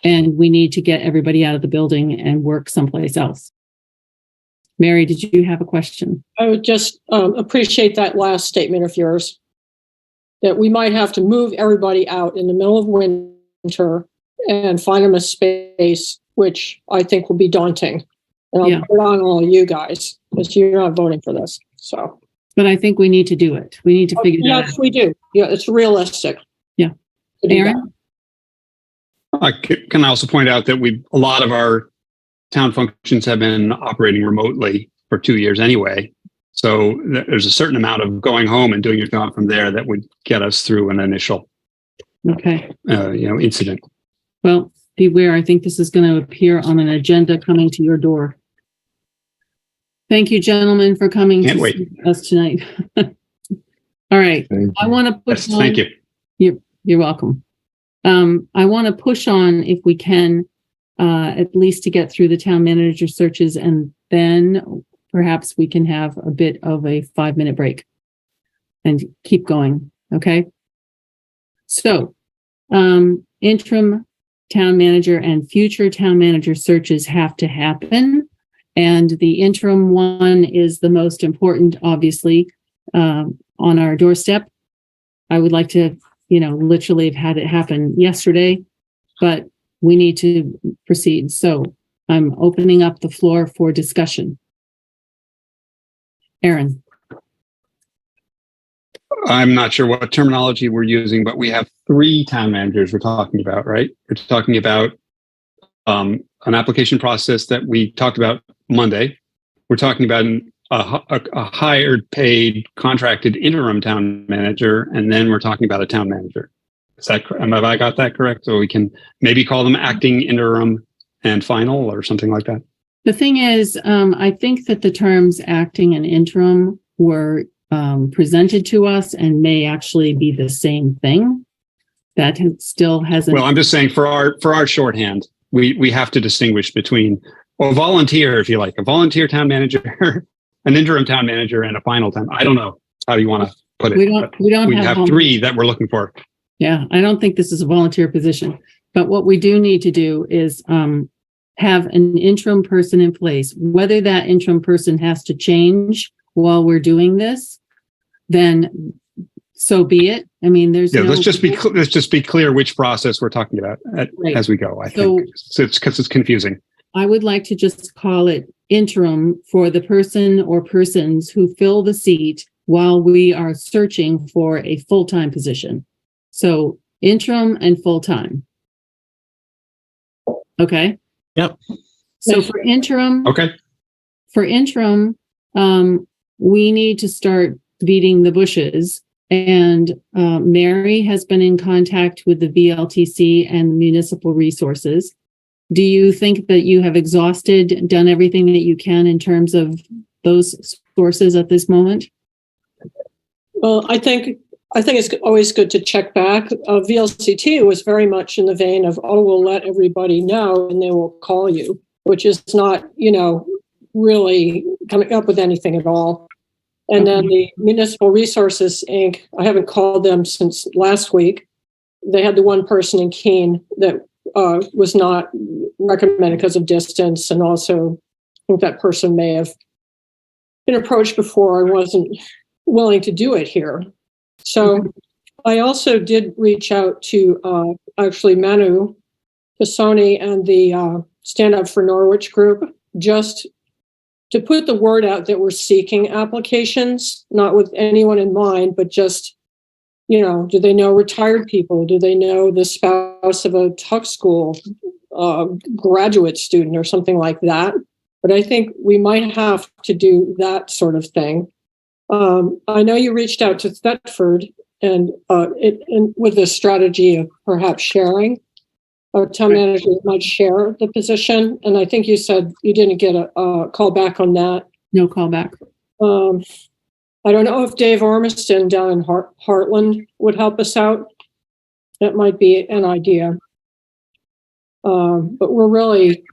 and we need to get everybody out of the building and work someplace else. Mary, did you have a question? I would just appreciate that last statement of yours, that we might have to move everybody out in the middle of winter and find them a space, which I think will be daunting. And I'll put it on all of you guys, because you're not voting for this. So, but I think we need to do it. We need to figure it out. Yes, we do. Yeah, it's realistic. Yeah. Aaron? I can also point out that a lot of our town functions have been operating remotely for 2 years anyway. So there's a certain amount of going home and doing your job from there that would get us through an initial, incident. Well, beware. I think this is going to appear on an agenda coming to your door. Thank you, gentlemen, for coming to see us tonight. All right. I want to push on. Thank you. You're welcome. I want to push on, if we can, at least to get through the town manager searches, and then perhaps we can have a bit of a 5-minute break and keep going. Okay. So, interim town manager and future town manager searches have to happen. And the interim one is the most important, obviously, on our doorstep. I would like to, literally have had it happen yesterday, but we need to proceed. So I'm opening up the floor for discussion. Aaron. I'm not sure what terminology we're using, but we have 3 town managers we're talking about, right? We're talking about an application process that we talked about Monday. We're talking about a hired, paid, contracted interim town manager, and then we're talking about a town manager. Is that, have I got that correct? So we can maybe call them acting, interim, and final, or something like that. The thing is, I think that the terms acting and interim were presented to us and may actually be the same thing. That still hasn't. Well, I'm just saying for our shorthand, we have to distinguish between a volunteer, if you like, a volunteer town manager, an interim town manager, and a final town. I don't know how you want to put it. We don't have 3 that we're looking for. Yeah, I don't think this is a volunteer position, but what we do need to do is have an interim person in place. Whether that interim person has to change while we're doing this, then so be it. I mean, there's let's just be clear which process we're talking about as we go. I think it's because it's confusing. I would like to just call it interim for the person or persons who fill the seat while we are searching for a full-time position. So interim and full-time. Okay. Yep. So for interim, we need to start beating the bushes. And Mary has been in contact with the VLTC and municipal resources. Do you think that you have done everything that you can in terms of those sources at this moment? Well, I think it's always good to check back. VLCT was very much in the vein of, we'll let everybody know and they will call you, which is not, really coming up with anything at all. And then the Municipal Resources, Inc., I haven't called them since last week. They had the one person in Keene that was not recommended because of distance. And also, I think that person may have been approached before. I wasn't willing to do it here. So I also did reach out to actually Manu Tassoni and the Stand Up for Norwich group, just to put the word out that we're seeking applications, not with anyone in mind, but just, do they know retired people? Do they know the spouse of a Tuck School graduate student or something like that? But I think we might have to do that sort of thing. I know you reached out to Thetford and with the strategy of perhaps sharing. our town manager might share the position. And I think you said you didn't get a call back on that. No call back. I don't know if Dave Ormiston down in Heartland would help us out. That might be an idea. But we're really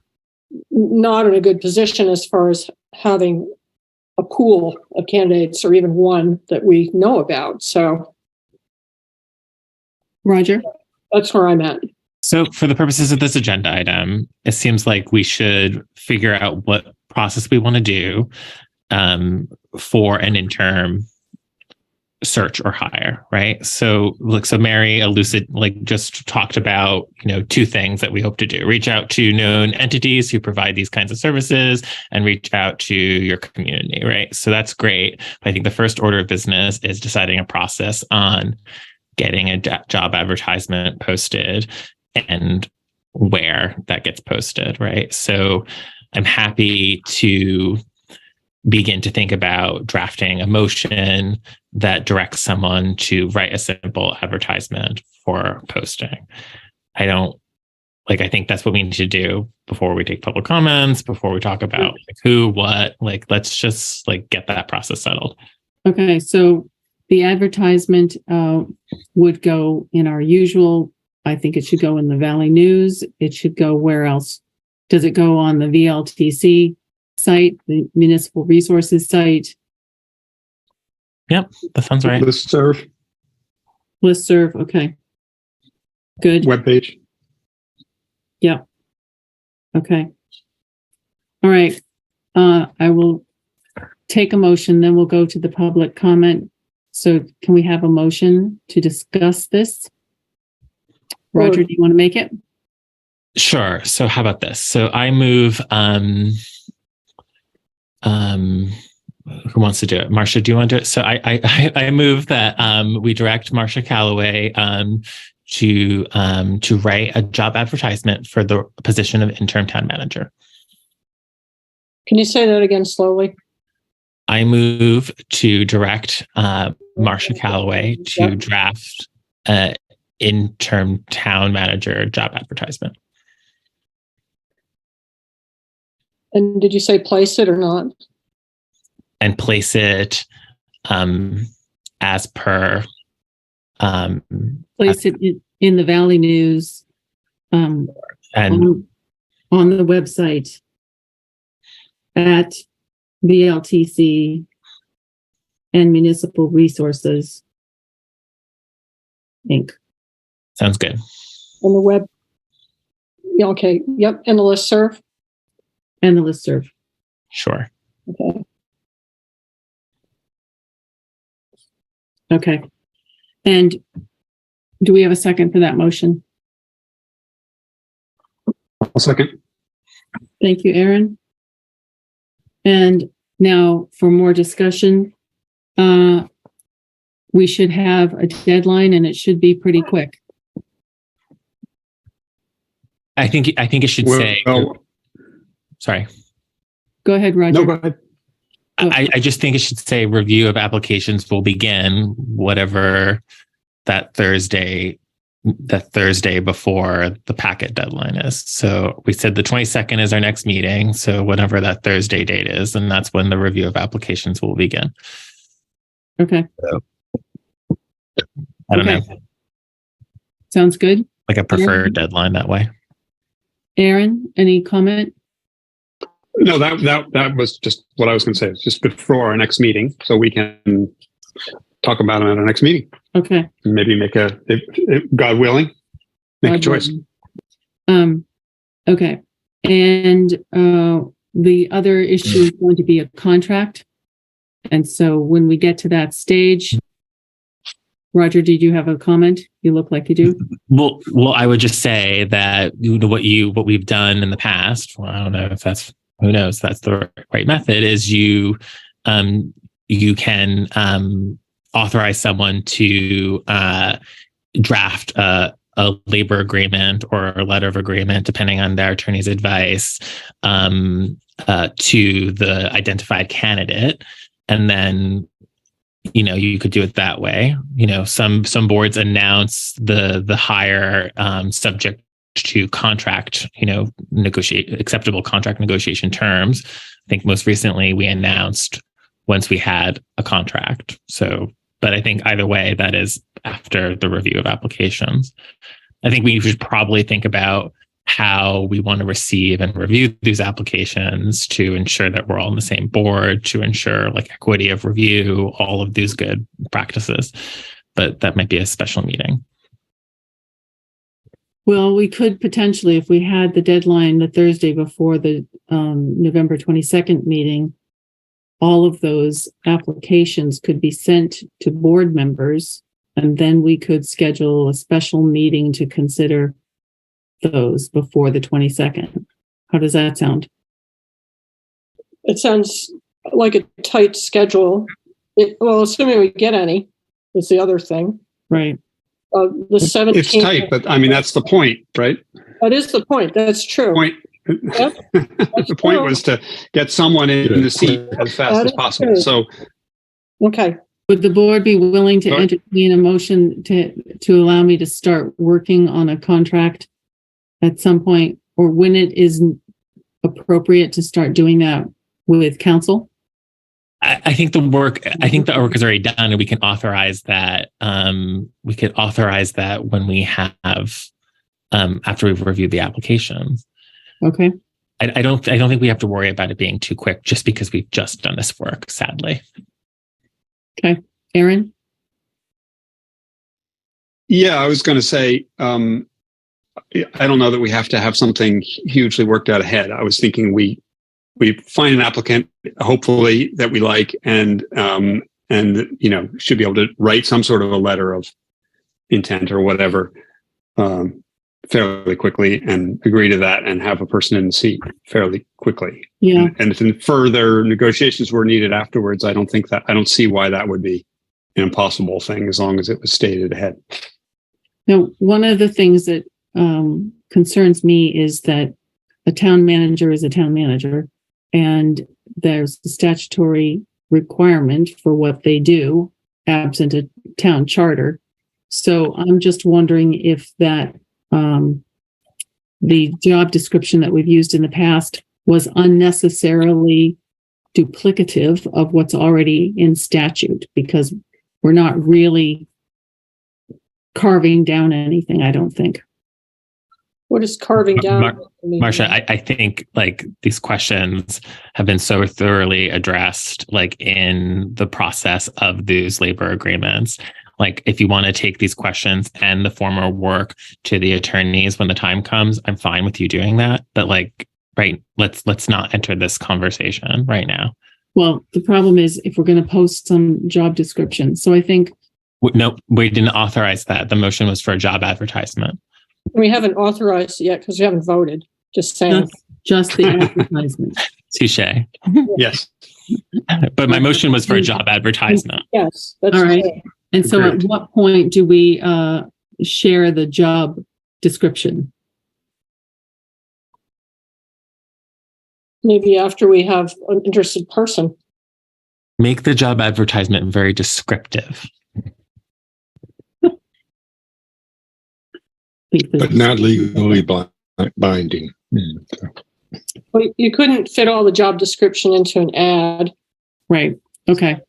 not in a good position as far as having a pool of candidates or even one that we know about. So, Roger? That's where I'm at. So for the purposes of this agenda item, it seems like we should figure out what process we want to do for an interim search or hire, right? So Mary just talked about, two things that we hope to do: reach out to known entities who provide these kinds of services and reach out to your community, right? So that's great. But I think the first order of business is deciding a process on getting a job advertisement posted and where that gets posted, right? So I'm happy to begin to think about drafting a motion that directs someone to write a simple advertisement for posting. I think that's what we need to do before we take public comments, before we talk about who, what, let's just get that process settled. Okay, so the advertisement would go in our usual, I think it should go in the Valley News. It should go where else? Does it go on the VLTC site, the Municipal Resources site? Yep, that sounds right. Listserv. Okay. Good. Webpage. Yep. Okay. All right. I will take a motion, then we'll go to the public comment. So can we have a motion to discuss this? Roger, do you want to make it? Sure. So how about this? So I move, who wants to do it? Marcia, do you want to do it? So I move that we direct Marcia Calloway to write a job advertisement for the position of interim town manager. Can you say that again slowly? I move to direct Marcia Calloway to draft interim town manager job advertisement. And did you say place it or not? And place it as per. Place it in the Valley News and on the website at VLTC and Municipal Resources, Inc. Sounds good. On the web. Yeah, okay. Yep. And the listserv. And the listserv. Sure. Okay. Okay. And do we have a second for that motion? I'll second. Thank you, Aaron. And now for more discussion, we should have a deadline and it should be pretty quick. I think it should say. Sorry. Go ahead, Roger. No, go ahead. I just think it should say review of applications will begin whatever that Thursday before the packet deadline is. So we said the 22nd is our next meeting. So whatever that Thursday date is, and that's when the review of applications will begin. Okay. So, I don't know. Sounds good. Like a preferred deadline that way. Aaron, any comment? No, that was just what I was going to say. It's just before our next meeting, so we can talk about it at our next meeting. Okay. And maybe make if God willing, make a choice. Okay. And the other issue is going to be a contract. And so when we get to that stage, Roger, did you have a comment? You look like you do. Well, I would just say that what we've done in the past. Well, I don't know if that's. Who knows? That's the right method. Is you can authorize someone to draft a labor agreement or a letter of agreement, depending on their attorney's advice, to the identified candidate, and then you could do it that way. Some boards announce the hire subject to contract, negotiate acceptable contract negotiation terms. I think most recently we announced once we had a contract. So, but I think either way, that is after the review of applications. I think we should probably think about how we want to receive and review these applications to ensure that we're all on the same board, to ensure like equity of review, all of these good practices. But that might be a special meeting. Well, we could potentially, if we had the deadline the Thursday before the November 22nd meeting, all of those applications could be sent to board members, and then we could schedule a special meeting to consider those before the 22nd. How does that sound? It sounds like a tight schedule. Well, assuming we get any, is the other thing. Right. The 17th. It's tight, but I mean, that's the point, right? That is the point. That's true. Yep. The point was to get someone in the seat as fast as possible. True. So, okay. Would the board be willing to entertain a motion to allow me to start working on a contract at some point, or when it is appropriate to start doing that with council? I think the work is already done, and we can authorize that. We could authorize that when we have, after we've reviewed the applications. Okay. I don't think we have to worry about it being too quick just because we've just done this work, sadly. Okay. Aaron? Yeah, I was going to say, I don't know that we have to have something hugely worked out ahead. I was thinking we find an applicant, hopefully, that we like, and should be able to write some sort of a letter of intent or whatever fairly quickly, and agree to that, and have a person in the seat fairly quickly. Yeah. And if further negotiations were needed afterwards, I don't see why that would be an impossible thing, as long as it was stated ahead. Now, one of the things that concerns me is that a town manager is a town manager, and there's a statutory requirement for what they do absent a town charter. So I'm just wondering if that the job description that we've used in the past was unnecessarily duplicative of what's already in statute, because we're not really carving down anything, I don't think. What is carving down? Marcia, I think like these questions have been so thoroughly addressed, like in the process of these labor agreements. Like, if you want to take these questions and the former work to the attorneys when the time comes, I'm fine with you doing that. But like, right, let's not enter this conversation right now. Well, the problem is if we're going to post some job description. So I think. No, we didn't authorize that. The motion was for a job advertisement. We haven't authorized it yet because we haven't voted. Just saying. Just the advertisement. Touche. Yes. But my motion was for a job advertisement. Yes. That's all right. True. And so at what point do we share the job description? Maybe after we have an interested person. Make the job advertisement very descriptive. But not legally binding. Well, you couldn't fit all the job description into an ad. Right. Okay.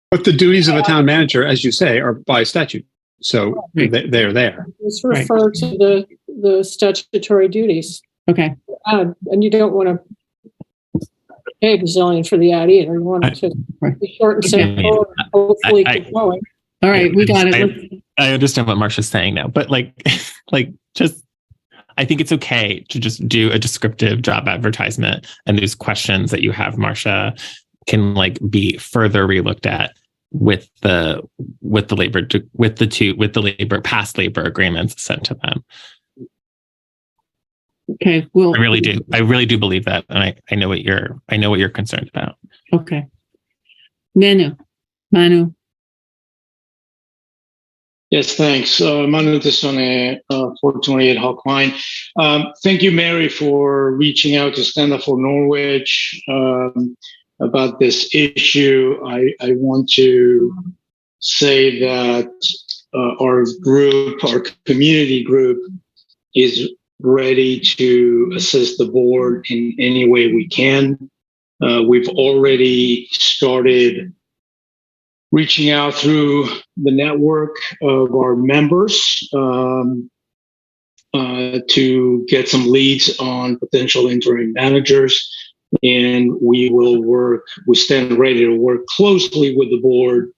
But the duties of a town manager, as you say, are by statute. So they're there. Just refer to the statutory duties. Okay. And you don't want to pay a bazillion for the ad either. You want it to be short and simple, and hopefully keep going. All right, we got it. I understand what Marcia's saying now, but I think it's okay to just do a descriptive job advertisement, and those questions that you have, Marcia, can be further relooked at with the past labor agreements sent to them. Okay. Well, I really do believe that, and I know what you're concerned about. Okay. Manu. Yes, thanks. Manu Tessone, 428 Hawkline. Thank you, Mary, for reaching out to Stand Up for Norwich about this issue. I want to say that our community group, is ready to assist the board in any way we can. We've already started reaching out through the network of our members to get some leads on potential interim managers. And we stand ready to work closely with the board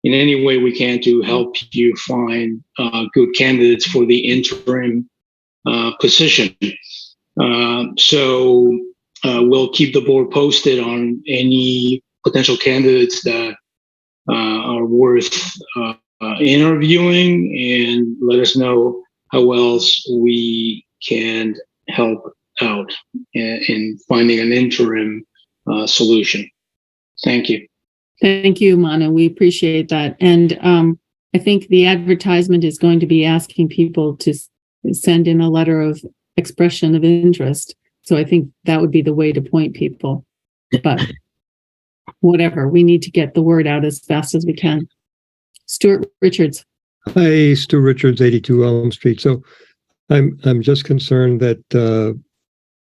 in any way we can to help you find good candidates for the interim position. So we'll keep the board posted on any potential candidates that are worth interviewing, and let us know how else we can help out in finding an interim solution. Thank you. Thank you, Manu. We appreciate that. And I think the advertisement is going to be asking people to send in a letter of expression of interest. So I think that would be the way to point people. But whatever, we need to get the word out as fast as we can. Stuart Richards. Hi, Stu Richards, 82 Elm Street. So I'm just concerned that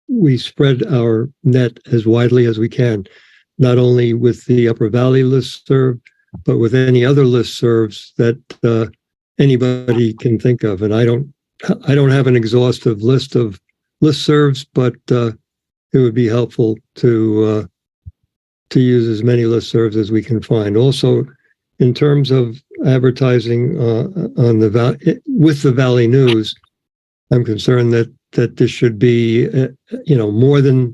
we spread our net as widely as we can, not only with the Upper Valley listserv, but with any other listservs that anybody can think of. And I don't have an exhaustive list of listservs, but it would be helpful to use as many listservs as we can find. Also, in terms of advertising on with the Valley News, I'm concerned that this should be, more than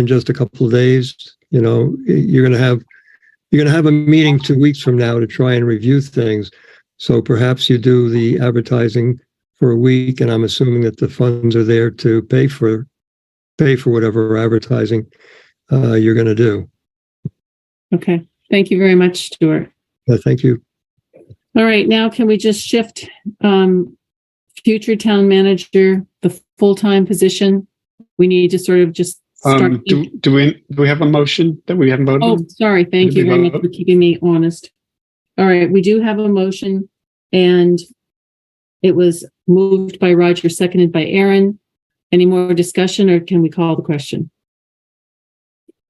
just a couple of days. You're going to have a meeting 2 weeks from now to try and review things. So perhaps you do the advertising for a week, and I'm assuming that the funds are there to pay for whatever advertising you're going to do. Okay. Thank you very much, Stuart. Thank you. All right. Now, can we just shift future town manager, the full-time position? We need to sort of just start. Do we have a motion that we haven't voted on? Oh, sorry. Thank you very much for keeping me honest. All right. We do have a motion, and it was moved by Roger, seconded by Aaron. Any more discussion, or can we call the question?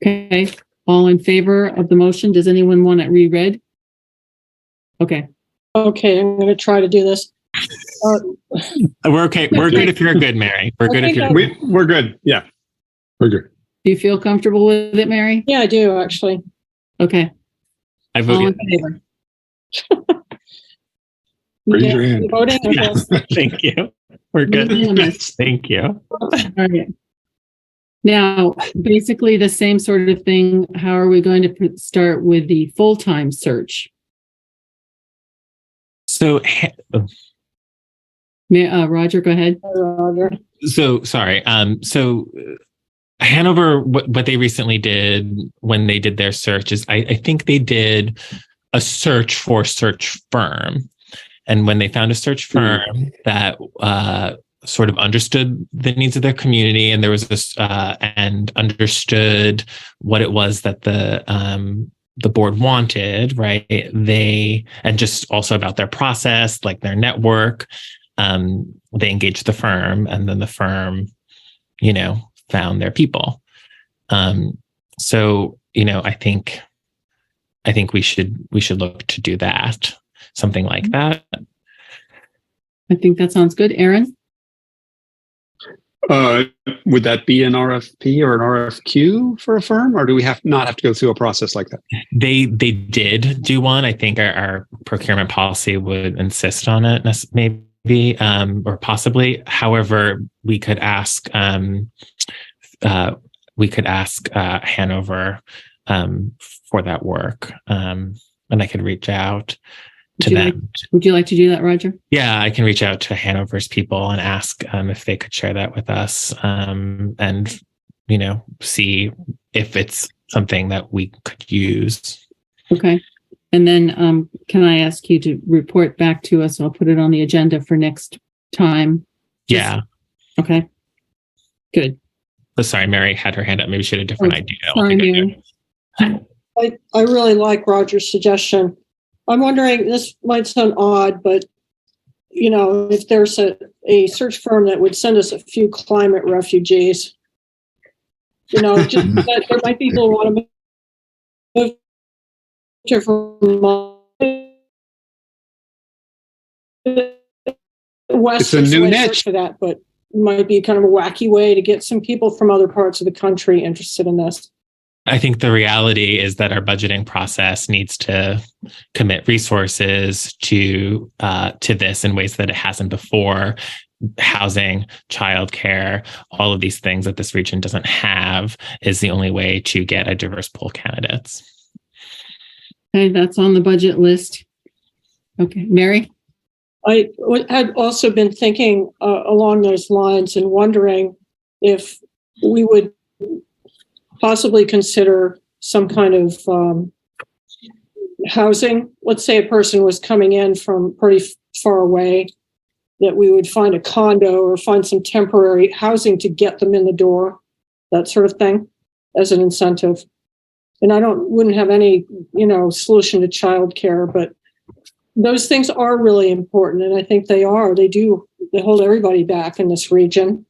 Okay. All in favor of the motion? Does anyone want it reread? Okay. Okay, I'm going to try to do this. We're okay. We're good if you're good, Mary. We're good if you're good. We're good. Yeah, we're good. Do you feel comfortable with it, Mary? Yeah, I do, actually. Okay. I vote all in favor. Raise your hand. Voting? Okay. Yes, thank you. We're good. Thank you. All right. Now, basically the same sort of thing. How are we going to start with the full-time search? So, Roger, go ahead. Roger. So sorry. So Hanover, what they recently did when they did their search is I think they did a search for search firm. And when they found a search firm that sort of understood the needs of their community, and there was this and understood what it was that the board wanted, right? And just also about their process, like their network, they engaged the firm, and then the firm, found their people. So, I think we should look to do that, something like that. I think that sounds good. Aaron? Would that be an RFP or an RFQ for a firm, or do we not have to go through a process like that? They did do one. I think our procurement policy would insist on it, maybe, or possibly. However, we could ask Hanover for that work, and I could reach out to them. Would you like to do that, Roger? Yeah, I can reach out to Hanover's people and ask if they could share that with us, and see if it's something that we could use. Okay. And then can I ask you to report back to us? I'll put it on the agenda for next time. Yeah. Okay. Good. Oh, sorry, Mary had her hand up. Maybe she had a different idea. Sorry, Mary. I really like Roger's suggestion. I'm wondering, this might sound odd, but if there's a search firm that would send us a few climate refugees, just that there might be people who want to move to West. It's a new niche for that, but it might be kind of a wacky way to get some people from other parts of the country interested in this. I think the reality is that our budgeting process needs to commit resources to this in ways that it hasn't before. Housing, childcare, all of these things that this region doesn't have is the only way to get a diverse pool of candidates. Okay, that's on the budget list. Okay, Mary? I had also been thinking along those lines and wondering if we would possibly consider some kind of housing. Let's say a person was coming in from pretty far away, that we would find a condo or find some temporary housing to get them in the door, that sort of thing, as an incentive. And wouldn't have any, solution to childcare, but those things are really important. And I think they hold everybody back in this region.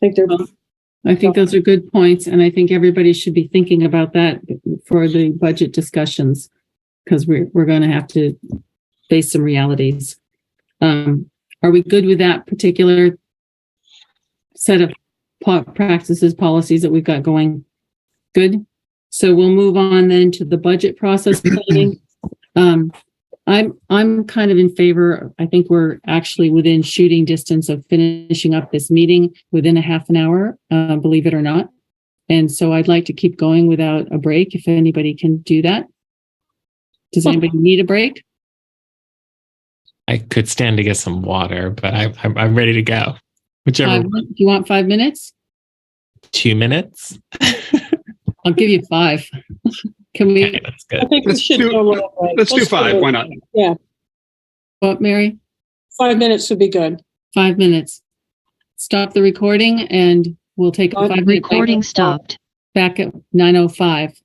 I think those are good points. And I think everybody should be thinking about that for the budget discussions, because we're going to have to face some realities. Are we good with that particular set of practices, policies that we've got going? Good. So we'll move on then to the budget process planning. I'm kind of in favor. I think we're actually within shooting distance of finishing up this meeting within a half an hour, believe it or not. And so I'd like to keep going without a break if anybody can do that. Does anybody need a break? I could stand to get some water, but I'm ready to go. Whichever. Do you want 5 minutes? 2 minutes? I'll give you 5. Can we? Okay, that's good. I think we should go a little bit. Let's do 5. Why not? Yeah. What, Mary? 5 minutes would be good. 5 minutes. Stop the recording and we'll take a 5-minute break. Recording stopped. Back at 9:05.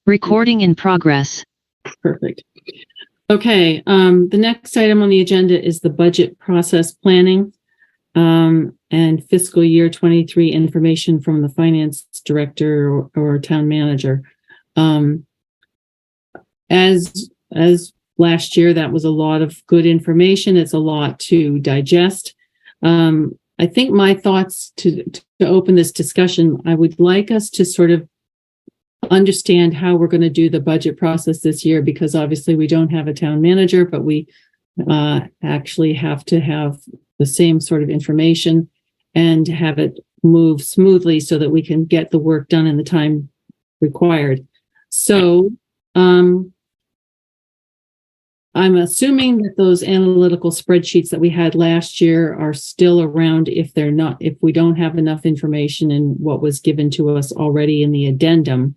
Recording in progress. Perfect. Okay, the next item on the agenda is the budget process planning and fiscal year 23 information from the finance director or town manager. As last year, that was a lot of good information. It's a lot to digest. I think my thoughts to open this discussion, I would like us to sort of understand how we're going to do the budget process this year, because obviously we don't have a town manager, but we actually have to have the same sort of information and have it move smoothly so that we can get the work done in the time required. So I'm assuming that those analytical spreadsheets that we had last year are still around if we don't have enough information in what was given to us already in the addendum.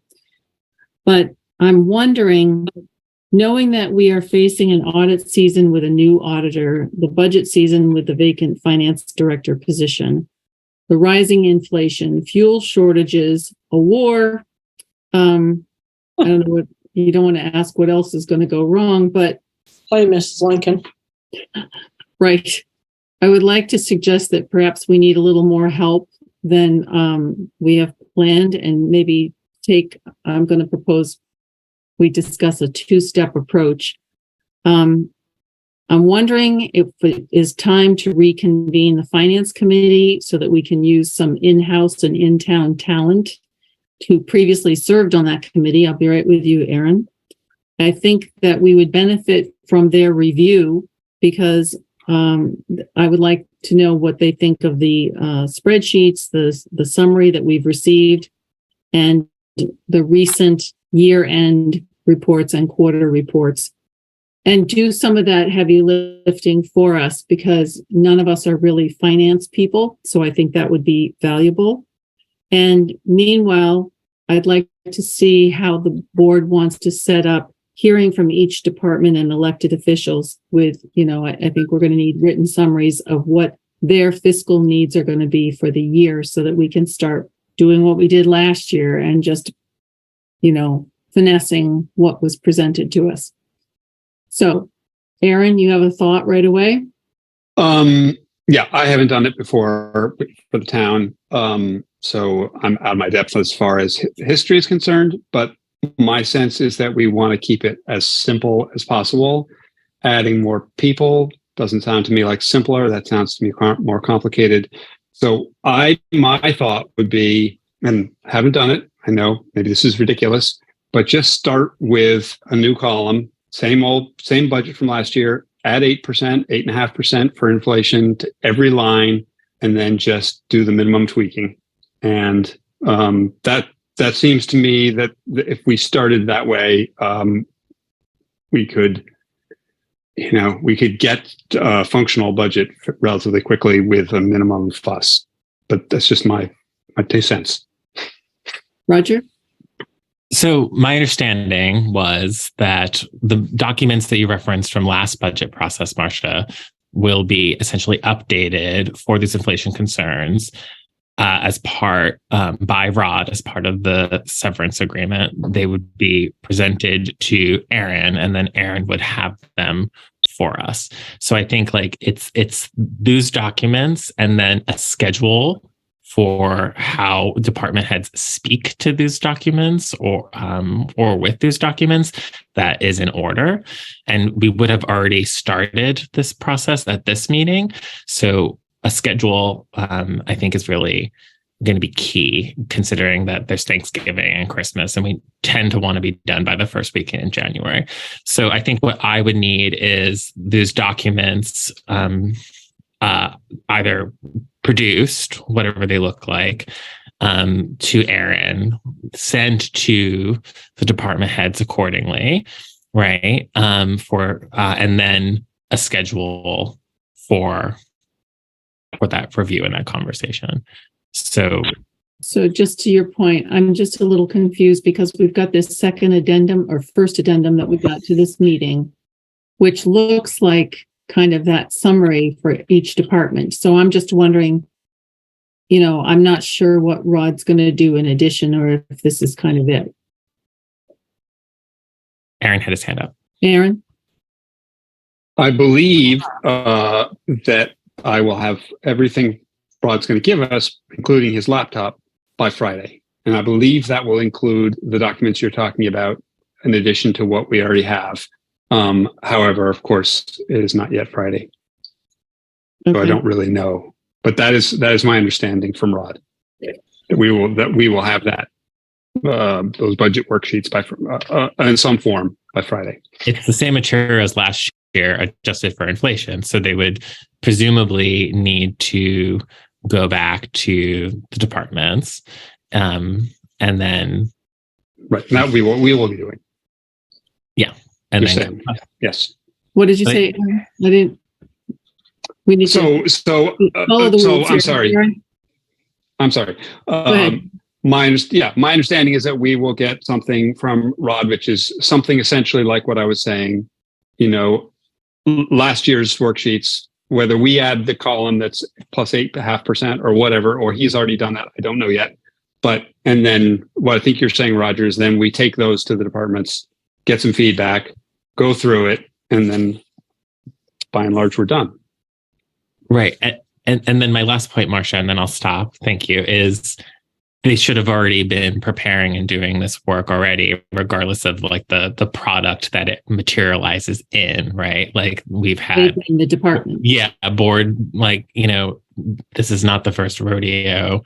But I'm wondering, knowing that we are facing an audit season with a new auditor, the budget season with the vacant finance director position, the rising inflation, fuel shortages, a war, I don't know what, you don't want to ask what else is going to go wrong, but Play Mrs. Lincoln. Right. I would like to suggest that perhaps we need a little more help than we have planned, and maybe I'm going to propose we discuss a two-step approach. I'm wondering if it is time to reconvene the finance committee so that we can use some in-house and in-town talent who previously served on that committee. I'll be right with you, Aaron. I think that we would benefit from their review, because I would like to know what they think of the spreadsheets, the summary that we've received, and the recent year-end reports and quarter reports, and do some of that heavy lifting for us, because none of us are really finance people. So I think that would be valuable. And meanwhile, I'd like to see how the board wants to set up hearing from each department and elected officials with, I think we're going to need written summaries of what their fiscal needs are going to be for the year, so that we can start doing what we did last year and just, finessing what was presented to us. So, Aaron, you have a thought right away? Yeah, I haven't done it before for the town. So I'm out of my depth as far as history is concerned, but my sense is that we want to keep it as simple as possible. Adding more people doesn't sound to me like simpler. That sounds to me more complicated. So my thought would be, and haven't done it, I know maybe this is ridiculous, but just start with a new column, same budget from last year, add 8%, 8.5% for inflation to every line, and then just do the minimum tweaking. And that seems to me that if we started that way, we could get a functional budget relatively quickly with a minimum fuss. But that's just my 2 cents. Roger? So my understanding was that the documents that you referenced from last budget process, Marcia, will be essentially updated for these inflation concerns as part by Rod as part of the severance agreement. They would be presented to Aaron, and then Aaron would have them for us. So I think it's those documents and then a schedule for how department heads speak to these documents or with these documents that is in order. And we would have already started this process at this meeting. So a schedule, I think, is really going to be key, considering that there's Thanksgiving and Christmas, and we tend to want to be done by the first weekend in January. So I think what I would need is these documents either produced, whatever they look like, to Aaron, sent to the department heads accordingly, right? And then a schedule for that review and that conversation. So just to your point, I'm just a little confused, because we've got this second addendum or first addendum that we got to this meeting, which looks like kind of that summary for each department. So I'm just wondering, I'm not sure what Rod's going to do in addition, or if this is kind of it. Aaron had his hand up. Aaron? I believe that I will have everything Rod's going to give us, including his laptop, by Friday. And I believe that will include the documents you're talking about, in addition to what we already have. However, of course, it is not yet Friday. So I don't really know. But that is my understanding from Rod. That we will have that those budget worksheets in some form by Friday. It's the same material as last year, adjusted for inflation. So they would presumably need to go back to the departments, and then right. That we will be doing. Yeah, and You're then saying, yes. What did you say? I didn't. We need to follow the rules. I'm sorry. Aaron? I'm sorry. Go ahead. My understanding is that we will get something from Rod, which is something essentially like what I was saying. Last year's worksheets, whether we add the column that's plus 8.5% or whatever, or he's already done that, I don't know yet. And then what I think you're saying, Roger, is then we take those to the departments, get some feedback, go through it, and then by and large, we're done. Right. And then my last point, Marcia, and then I'll stop. Thank you, is they should have already been preparing and doing this work already, regardless of like the product that it materializes in, right? Like we've had in the department. Yeah, a board, like, this is not the first rodeo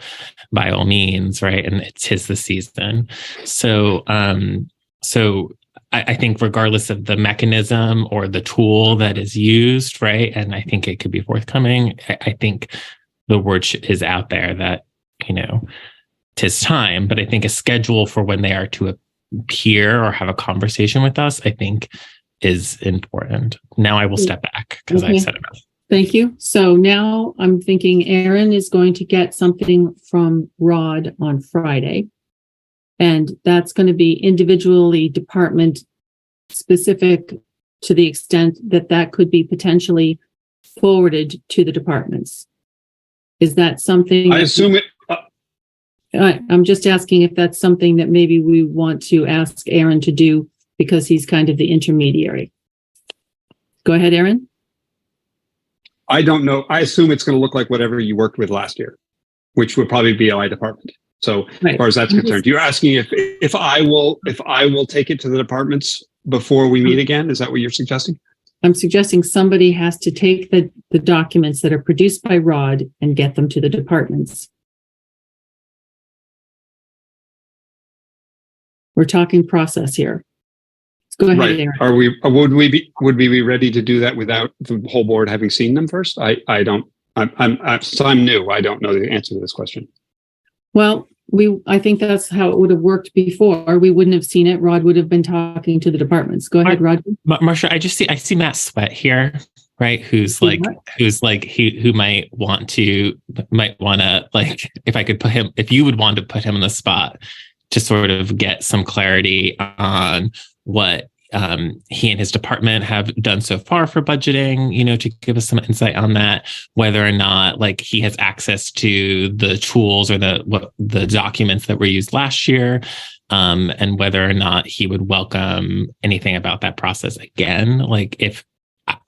by all means, right? And it's 'tis the season. So I think regardless of the mechanism or the tool that is used, right? And I think it could be forthcoming. I think the word is out there that, 'tis time, but I think a schedule for when they are to appear or have a conversation with us, I think is important. Now I will step back because I've said enough. Thank you. So now I'm thinking Aaron is going to get something from Rod on Friday. And that's going to be individually department specific to the extent that could be potentially forwarded to the departments. Is that something? I assume it. I'm just asking if that's something that maybe we want to ask Aaron to do because he's kind of the intermediary. Go ahead, Aaron. I don't know. I assume it's going to look like whatever you worked with last year, which would probably be BOI department. So as far as that's concerned, you're asking if I will take it to the departments before we meet again. Is that what you're suggesting? I'm suggesting somebody has to take the documents that are produced by Rod and get them to the departments. We're talking process here. Let's go ahead, Right. Aaron. Would we be ready to do that without the whole board having seen them first? I'm new. I don't know the answer to this question. Well, I think that's how it would have worked before. We wouldn't have seen it. Rod would have been talking to the departments. Go ahead, Rod. Marcia, I see Matt Sweat here, right? Who might want to like, if you would want to put him on the spot to sort of get some clarity on what he and his department have done so far for budgeting, to give us some insight on that, whether or not like he has access to the tools or the documents that were used last year, and whether or not he would welcome anything about that process again. Like if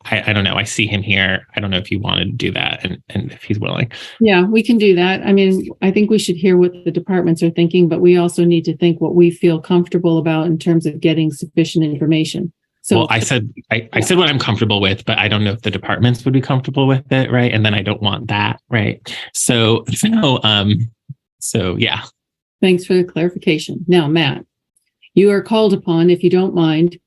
I don't know, I see him here. I don't know if you wanted to do that and if he's willing. Yeah, we can do that. I mean, I think we should hear what the departments are thinking, but we also need to think what we feel comfortable about in terms of getting sufficient information. So well, I said what I'm comfortable with, but I don't know if the departments would be comfortable with it, right? And then I don't want that, right? So yeah. Thanks for the clarification. Now, Matt, you are called upon, if you don't mind,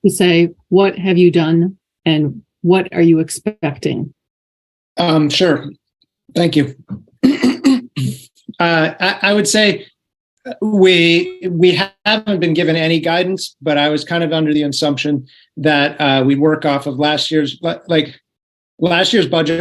to say, what have you done and what are you expecting? Sure. Thank you. I would say we haven't been given any guidance, but I was kind of under the assumption that we work off of last year's budget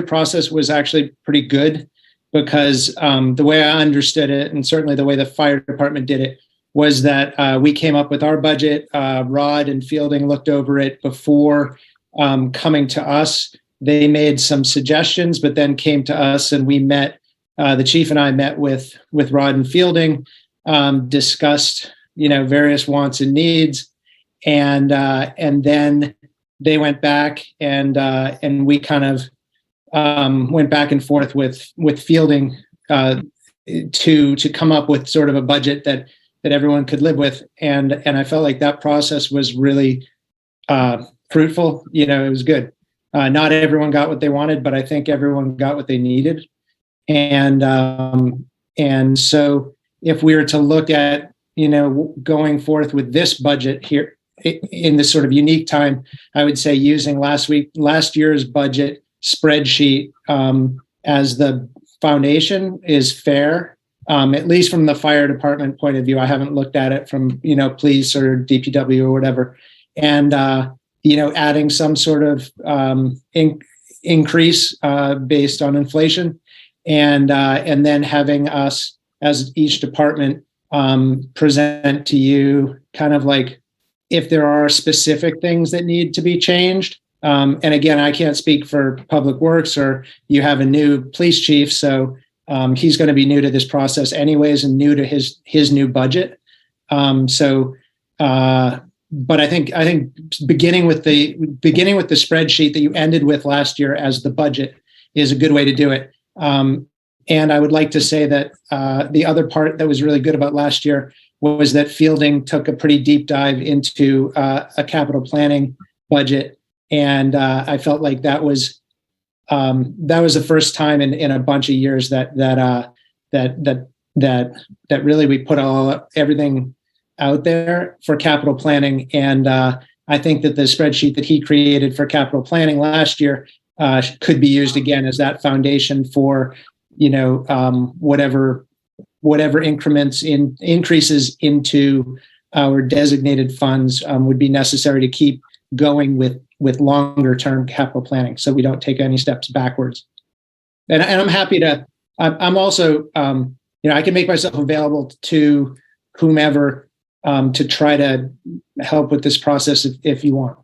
process was actually pretty good because the way I understood it, and certainly the way the fire department did it, was that we came up with our budget. Rod and Fielding looked over it before coming to us. They made some suggestions, but then came to us and we met, the chief and I met with Rod and Fielding, discussed, various wants and needs. and then they went back and we kind of went back and forth with Fielding to come up with sort of a budget that everyone could live with, and I felt like that process was really fruitful. It was good. Not everyone got what they wanted, but I think everyone got what they needed. And so if we were to look at, going forth with this budget here in this sort of unique time, I would say using last year's budget spreadsheet as the foundation is fair, at least from the fire department point of view. I haven't looked at it from, police or DPW or whatever. And, adding some sort of increase based on inflation, and then having us as each department present to you kind of like if there are specific things that need to be changed. And again, I can't speak for Public Works, or you have a new police chief, so he's going to be new to this process anyways and new to his new budget. But I think beginning with the spreadsheet that you ended with last year as the budget is a good way to do it. And I would like to say that the other part that was really good about last year was that Fielding took a pretty deep dive into a capital planning budget, and I felt like that was the first time in a bunch of years that really we put everything out there for capital planning. And I think that the spreadsheet that he created for capital planning last year could be used again as that foundation for, whatever increases into our designated funds would be necessary to keep going with longer term capital planning, so we don't take any steps backwards. And I'm happy to, I'm also, I can make myself available to whomever to try to help with this process if you want.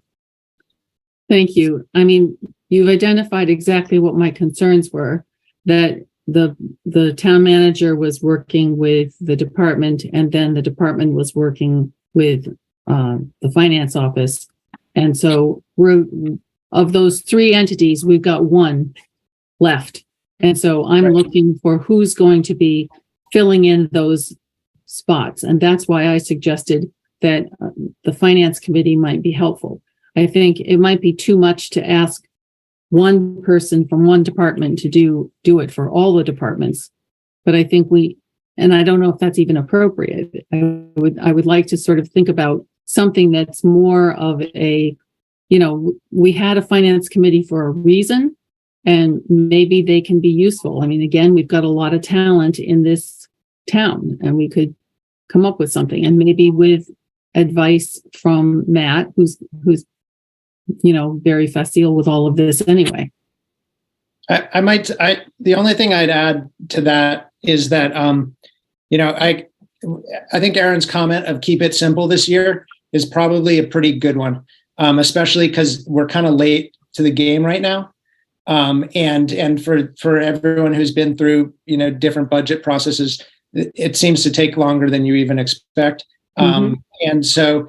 Thank you. I mean, you've identified exactly what my concerns were, that the town manager was working with the department, and then the department was working with the finance office. And so of those three entities, we've got one left. And so I'm looking for who's going to be filling in those spots. And that's why I suggested that the finance committee might be helpful. I think it might be too much to ask one person from one department to do it for all the departments. But I think and I don't know if that's even appropriate. I would like to sort of think about something that's more of a, we had a finance committee for a reason, and maybe they can be useful. I mean, again, we've got a lot of talent in this town, and we could come up with something, and maybe with advice from Matt, who's very facile with all of this anyway. The only thing I'd add to that is that, I think Aaron's comment of keep it simple this year is probably a pretty good one, especially because we're kind of late to the game right now. And for everyone who's been through, different budget processes, it seems to take longer than you even expect. And so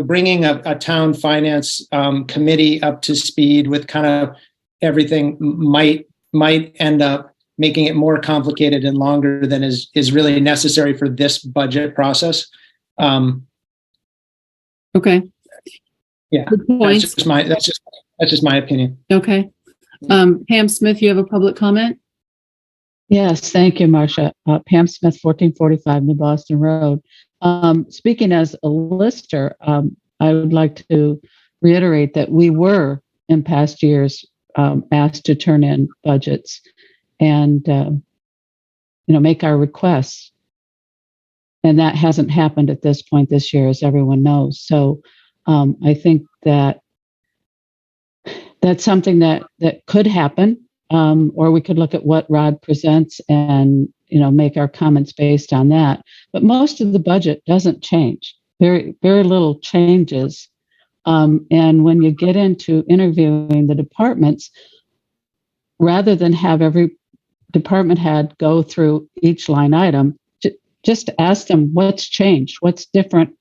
bringing a town finance committee up to speed with kind of everything might end up making it more complicated and longer than is really necessary for this budget process. Okay. Yeah, that's just my opinion. Okay. Pam Smith, you have a public comment? Yes, thank you, Marcia. Pam Smith, 1445 New Boston Road. Speaking as a lister, I would like to reiterate that we were in past years asked to turn in budgets and make our requests, and that hasn't happened at this point this year, as everyone knows. So I think that that's something that could happen, or we could look at what Rod presents and make our comments based on that. But most of the budget doesn't change. Very, very little changes. And when you get into interviewing the departments, rather than have every department head go through each line item, just ask them what's changed, what's different,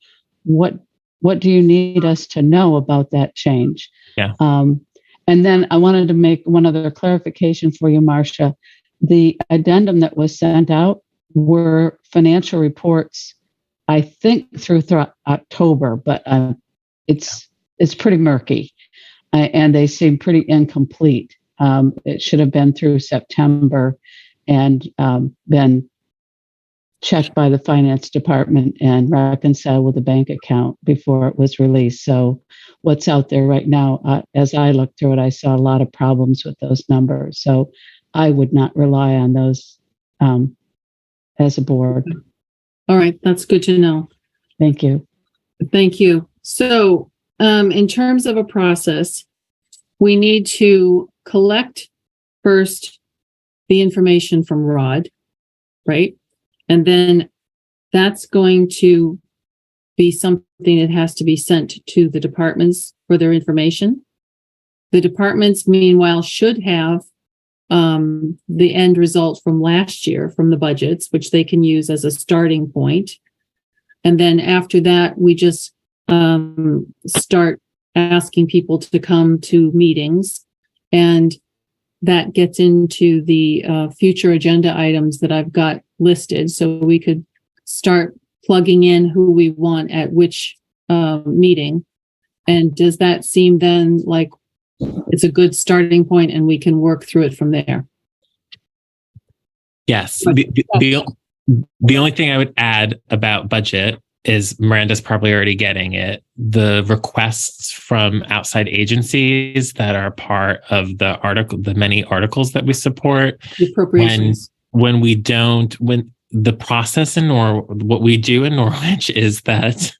what what do you need us to know about that change? Yeah. And then I wanted to make one other clarification for you, Marcia. The addendum that was sent out were financial reports, I think through October, but it's pretty murky, and they seem pretty incomplete. It should have been through September and been checked by the finance department and reconciled with the bank account before it was released. So what's out there right now, as I looked through it, I saw a lot of problems with those numbers. So I would not rely on those as a board. All right, that's good to know. Thank you. Thank you. So in terms of a process, we need to collect first the information from Rod, right? And then that's going to be something that has to be sent to the departments for their information. The departments, meanwhile, should have the end result from last year from the budgets, which they can use as a starting point. And then after that, we just start asking people to come to meetings, and that gets into the future agenda items that I've got listed. So we could start plugging in who we want at which meeting. And does that seem then like it's a good starting point and we can work through it from there? Yes. The only thing I would add about budget is Miranda's probably already getting it. The requests from outside agencies that are part of the article, the many articles that we support, the appropriations. When the process what we do in Norwich is that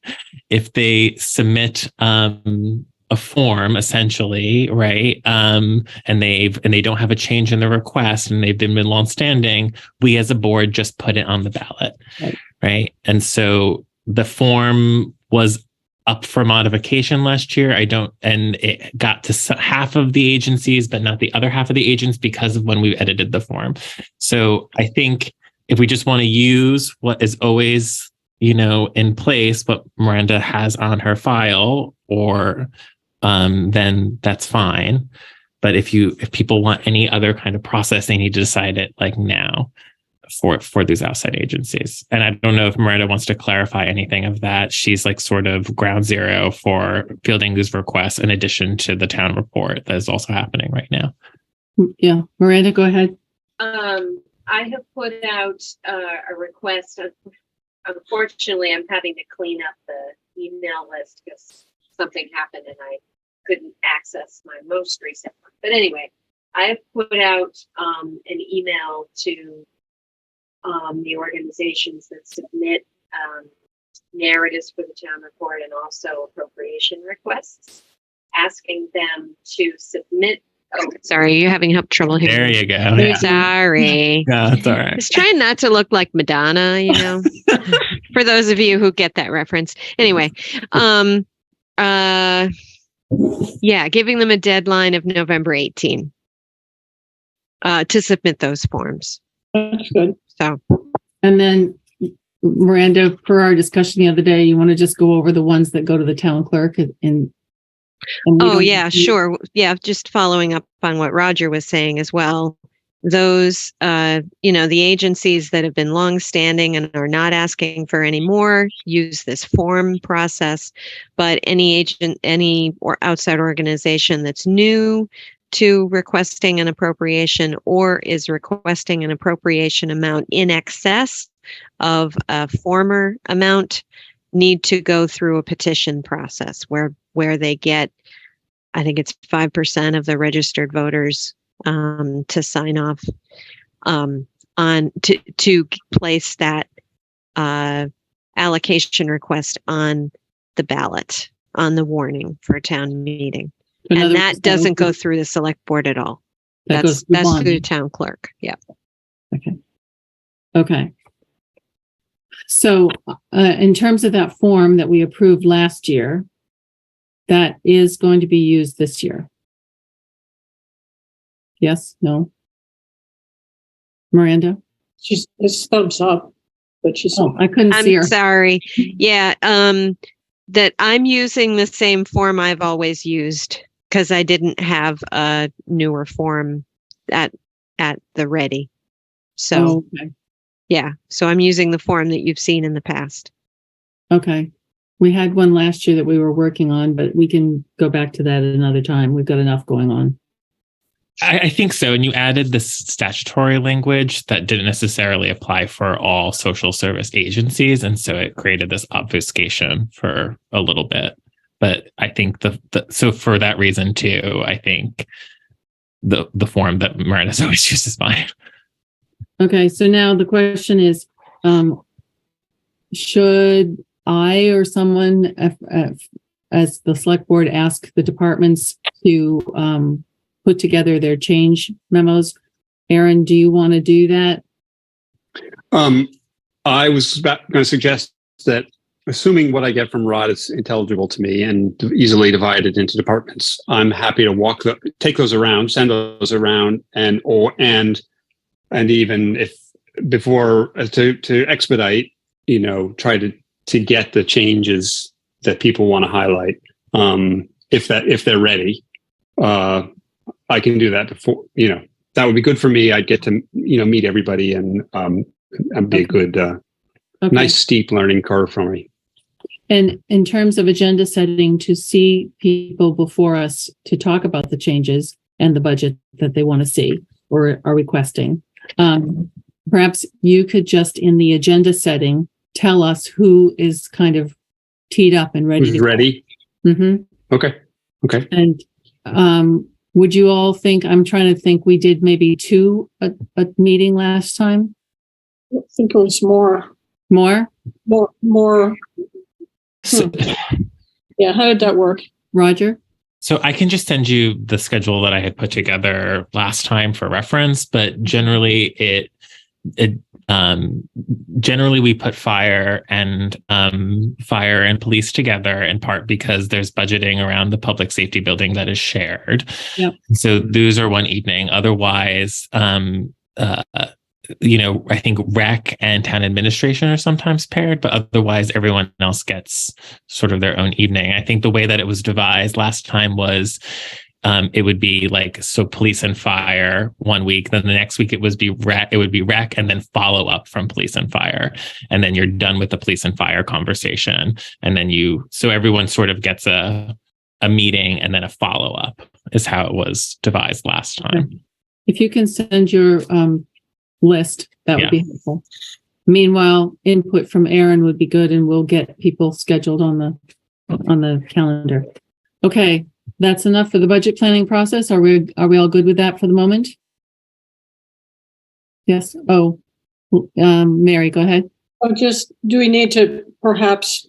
if they submit a form, essentially, right, and they don't have a change in the request and they've been longstanding, we as a board just put it on the ballot, right? And so the form was up for modification last year. And it got to half of the agencies, but not the other half of the agents because of when we edited the form. So I think if we just want to use what is always, in place, what Miranda has on her file, or then that's fine. But if people want any other kind of process, they need to decide it like now for these outside agencies. And I don't know if Miranda wants to clarify anything of that. She's like sort of ground zero for fielding these requests in addition to the town report that is also happening right now. Yeah, Miranda, go ahead. I have put out a request. Unfortunately, I'm having to clean up the email list because something happened and I couldn't access my most recent one. But anyway, I have put out an email to the organizations that submit narratives for the town report and also appropriation requests, asking them to submit. Oh, sorry, you're having trouble here. There you go. Yeah. Sorry. No, it's all right. I was trying not to look like Madonna, for those of you who get that reference. Anyway, giving them a deadline of November 18 to submit those forms. That's good. So, and then Miranda, per our discussion the other day, you want to just go over the ones that go to the town clerk and oh yeah, sure. Yeah, just following up on what Roger was saying as well. Those, the agencies that have been longstanding and are not asking for any more use this form process. But any or outside organization that's new to requesting an appropriation or is requesting an appropriation amount in excess of a former amount need to go through a petition process where they get, I think it's 5% of the registered voters to sign off on to place that allocation request on the ballot, on the warning for a town meeting. And that doesn't go through the select board at all. That's through the town clerk. Yeah. Okay. So in terms of that form that we approved last year, that is going to be used this year. Yes? No? Miranda? It's thumbs up, but she's. I couldn't see her. I'm sorry. Yeah. that I'm using the same form I've always used because I didn't have a newer form at the ready. So Okay. yeah, so I'm using the form that you've seen in the past. Okay. We had one last year that we were working on, but we can go back to that at another time. We've got enough going on. I think so. And you added this statutory language that didn't necessarily apply for all social service agencies. And so it created this obfuscation for a little bit. But I think so for that reason too, I think the form that Meredith always uses is fine. Okay. So now the question is, should I or someone as the select board ask the departments to put together their change memos? Aaron, do you want to do that? I was going to suggest that, assuming what I get from Rod is intelligible to me and easily divided into departments, I'm happy to take those around, send those around, and even if before to expedite, try to get the changes that people want to highlight. If they're ready, I can do that before. That would be good for me. I'd get to meet everybody and be a good, nice steep learning curve for me. And in terms of agenda setting, to see people before us to talk about the changes and the budget that they want to see or are requesting, perhaps you could just in the agenda setting tell us who is kind of teed up and ready. Who's ready? Mm-hmm. Okay. And would you all think? I'm trying to think. We did maybe two a meeting last time. I think it was more. So, yeah, how did that work? Roger? So I can just send you the schedule that I had put together last time for reference, but generally generally we put fire and police together, in part because there's budgeting around the public safety building that is shared. Yep. So those are one evening. Otherwise, I think rec and town administration are sometimes paired, but otherwise everyone else gets sort of their own evening. I think the way that it was devised last time was it would be police and fire one week, then the next week it would be rec and then follow up from police and fire. And then you're done with the police and fire conversation. And then so everyone sort of gets a meeting and then a follow up is how it was devised last time. If you can send your list, that would be helpful. Meanwhile, input from Aaron would be good, and we'll get people scheduled on the calendar. Okay, that's enough for the budget planning process. Are we all good with that for the moment? Yes. Oh, Mary, go ahead. Do we need to perhaps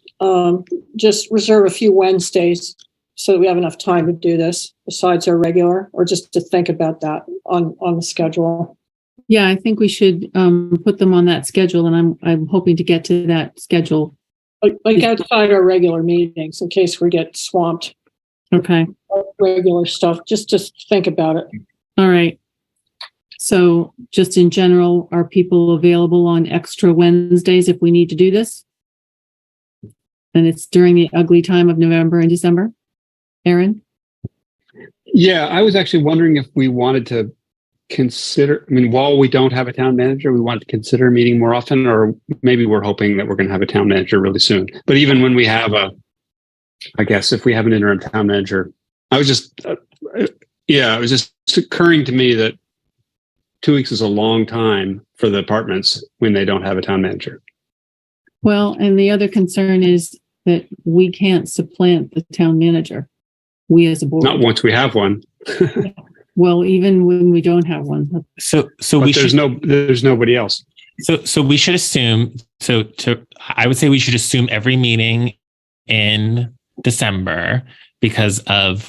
just reserve a few Wednesdays so that we have enough time to do this besides our regular, or just to think about that on the schedule? Yeah, I think we should put them on that schedule, and I'm hoping to get to that schedule. Like outside our regular meetings, in case we get swamped. Okay. Regular stuff, just to think about it. All right. So just in general, are people available on extra Wednesdays if we need to do this? And it's during the ugly time of November and December. Aaron? Yeah, I was actually wondering if we wanted to consider, while we don't have a town manager, we want to consider meeting more often, or maybe we're hoping that we're going to have a town manager really soon. But even when we have I guess if we have an interim town manager, it was just occurring to me that 2 weeks is a long time for the departments when they don't have a town manager. Well, and the other concern is that we can't supplant the town manager. We as a board. Not once we have one. Well, even when we don't have one. So there's nobody else. So we should assume. I would say we should assume every meeting in December, because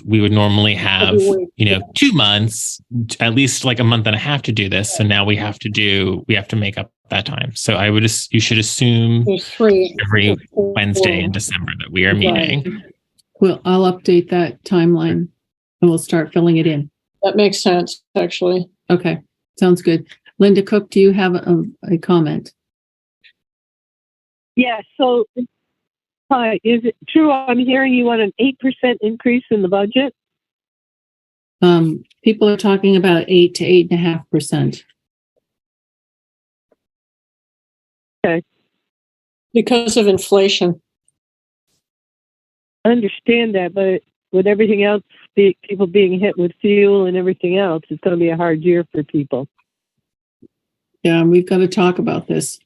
we would normally have 2 months, at least like a month and a half to do this. So now we have to make up that time. So you should assume every Wednesday in December that we are meeting. Well, I'll update that timeline and we'll start filling it in. That makes sense, actually. Okay, sounds good. Linda Cook, do you have a comment? Yeah, so Hi, is it true I'm hearing you want an 8% increase in the budget? People are talking about 8 to 8.5%. Okay. Because of inflation. I understand that, but with everything else, people being hit with fuel and everything else, it's going to be a hard year for people. Yeah, we've got to talk about this.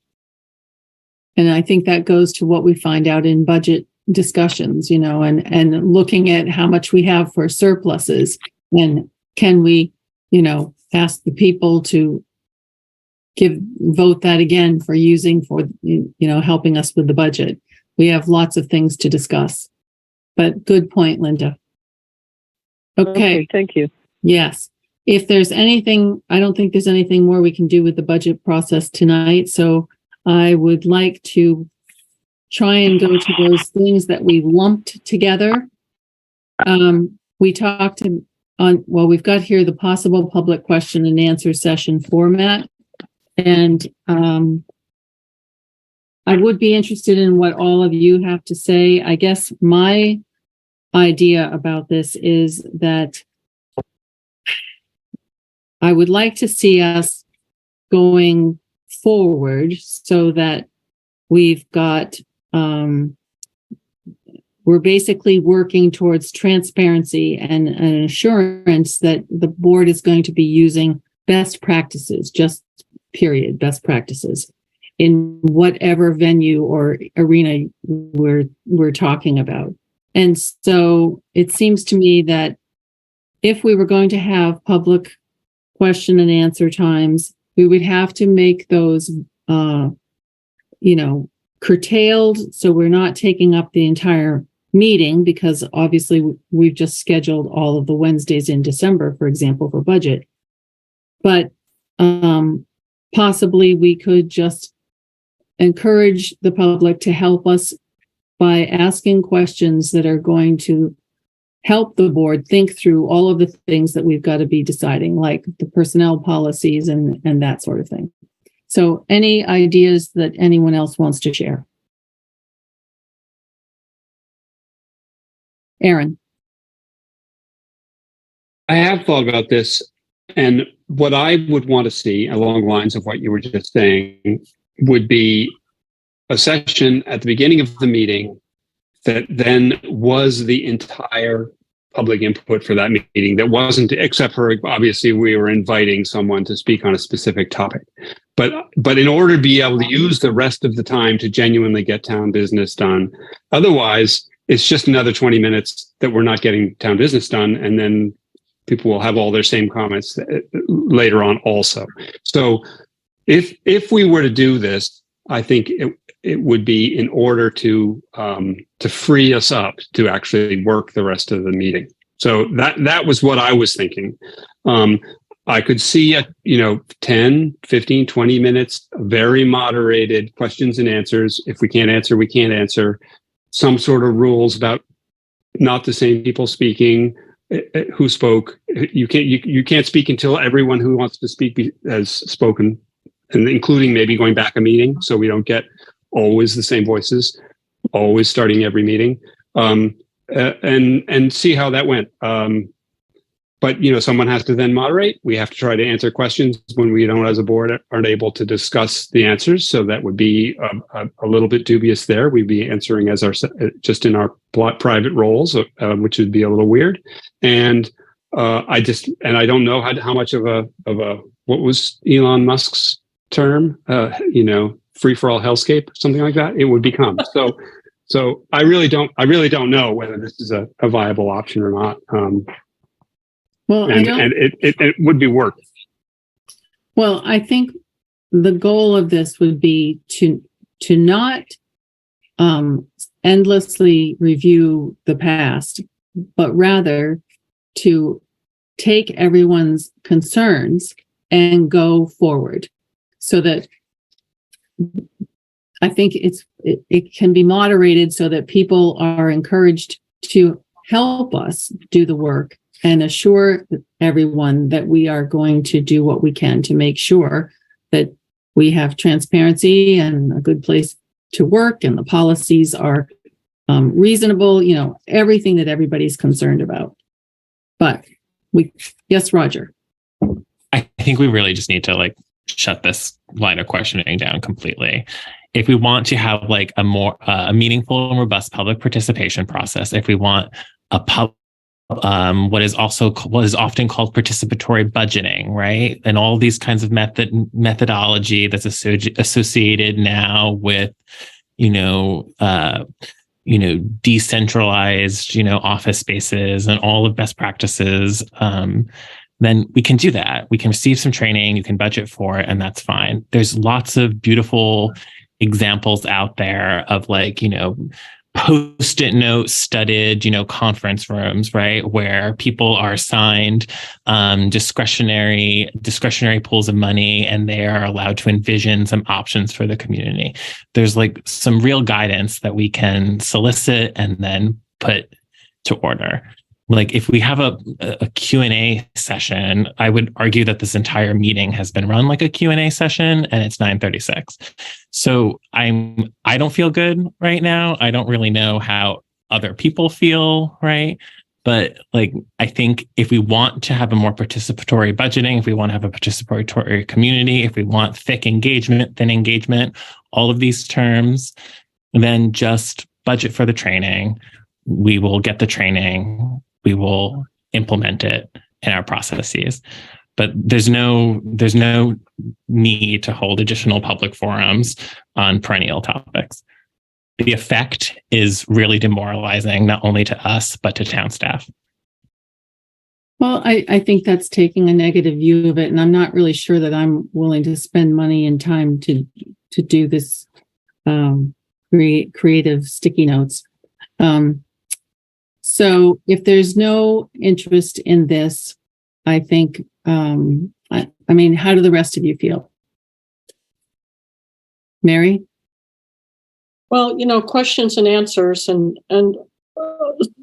And I think that goes to what we find out in budget discussions, you know, and looking at how much we have for surpluses, and can we, you know, ask the people to vote that again for using for, you know, helping us with the budget. We have lots of things to discuss, but good point, Linda. Okay. Thank you. Yes. If there's anything, I don't think there's anything more we can do with the budget process tonight. So I would like to try and go to those things that we lumped together. We talked on, well, we've got here the possible public question and answer session format. And I would be interested in what all of you have to say. I guess my idea about this is that I would like to see us going forward so that we've got, we're basically working towards transparency and an assurance that the board is going to be using best practices, just period, best practices in whatever venue or arena we're talking about. And so it seems to me that if we were going to have public question and answer times, we would have to make those, you know, curtailed, so we're not taking up the entire meeting, because obviously we've just scheduled all of the Wednesdays in December, for example, for budget. But possibly we could just encourage the public to help us by asking questions that are going to help the board think through all of the things that we've got to be deciding, like the personnel policies and that sort of thing. So any ideas that anyone else wants to share? Aaron. I have thought about this, and what I would want to see along the lines of what you were just saying would be a session at the beginning of the meeting that then was the entire public input for that meeting, that wasn't, except for obviously we were inviting someone to speak on a specific topic. But in order to be able to use the rest of the time to genuinely get town business done, otherwise it's just another 20 minutes that we're not getting town business done, and then people will have all their same comments later on also. So if we were to do this, I think it would be in order to free us up to actually work the rest of the meeting. So that was what I was thinking. I could see 10, 15, 20 minutes, very moderated questions and answers. If we can't answer, we can't answer. Some sort of rules about not the same people speaking, who spoke. You can't speak until everyone who wants to speak has spoken, and including maybe going back a meeting, so we don't get always the same voices, always starting every meeting, and see how that went. But someone has to then moderate. We have to try to answer questions when we don't, as a board, aren't able to discuss the answers. So that would be a little bit dubious there. We'd be answering as just in our private roles, which would be a little weird. And I don't know how much of a what was Elon Musk's term, free for all hellscape, something like that, it would become. So I really don't know whether this is a viable option or not. Well, and it would be work. Well, I think the goal of this would be to not endlessly review the past, but rather to take everyone's concerns and go forward, so that I think it can be moderated so that people are encouraged to help us do the work and assure everyone that we are going to do what we can to make sure that we have transparency and a good place to work, and the policies are reasonable, everything that everybody's concerned about. But yes, Roger. I think we really just need to shut this line of questioning down completely. If we want to have a more meaningful and robust public participation process, if we want what is often called participatory budgeting, right? And all these kinds of methodology that's associated now with, decentralized, office spaces and all of best practices, then we can do that. We can receive some training, you can budget for it, and that's fine. There's lots of beautiful examples out there of Post-it note studded, conference rooms, right, where people are assigned discretionary pools of money, and they are allowed to envision some options for the community. There's some real guidance that we can solicit and then put to order. If we have a Q&A session, I would argue that this entire meeting has been run like a Q&A session, and it's 9:36. So I don't feel good right now. I don't really know how other people feel, right? But I think if we want to have a more participatory budgeting, if we want to have a participatory community, if we want thick engagement, thin engagement, all of these terms, then just budget for the training. We will get the training. We will implement it in our processes. But there's no need to hold additional public forums on perennial topics. The effect is really demoralizing, not only to us, but to town staff. Well, I think that's taking a negative view of it, and I'm not really sure that I'm willing to spend money and time to do this creative sticky notes. So if there's no interest in this, I think, how do the rest of you feel? Mary? Well, questions and answers, and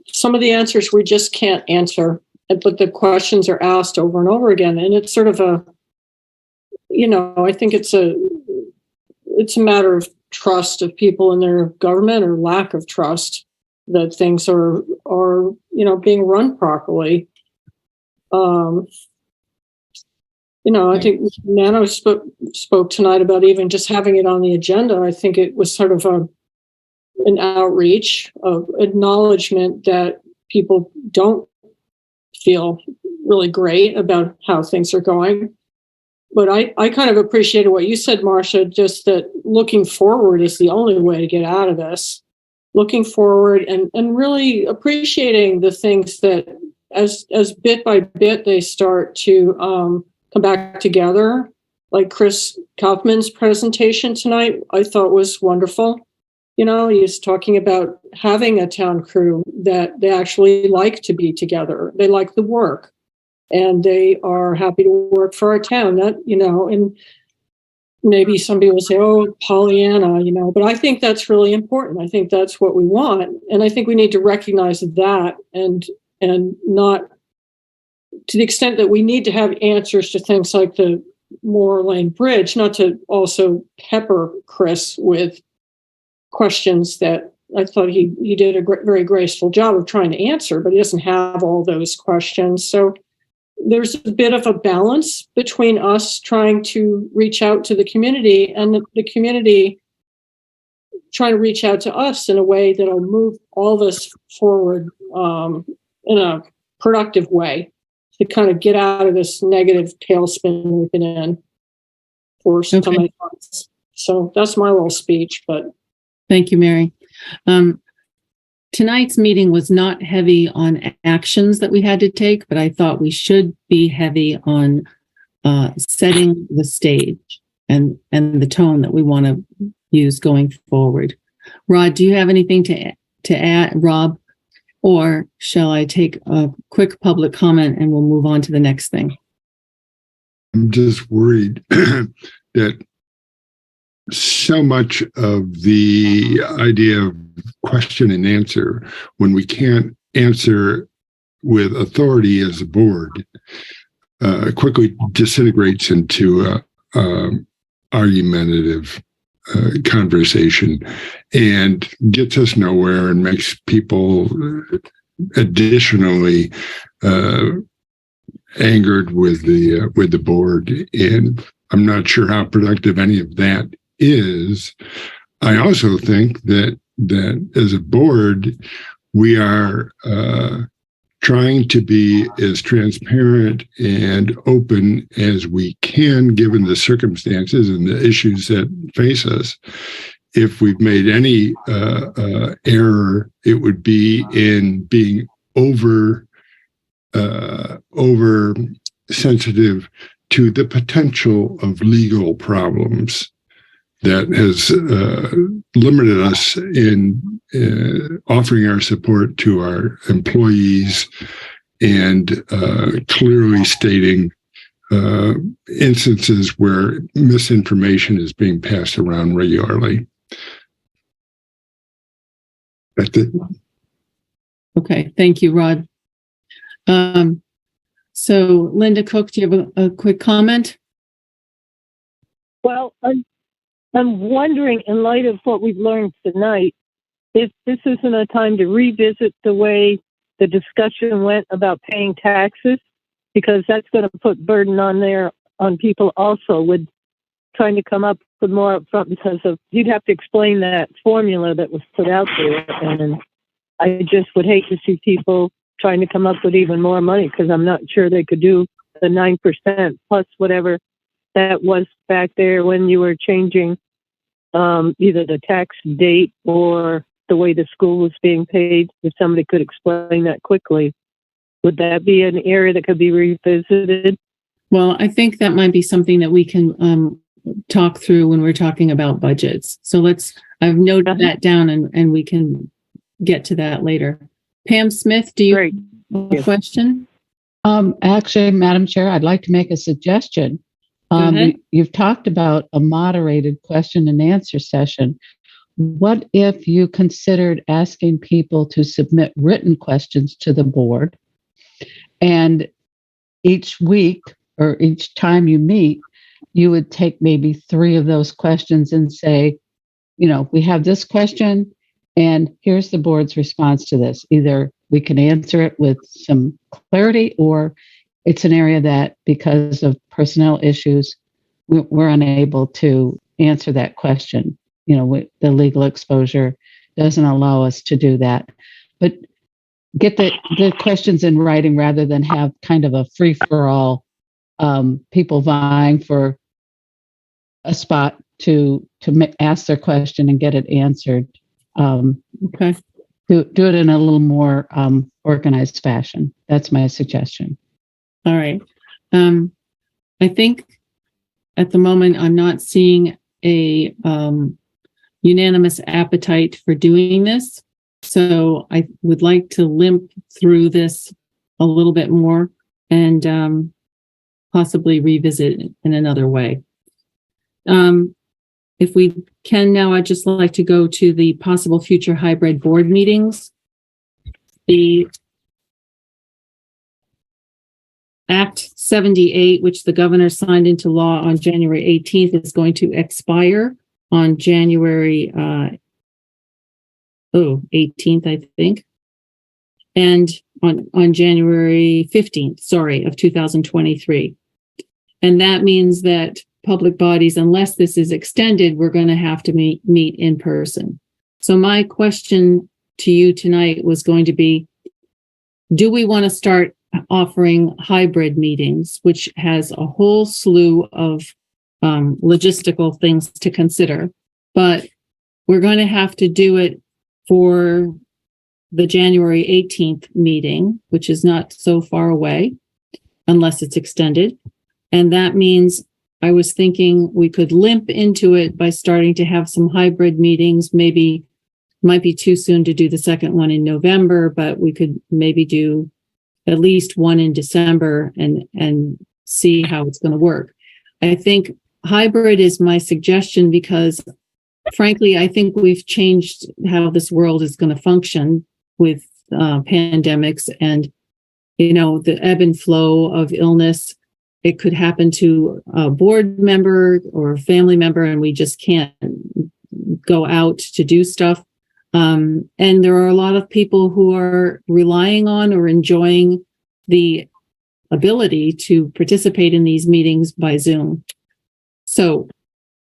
some of the answers we just can't answer, but the questions are asked over and over again. And it's sort of I think it's a matter of trust of people in their government, or lack of trust that things are being run properly. I think Nano spoke tonight about even just having it on the agenda. I think it was sort of an outreach of acknowledgement that people don't feel really great about how things are going. But I kind of appreciated what you said, Marcia, just that looking forward is the only way to get out of this. Looking forward and really appreciating the things that as bit by bit they start to come back together. Like Chris Kaufman's presentation tonight, I thought was wonderful. He's talking about having a town crew that they actually like to be together. They like the work, and they are happy to work for our town. That, and maybe somebody will say, oh, Pollyanna, but I think that's really important. I think that's what we want. And I think we need to recognize that and not, to the extent that we need to have answers to things like the Moore Lane Bridge, not to also pepper Chris with questions that I thought he did a very graceful job of trying to answer, but he doesn't have all those questions. So there's a bit of a balance between us trying to reach out to the community and the community trying to reach out to us in a way that'll move all this forward in a productive way to kind of get out of this negative tailspin we've been in for so many months. So that's my little speech, but. Thank you, Mary. Tonight's meeting was not heavy on actions that we had to take, but I thought we should be heavy on setting the stage and the tone that we want to use going forward. Rod, do you have anything to add, Rob? Or shall I take a quick public comment and we'll move on to the next thing? I'm just worried that so much of the idea of question and answer, when we can't answer with authority as a board, quickly disintegrates into argumentative conversation and gets us nowhere and makes people additionally angered with the board. And I'm not sure how productive any of that is. I also think that as a board, we are trying to be as transparent and open as we can, given the circumstances and the issues that face us. If we've made any error, it would be in being over sensitive to the potential of legal problems that has limited us in offering our support to our employees and clearly stating instances where misinformation is being passed around regularly. That's it. Okay, thank you, Rod. So Linda Cook, do you have a quick comment? Well, I'm wondering, in light of what we've learned tonight, if this isn't a time to revisit the way the discussion went about paying taxes, because that's going to put burden on people also with trying to come up with more upfront, because you'd have to explain that formula that was put out there. And I just would hate to see people trying to come up with even more money, because I'm not sure they could do the 9% plus whatever that was back there when you were changing either the tax date or the way the school was being paid. If somebody could explain that quickly, would that be an area that could be revisited? Well, I think that might be something that we can talk through when we're talking about budgets. So I've noted that down and we can get to that later. Pam Smith, do you have a question? Actually, Madam Chair, I'd like to make a suggestion. You've talked about a moderated question and answer session. What if you considered asking people to submit written questions to the board, and each week or each time you meet, you would take maybe 3 of those questions and say, we have this question and here's the board's response to this. Either we can answer it with some clarity, or it's an area that, because of personnel issues, we're unable to answer that question. The legal exposure doesn't allow us to do that. But get the questions in writing rather than have kind of a free-for-all, people vying for a spot to ask their question and get it answered. Okay. Do it in a little more organized fashion. That's my suggestion. All right. I think at the moment I'm not seeing a unanimous appetite for doing this. So I would like to limp through this a little bit more and possibly revisit it in another way. If we can now, I'd just like to go to the possible future hybrid board meetings. The Act 78, which the governor signed into law on January 18th, is going to expire on January 18th, I think. And on January 15th, of 2023. And that means that public bodies, unless this is extended, we're going to have to meet in person. So my question to you tonight was going to be, do we want to start offering hybrid meetings, which has a whole slew of logistical things to consider, but we're going to have to do it for the January 18th meeting, which is not so far away, unless it's extended. And that means I was thinking we could limp into it by starting to have some hybrid meetings. Maybe might be too soon to do the second one in November, but we could maybe do at least one in December and see how it's going to work. I think hybrid is my suggestion because, frankly, I think we've changed how this world is going to function with pandemics and, the ebb and flow of illness. it could happen to a board member or a family member, and we just can't go out to do stuff. And there are a lot of people who are relying on or enjoying the ability to participate in these meetings by Zoom. So,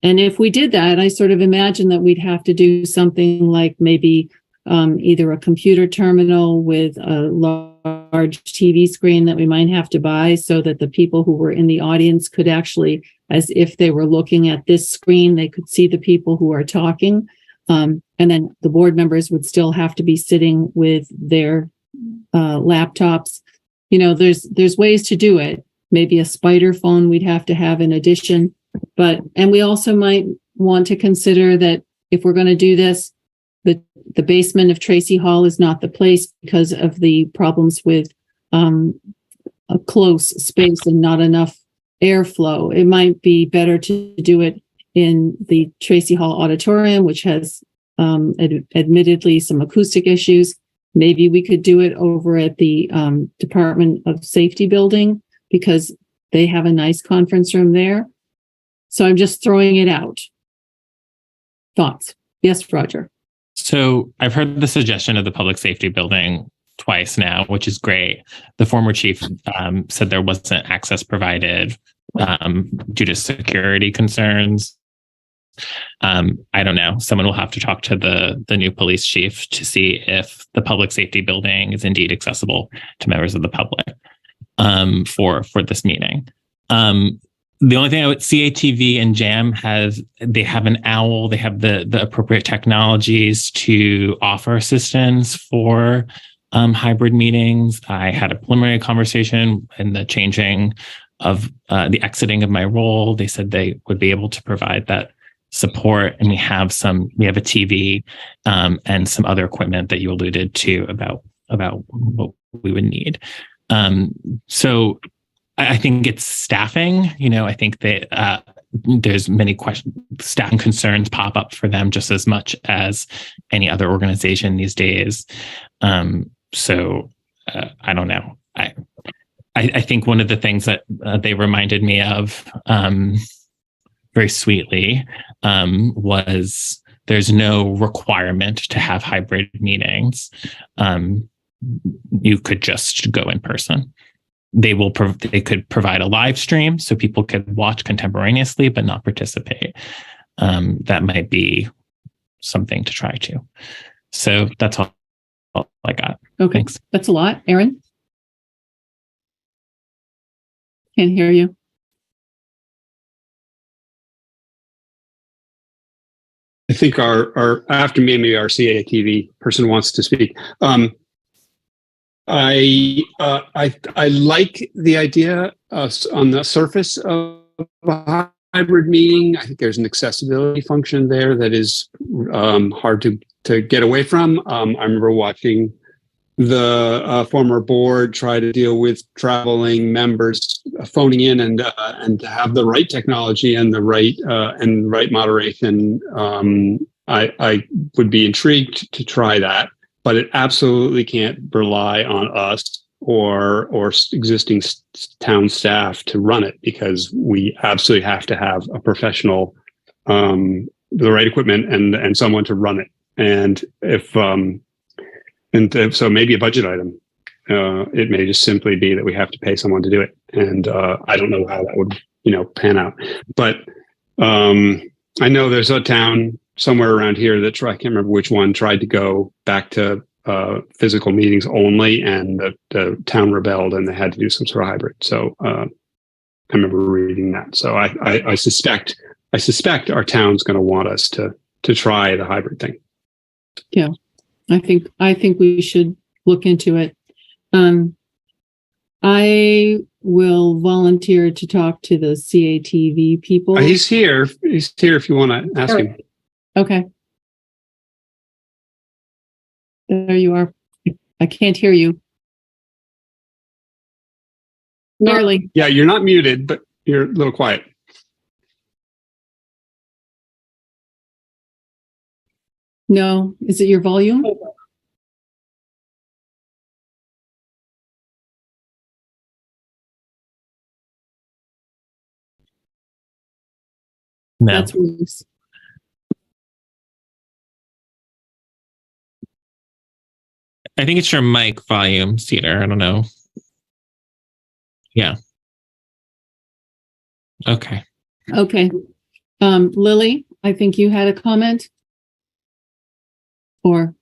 and if we did that, I sort of imagine that we'd have to do something like maybe either a computer terminal with a large TV screen that we might have to buy so that the people who were in the audience could actually, as if they were looking at this screen, they could see the people who are talking. And then the board members would still have to be sitting with their laptops. You know, there's ways to do it. Maybe a spider phone we'd have to have in addition. And we also might want to consider that if we're going to do this, the basement of Tracy Hall is not the place because of the problems with a close space and not enough airflow. It might be better to do it in the Tracy Hall Auditorium, which has admittedly some acoustic issues. Maybe we could do it over at the Department of Safety building because they have a nice conference room there. So I'm just throwing it out. Thoughts? Yes, Roger. So I've heard the suggestion of the public safety building twice now, which is great. The former chief said there wasn't access provided due to security concerns. I don't know. Someone will have to talk to the new police chief to see if the public safety building is indeed accessible to members of the public for this meeting. The only thing CATV and JAM have an OWL. They have the appropriate technologies to offer assistance for hybrid meetings. I had a preliminary conversation in the changing of the exiting of my role. They said they would be able to provide that support, and we have a TV and some other equipment that you alluded to about what we would need. So I think it's staffing. You know, I think that there's many staffing concerns pop up for them just as much as any other organization these days. So I don't know. I think one of the things that they reminded me of very sweetly was there's no requirement to have hybrid meetings. You could just go in person. They could provide a live stream so people could watch contemporaneously but not participate. That might be something to try to. So that's all I got. Okay, thanks. That's a lot. Aaron? Can't hear you. I think our after me, maybe our CATV person wants to speak. I like the idea on the surface of a hybrid meeting. I think there's an accessibility function there that is hard to get away from. I remember watching the former board try to deal with traveling members phoning in and to have the right technology and the right moderation. I would be intrigued to try that. But it absolutely can't rely on us or existing town staff to run it, because we absolutely have to have a professional, the right equipment and someone to run it. And so maybe a budget item. It may just simply be that we have to pay someone to do it. And I don't know how that would pan out. But I know there's a town somewhere around here that I can't remember which one, tried to go back to physical meetings only, and the town rebelled and they had to do some sort of hybrid. So I remember reading that. So I suspect our town's going to want us to try the hybrid thing. Yeah, I think we should look into it. I will volunteer to talk to the CATV people. He's here if you want to ask him. Okay. There you are. I can't hear you. Gnarly. Yeah, you're not muted, but you're a little quiet. No. Is it your volume? No. That's release. I think it's your mic volume, Cedar. I don't know. Yeah. Okay. Okay. Lily, I think you had a comment? Or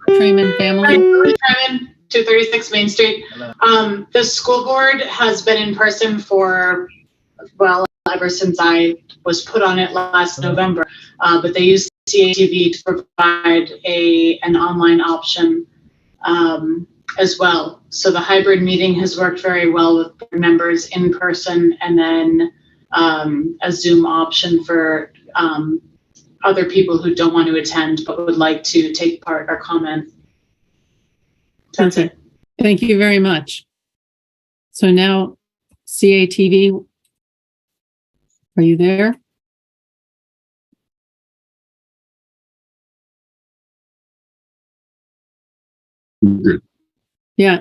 Treman family? Treman, 236 Main Street. The school board has been in person for, well, ever since I was put on it last November, but they use CATV to provide an online option as well. So the hybrid meeting has worked very well with board members in person, and then a Zoom option for other people who don't want to attend but would like to take part or comment. That's it. Thank you very much. So now, CATV, are you there? Good. Yeah.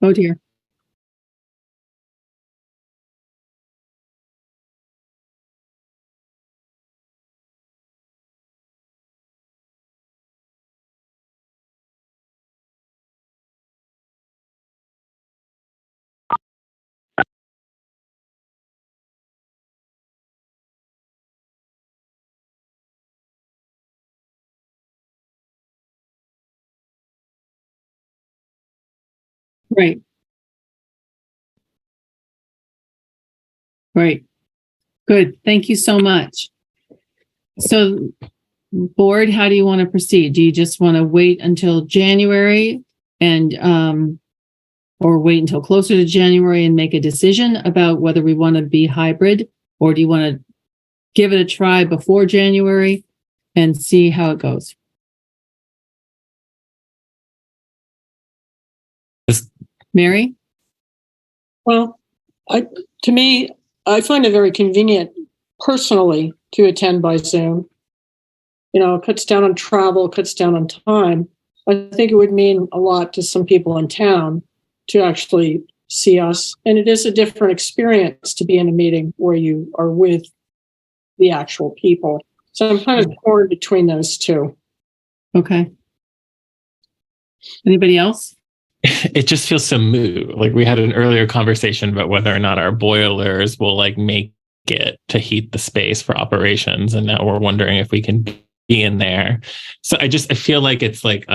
Oh dear. Right. Right. Good. Thank you so much. So, board, how do you want to proceed? Do you just want to wait until January and or wait until closer to January and make a decision about whether we want to be hybrid, or do you want to give it a try before January and see how it goes? Mary? Well, to me, I find it very convenient personally to attend by Zoom. You know, it cuts down on travel, cuts down on time. I think it would mean a lot to some people in town to actually see us. And it is a different experience to be in a meeting where you are with the actual people. So I'm kind of torn between those two. Okay. Anybody else? It just feels so moot. Like we had an earlier conversation about whether or not our boilers will like make it to heat the space for operations. And now we're wondering if we can be in there. So I feel like it's like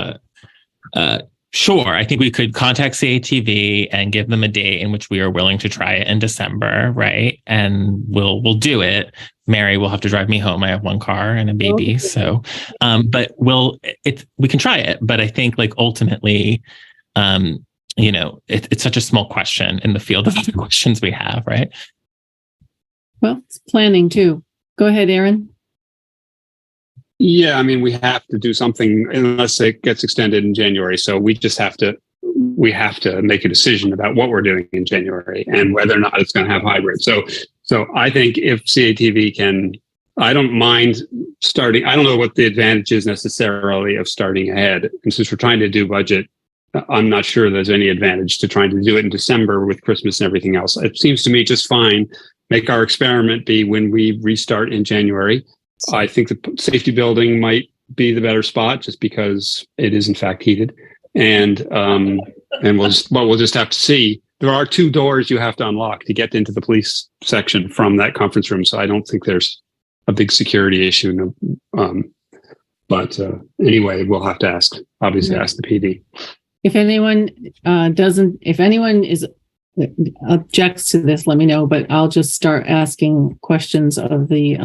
sure, I think we could contact CATV and give them a date in which we are willing to try it in December, right? And we'll do it. Mary will have to drive me home. I have one car and a baby. Okay. So, but we can try it. But I think like ultimately, you know, it's such a small question in the field of other questions we have, right? Well, it's planning too. Go ahead, Aaron. Yeah, I mean, we have to do something unless it gets extended in January. So we have to make a decision about what we're doing in January and whether or not it's going to have hybrid. So I think if CATV can, I don't mind starting. I don't know what the advantage is necessarily of starting ahead. And since we're trying to do budget, I'm not sure there's any advantage to trying to do it in December with Christmas and everything else. It seems to me just fine. Make our experiment be when we restart in January. I think the safety building might be the better spot just because it is in fact heated. And we'll just have to see. There are 2 doors you have to unlock to get into the police section from that conference room. So I don't think there's a big security issue. But anyway, we'll have to ask the PD. If anyone objects to this, let me know, but I'll just start asking questions of the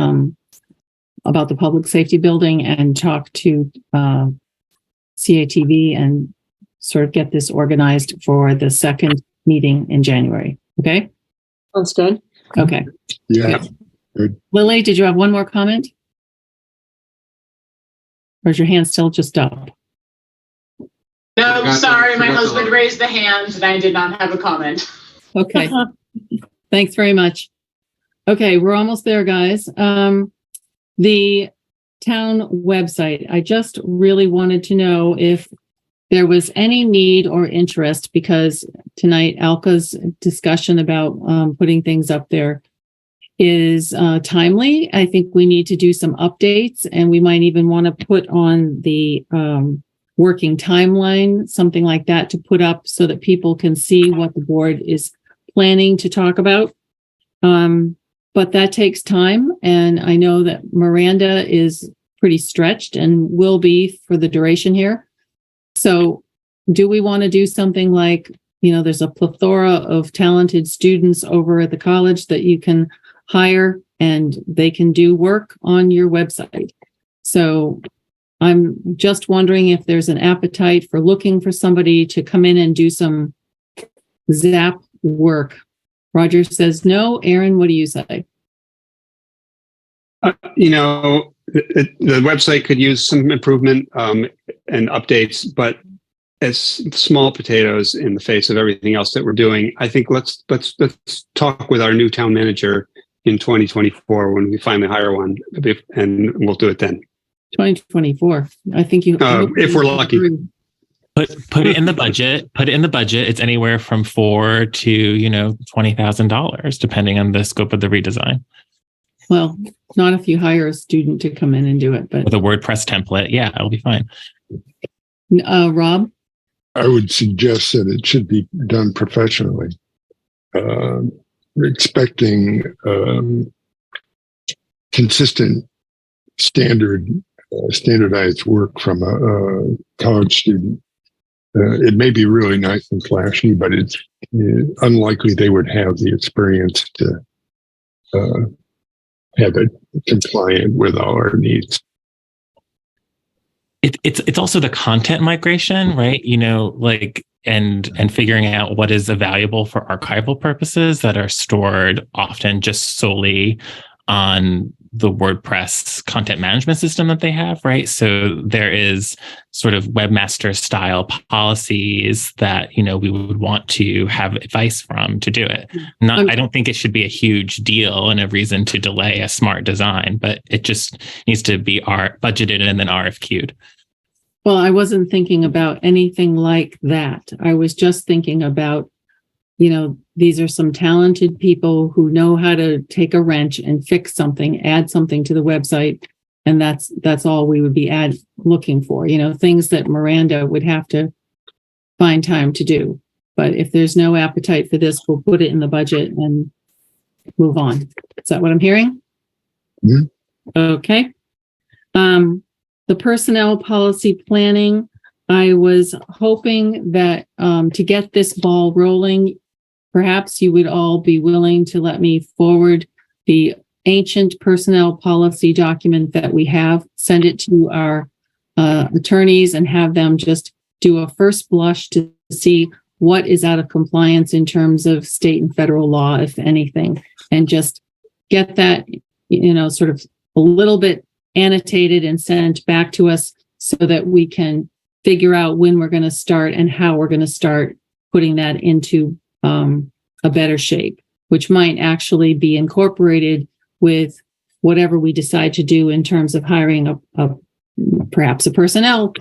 about the public safety building and talk to CATV and sort of get this organized for the second meeting in January. Okay? Sounds good. Okay. Yeah. Good. Lily, did you have one more comment? Or is your hand still just up? No, sorry, my husband raised the hand and I did not have a comment. Okay. Thanks very much. Okay, we're almost there, guys. The town website. I just really wanted to know if there was any need or interest, because tonight Alka's discussion about putting things up there is timely. I think we need to do some updates, and we might even want to put on the working timeline, something like that, to put up so that people can see what the board is planning to talk about. But that takes time, and I know that Miranda is pretty stretched and will be for the duration here. So do we want to do something like, there's a plethora of talented students over at the college that you can hire and they can do work on your website. So I'm just wondering if there's an appetite for looking for somebody to come in and do some Zap work. Roger says no. Aaron, what do you say? The website could use some improvement and updates, but as small potatoes in the face of everything else that we're doing. I think let's talk with our new town manager in 2024 when we finally hire one, and we'll do it then. 2024. I think you. If we're lucky. Put it in the budget. Put it in the budget. It's anywhere from $4,000 to $20,000, depending on the scope of the redesign. Well, not if you hire a student to come in and do it, but with a WordPress template, yeah, it'll be fine. Rob? I would suggest that it should be done professionally, expecting consistent, standardized work from a college student. It may be really nice and flashy, but it's unlikely they would have the experience to have it compliant with all our needs. It's also the content migration, right? And figuring out what is valuable for archival purposes that are stored often just solely on the WordPress content management system that they have, right? So there is sort of webmaster style policies that, we would want to have advice from to do it. I don't think it should be a huge deal and a reason to delay a smart design, but it just needs to be budgeted and then RFQ'd. Well, I wasn't thinking about anything like that. I was just thinking about, these are some talented people who know how to take a wrench and fix something, add something to the website. And that's all we would be looking for, things that Miranda would have to find time to do. But if there's no appetite for this, we'll put it in the budget and move on. Is that what I'm hearing? Mm-hmm. Okay. The personnel policy planning, I was hoping that to get this ball rolling, perhaps you would all be willing to let me forward the ancient personnel policy document that we have, send it to our attorneys and have them just do a first blush to see what is out of compliance in terms of state and federal law, if anything, and just get that, sort of a little bit annotated and sent back to us so that we can figure out when we're going to start and how we're going to start putting that into a better shape, which might actually be incorporated with whatever we decide to do in terms of hiring perhaps a personnel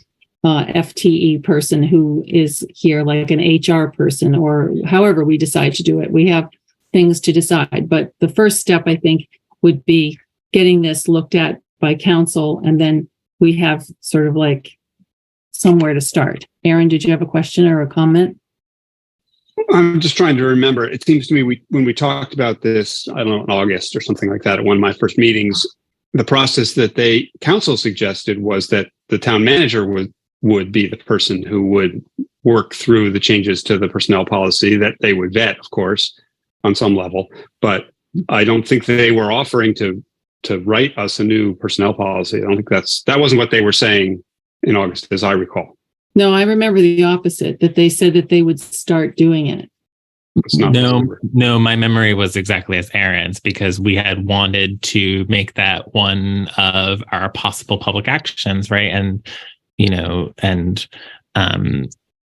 FTE person who is here, like an HR person, or however we decide to do it. We have things to decide, but the first step, I think, would be getting this looked at by council, and then we have sort of like somewhere to start. Aaron, did you have a question or a comment? I'm just trying to remember. It seems to me when we talked about this, I don't know, in August or something like that, at one of my first meetings, the process that council suggested was that the town manager would be the person who would work through the changes to the personnel policy that they would vet, of course, on some level. But I don't think they were offering to to write us a new personnel policy. I don't think that wasn't what they were saying in August, as I recall. No, I remember the opposite, that they said that they would start doing it. No, my memory was exactly as Aaron's, because we had wanted to make that one of our possible public actions, right? And,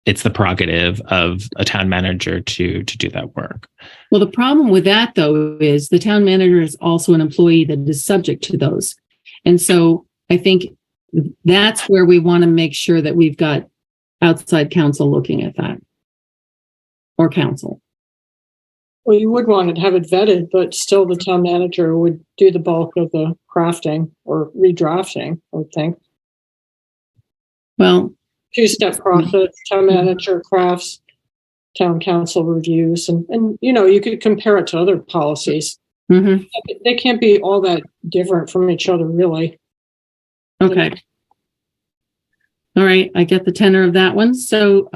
it's the prerogative of a town manager to do that work. Well, the problem with that, though, is the town manager is also an employee that is subject to those. And so I think that's where we want to make sure that we've got outside counsel looking at that, or counsel. Well, you would want to have it vetted, but still the town manager would do the bulk of the crafting or redrafting, I would think. Well, two-step process, town manager crafts, town council reviews, and you could compare it to other policies. Mm-hmm. They can't be all that different from each other, really. Okay. All right, I get the tenor of that one. So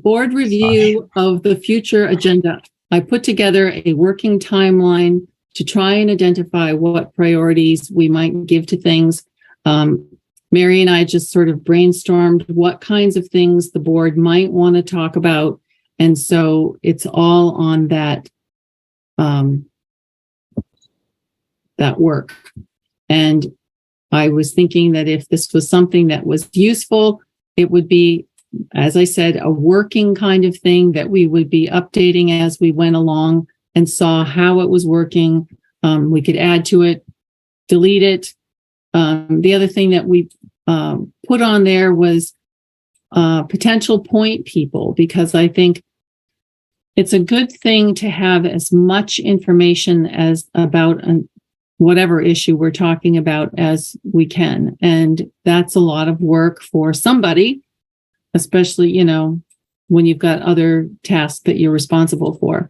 board review of the future agenda. I put together a working timeline to try and identify what priorities we might give to things. Mary and I just sort of brainstormed what kinds of things the board might want to talk about. And so it's all on that, that work. And I was thinking that if this was something that was useful, it would be, as I said, a working kind of thing that we would be updating as we went along and saw how it was working. We could add to it, delete it. The other thing that we put on there was potential point people, because I think it's a good thing to have as much information as about whatever issue we're talking about as we can. And that's a lot of work for somebody, especially, when you've got other tasks that you're responsible for.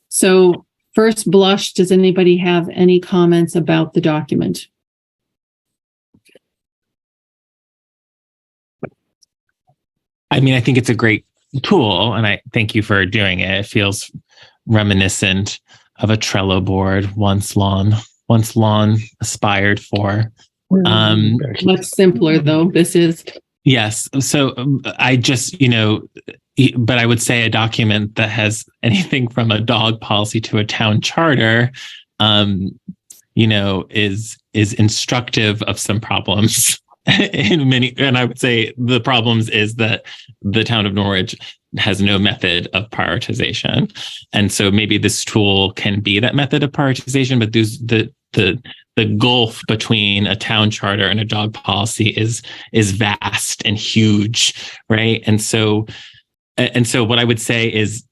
So first blush, does anybody have any comments about the document? I mean, I think it's a great tool, and I thank you for doing it. It feels reminiscent of a Trello board once long aspired for. Much simpler, though, this is. Yes. So I just, but I would say a document that has anything from a dog policy to a town charter, is instructive of some problems. And I would say the problems is that the town of Norwich has no method of prioritization. And so maybe this tool can be that method of prioritization, but the gulf between a town charter and a dog policy is vast and huge, right? And so what I would say is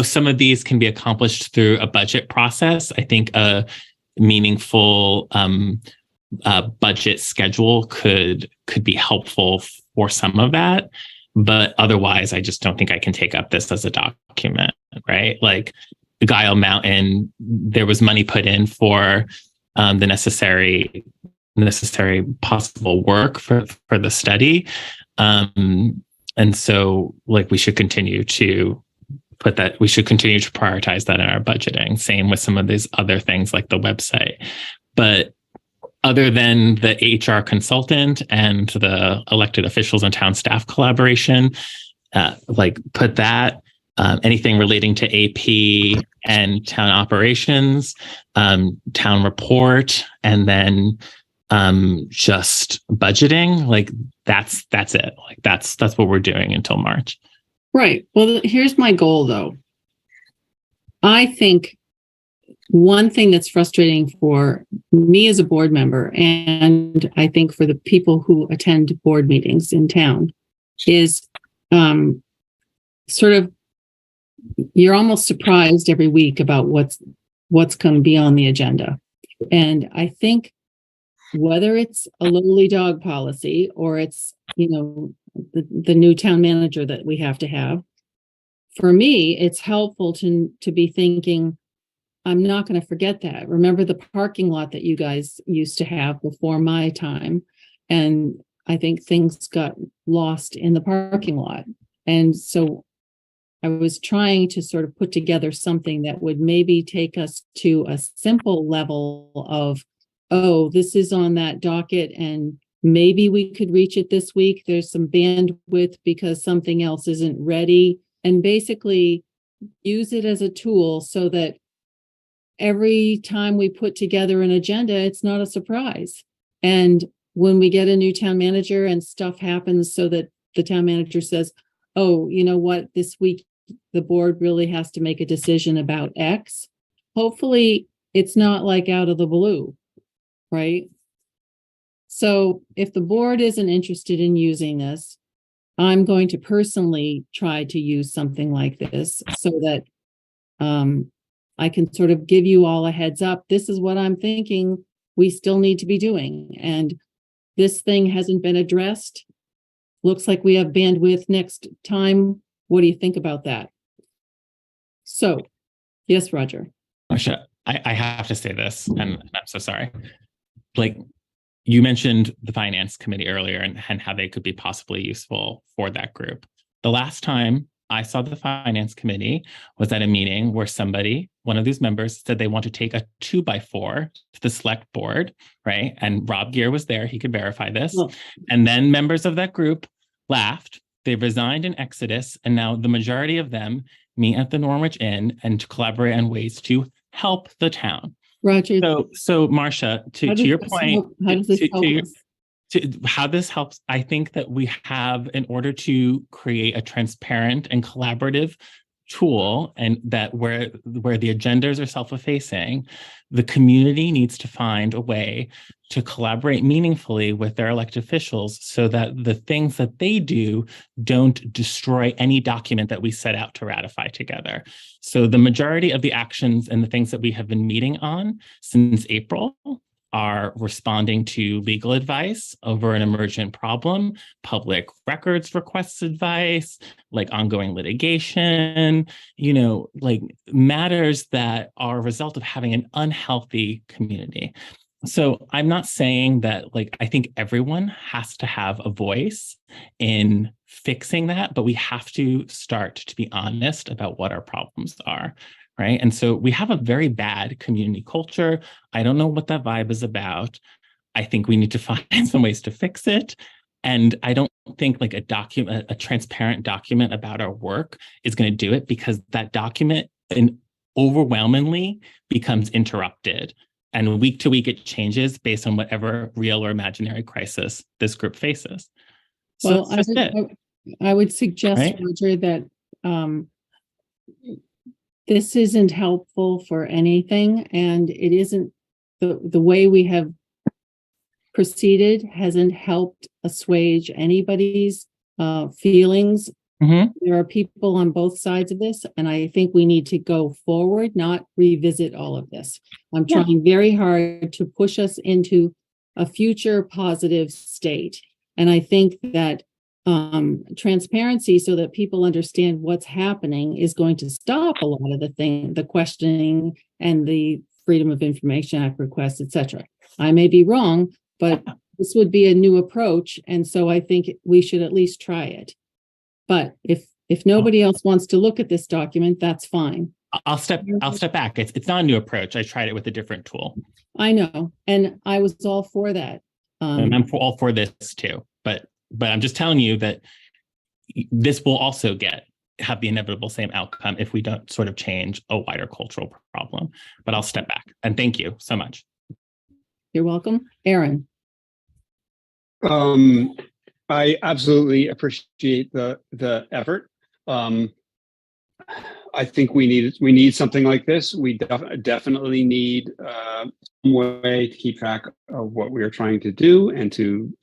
some of these can be accomplished through a budget process. I think a meaningful budget schedule could be helpful for some of that, but otherwise I just don't think I can take up this as a document, right? Like the Guile Mountain, there was money put in for the necessary possible work for the study, and so we should continue to prioritize that in our budgeting. Same with some of these other things like the website, but other than the HR consultant and the elected officials and town staff collaboration, put that, anything relating to AP and town operations, town report, and then just budgeting, that's it. That's what we're doing until March. Right. Well, here's my goal, though. I think one thing that's frustrating for me as a board member, and I think for the people who attend board meetings in town, is sort of you're almost surprised every week about what's going to be on the agenda. And I think whether it's a lowly dog policy or it's, the new town manager that we have to have, for me, it's helpful to be thinking, I'm not going to forget that. Remember the parking lot that you guys used to have before my time. And I think things got lost in the parking lot. And so I was trying to sort of put together something that would maybe take us to a simple level of oh, this is on that docket and maybe we could reach it this week. There's some bandwidth because something else isn't ready. And basically use it as a tool so that every time we put together an agenda, it's not a surprise. And when we get a new town manager and stuff happens so that the town manager says, oh, you know what, this week the board really has to make a decision about X. Hopefully it's not like out of the blue, right? So if the board isn't interested in using this, I'm going to personally try to use something like this so that I can sort of give you all a heads up. This is what I'm thinking we still need to be doing. And this thing hasn't been addressed. Looks like we have bandwidth next time. What do you think about that? So, yes, Roger. Marsha, I have to say this, and I'm so sorry. Like, you mentioned the finance committee earlier and how they could be possibly useful for that group. The last time I saw the finance committee was at a meeting where somebody, one of these members, said they want to take a 2x4 to the select board, right? And Rob Gear was there. He could verify this. Oh. And then members of that group laughed. They resigned in Exodus. And now the majority of them meet at the Norwich Inn and to collaborate on ways to help the town. Roger. So Marsha, to your point, how this helps, I think that we have, in order to create a transparent and collaborative tool, and that where the agendas are self-effacing, the community needs to find a way to collaborate meaningfully with their elected officials so that the things that they do don't destroy any document that we set out to ratify together. So the majority of the actions and the things that we have been meeting on since April are responding to legal advice over an emergent problem, public records requests advice, like ongoing litigation, like matters that are a result of having an unhealthy community. So I'm not saying that, like, I think everyone has to have a voice in fixing that, but we have to start to be honest about what our problems are. Right. And so we have a very bad community culture. I don't know what that vibe is about. I think we need to find some ways to fix it. And I don't think like a transparent document about our work is going to do it, because that document overwhelmingly becomes interrupted. And week to week, it changes based on whatever real or imaginary crisis this group faces. So well, I would suggest, right, Roger, that this isn't helpful for anything, and it isn't the way we have proceeded hasn't helped assuage anybody's feelings. Mm-hmm. There are people on both sides of this, and I think we need to go forward, not revisit all of this. I'm trying very hard to push us into a future positive state. And I think that transparency, so that people understand what's happening, is going to stop a lot of the questioning and the Freedom of Information Act requests, etc. I may be wrong, but this would be a new approach. And so I think we should at least try it. But if nobody else wants to look at this document, that's fine. I'll step back. It's not a new approach. I tried it with a different tool. I know, and I was all for that. And I'm all for this too. But I'm just telling you that this will also have the inevitable same outcome if we don't sort of change a wider cultural problem. But I'll step back. And thank you so much. You're welcome. Aaron. I absolutely appreciate the effort. I think we need something like this. We definitely need some way to keep track of what we are trying to do and to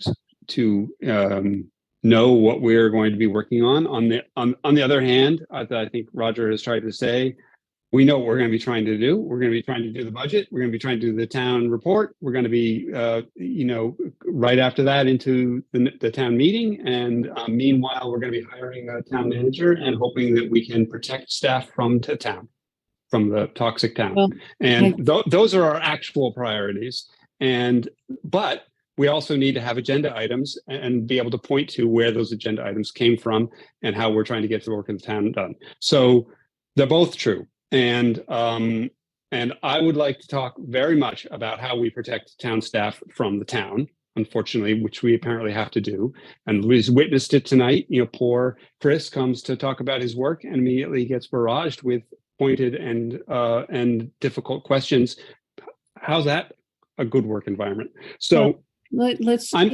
know what we're going to be working on. On the other hand, I think Roger has tried to say, we know what we're going to be trying to do. We're going to be trying to do the budget. We're going to be trying to do the town report. We're going to be, right after that into the town meeting. And meanwhile, we're going to be hiring a town manager and hoping that we can protect staff from the toxic town. Well, and those are our actual priorities. But we also need to have agenda items and be able to point to where those agenda items came from and how we're trying to get the work of the town done. So they're both true. And And I would like to talk very much about how we protect town staff from the town, unfortunately, which we apparently have to do. And Louise witnessed it tonight. Poor Chris comes to talk about his work and immediately gets barraged with pointed and difficult questions. How's that a good work environment? So let's. I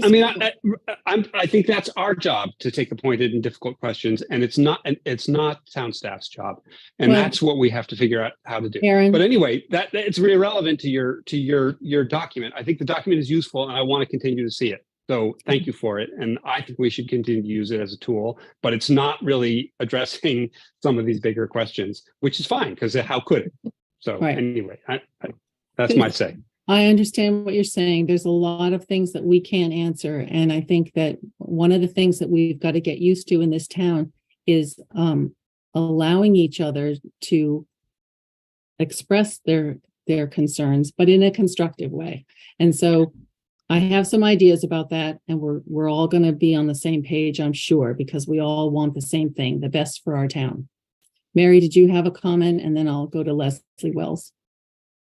think that's our job to take the pointed and difficult questions, and it's not town staff's job, and that's what we have to figure out how to do. Aaron. But anyway, that it's irrelevant to your document. I think the document is useful, and I want to continue to see it. So thank you for it, and I think we should continue to use it as a tool. But it's not really addressing some of these bigger questions, which is fine because how could it? So anyway, that's my say. I understand what you're saying. There's a lot of things that we can't answer. And I think that one of the things that we've got to get used to in this town is allowing each other to express their concerns, but in a constructive way. And so I have some ideas about that, and we're all going to be on the same page, I'm sure, because we all want the same thing, the best for our town. Mary, did you have a comment? And then I'll go to Leslie Wells.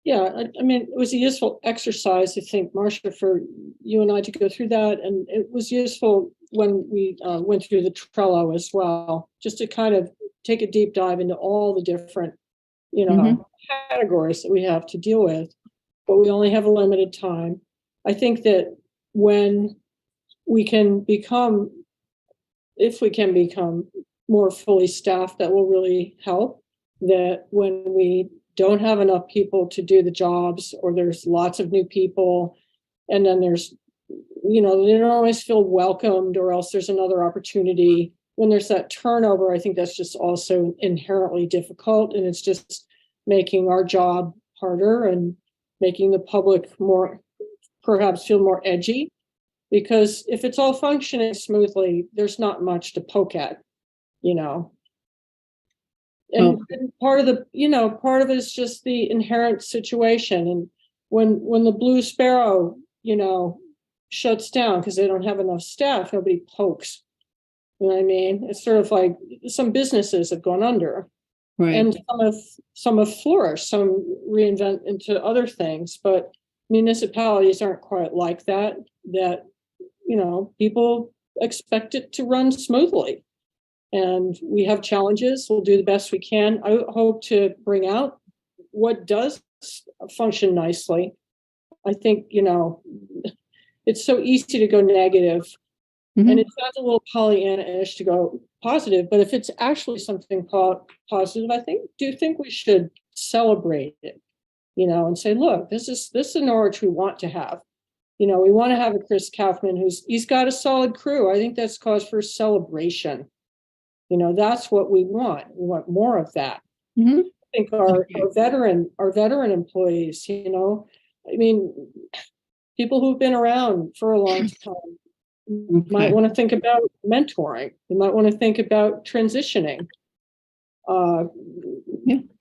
Yeah, I mean, it was a useful exercise, I think, Marcia, for you and I to go through that. And it was useful when we went through the Trello as well, just to kind of take a deep dive into all the different, categories that we have to deal with. But we only have a limited time. I think that when we can become, if we can become more fully staffed, that will really help. That when we don't have enough people to do the jobs, or there's lots of new people, and then there's, they don't always feel welcomed, or else there's another opportunity. When there's that turnover, I think that's just also inherently difficult, and it's just making our job harder and making the public perhaps feel more edgy, because if it's all functioning smoothly, there's not much to poke at, And part of it is just the inherent situation. And when the Blue Sparrow, shuts down because they don't have enough staff, nobody pokes. You know what I mean? It's sort of like some businesses have gone under, right? And some have flourished, some reinvent into other things. But municipalities aren't quite like that. That people expect it to run smoothly. And we have challenges. We'll do the best we can. I hope to bring out what does function nicely. I think, it's so easy to go negative. Mm-hmm. And it sounds a little Pollyanna-ish to go positive, but if it's actually something positive, I do think we should celebrate it, and say, look, this is the Norwich we want to have. We want to have a Chris Kaufman he's got a solid crew. I think that's cause for celebration. That's what we want. We want more of that. Mm-hmm. I think our veteran employees, people who've been around for a long time might want to think about mentoring. They might want to think about transitioning.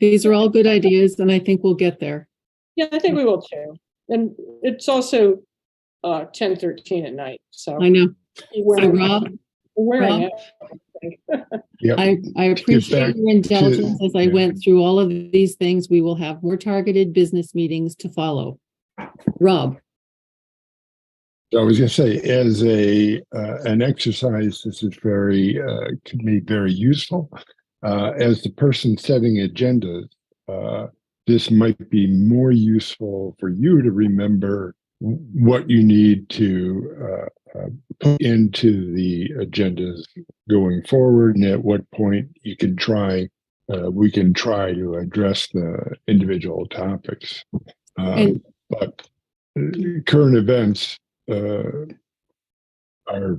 These are all good ideas, and I think we'll get there. Yeah, I think we will too. And it's also 10:13 at night. So I know. Rob, it. Yep. I appreciate your indulgence as I went through all of these things. We will have more targeted business meetings to follow. Rob. I was going to say, as an exercise, this is can be very useful. As the person setting agendas, this might be more useful for you to remember what you need to put into the agendas going forward, and at what point we can try to address the individual topics. But current events are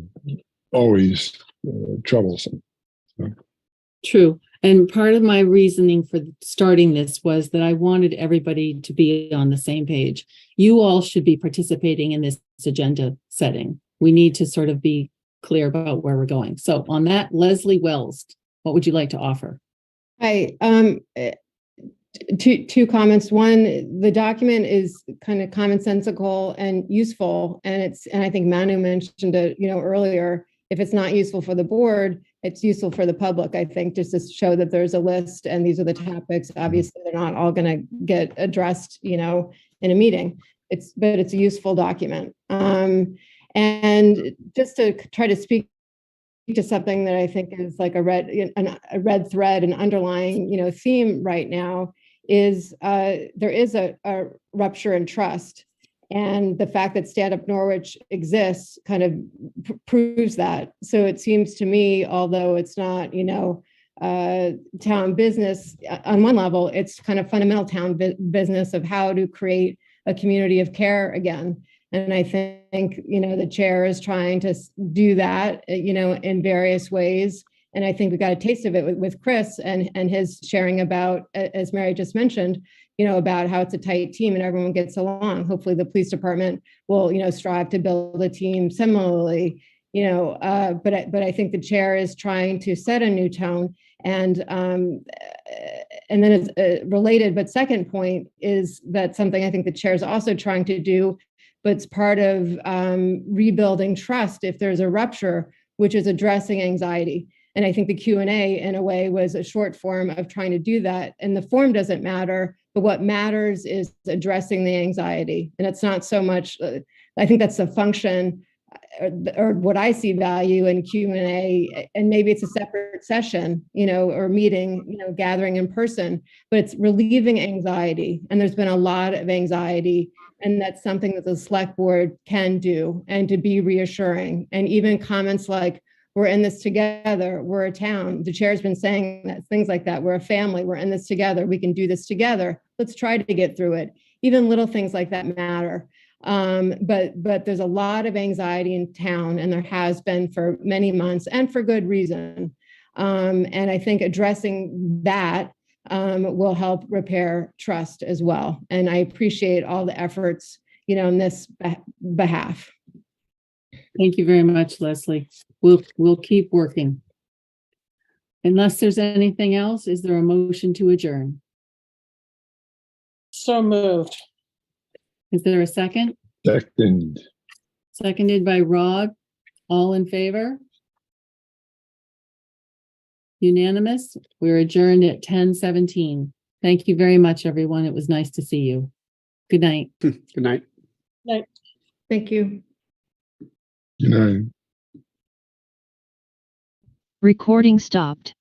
always troublesome. So. True. And part of my reasoning for starting this was that I wanted everybody to be on the same page. You all should be participating in this agenda setting. We need to sort of be clear about where we're going. So on that, Leslie Wells, what would you like to offer? Hi. Two comments. One, the document is kind of commonsensical and useful, and I think Manu mentioned it, earlier. If it's not useful for the board, it's useful for the public, I think, just to show that there's a list and these are the topics. Obviously, they're not all going to get addressed, in a meeting. But it's a useful document. And just to try to speak to something that I think is like a red thread, an underlying, theme right now is there is a rupture in trust. And the fact that Stand Up Norwich exists kind of proves that. So it seems to me, although it's not, town business on one level, it's kind of fundamental town business of how to create a community of care again. And I think, the chair is trying to do that, in various ways. And I think we got a taste of it with Chris and his sharing about, as Mary just mentioned, about how it's a tight team and everyone gets along. Hopefully the police department will, strive to build a team similarly, but I think the chair is trying to set a new tone. And then it's related, but second point is that something I think the chair is also trying to do, but it's part of rebuilding trust if there's a rupture, which is addressing anxiety. And I think the Q&A in a way was a short form of trying to do that. And the form doesn't matter, but what matters is addressing the anxiety. And it's not so much, I think that's the function or what I see value in Q&A, and maybe it's a separate session, or meeting, gathering in person, but it's relieving anxiety. And there's been a lot of anxiety, and that's something that the select board can do, and to be reassuring. And even comments like, we're in this together, we're a town. The chair's been saying that, things like that. We're a family, we're in this together, we can do this together. Let's try to get through it. Even little things like that matter. But there's a lot of anxiety in town, and there has been for many months, and for good reason. And I think addressing that will help repair trust as well. And I appreciate all the efforts, in this behalf. Thank you very much, Leslie. We'll keep working. Unless there's anything else, is there a motion to adjourn? So moved. Is there a second? Second. Seconded by Rob. All in favor? Unanimous. We're adjourned at 10:17. Thank you very much, everyone. It was nice to see you. Good night. Good night. Night. Thank you. Good night. Recording stopped.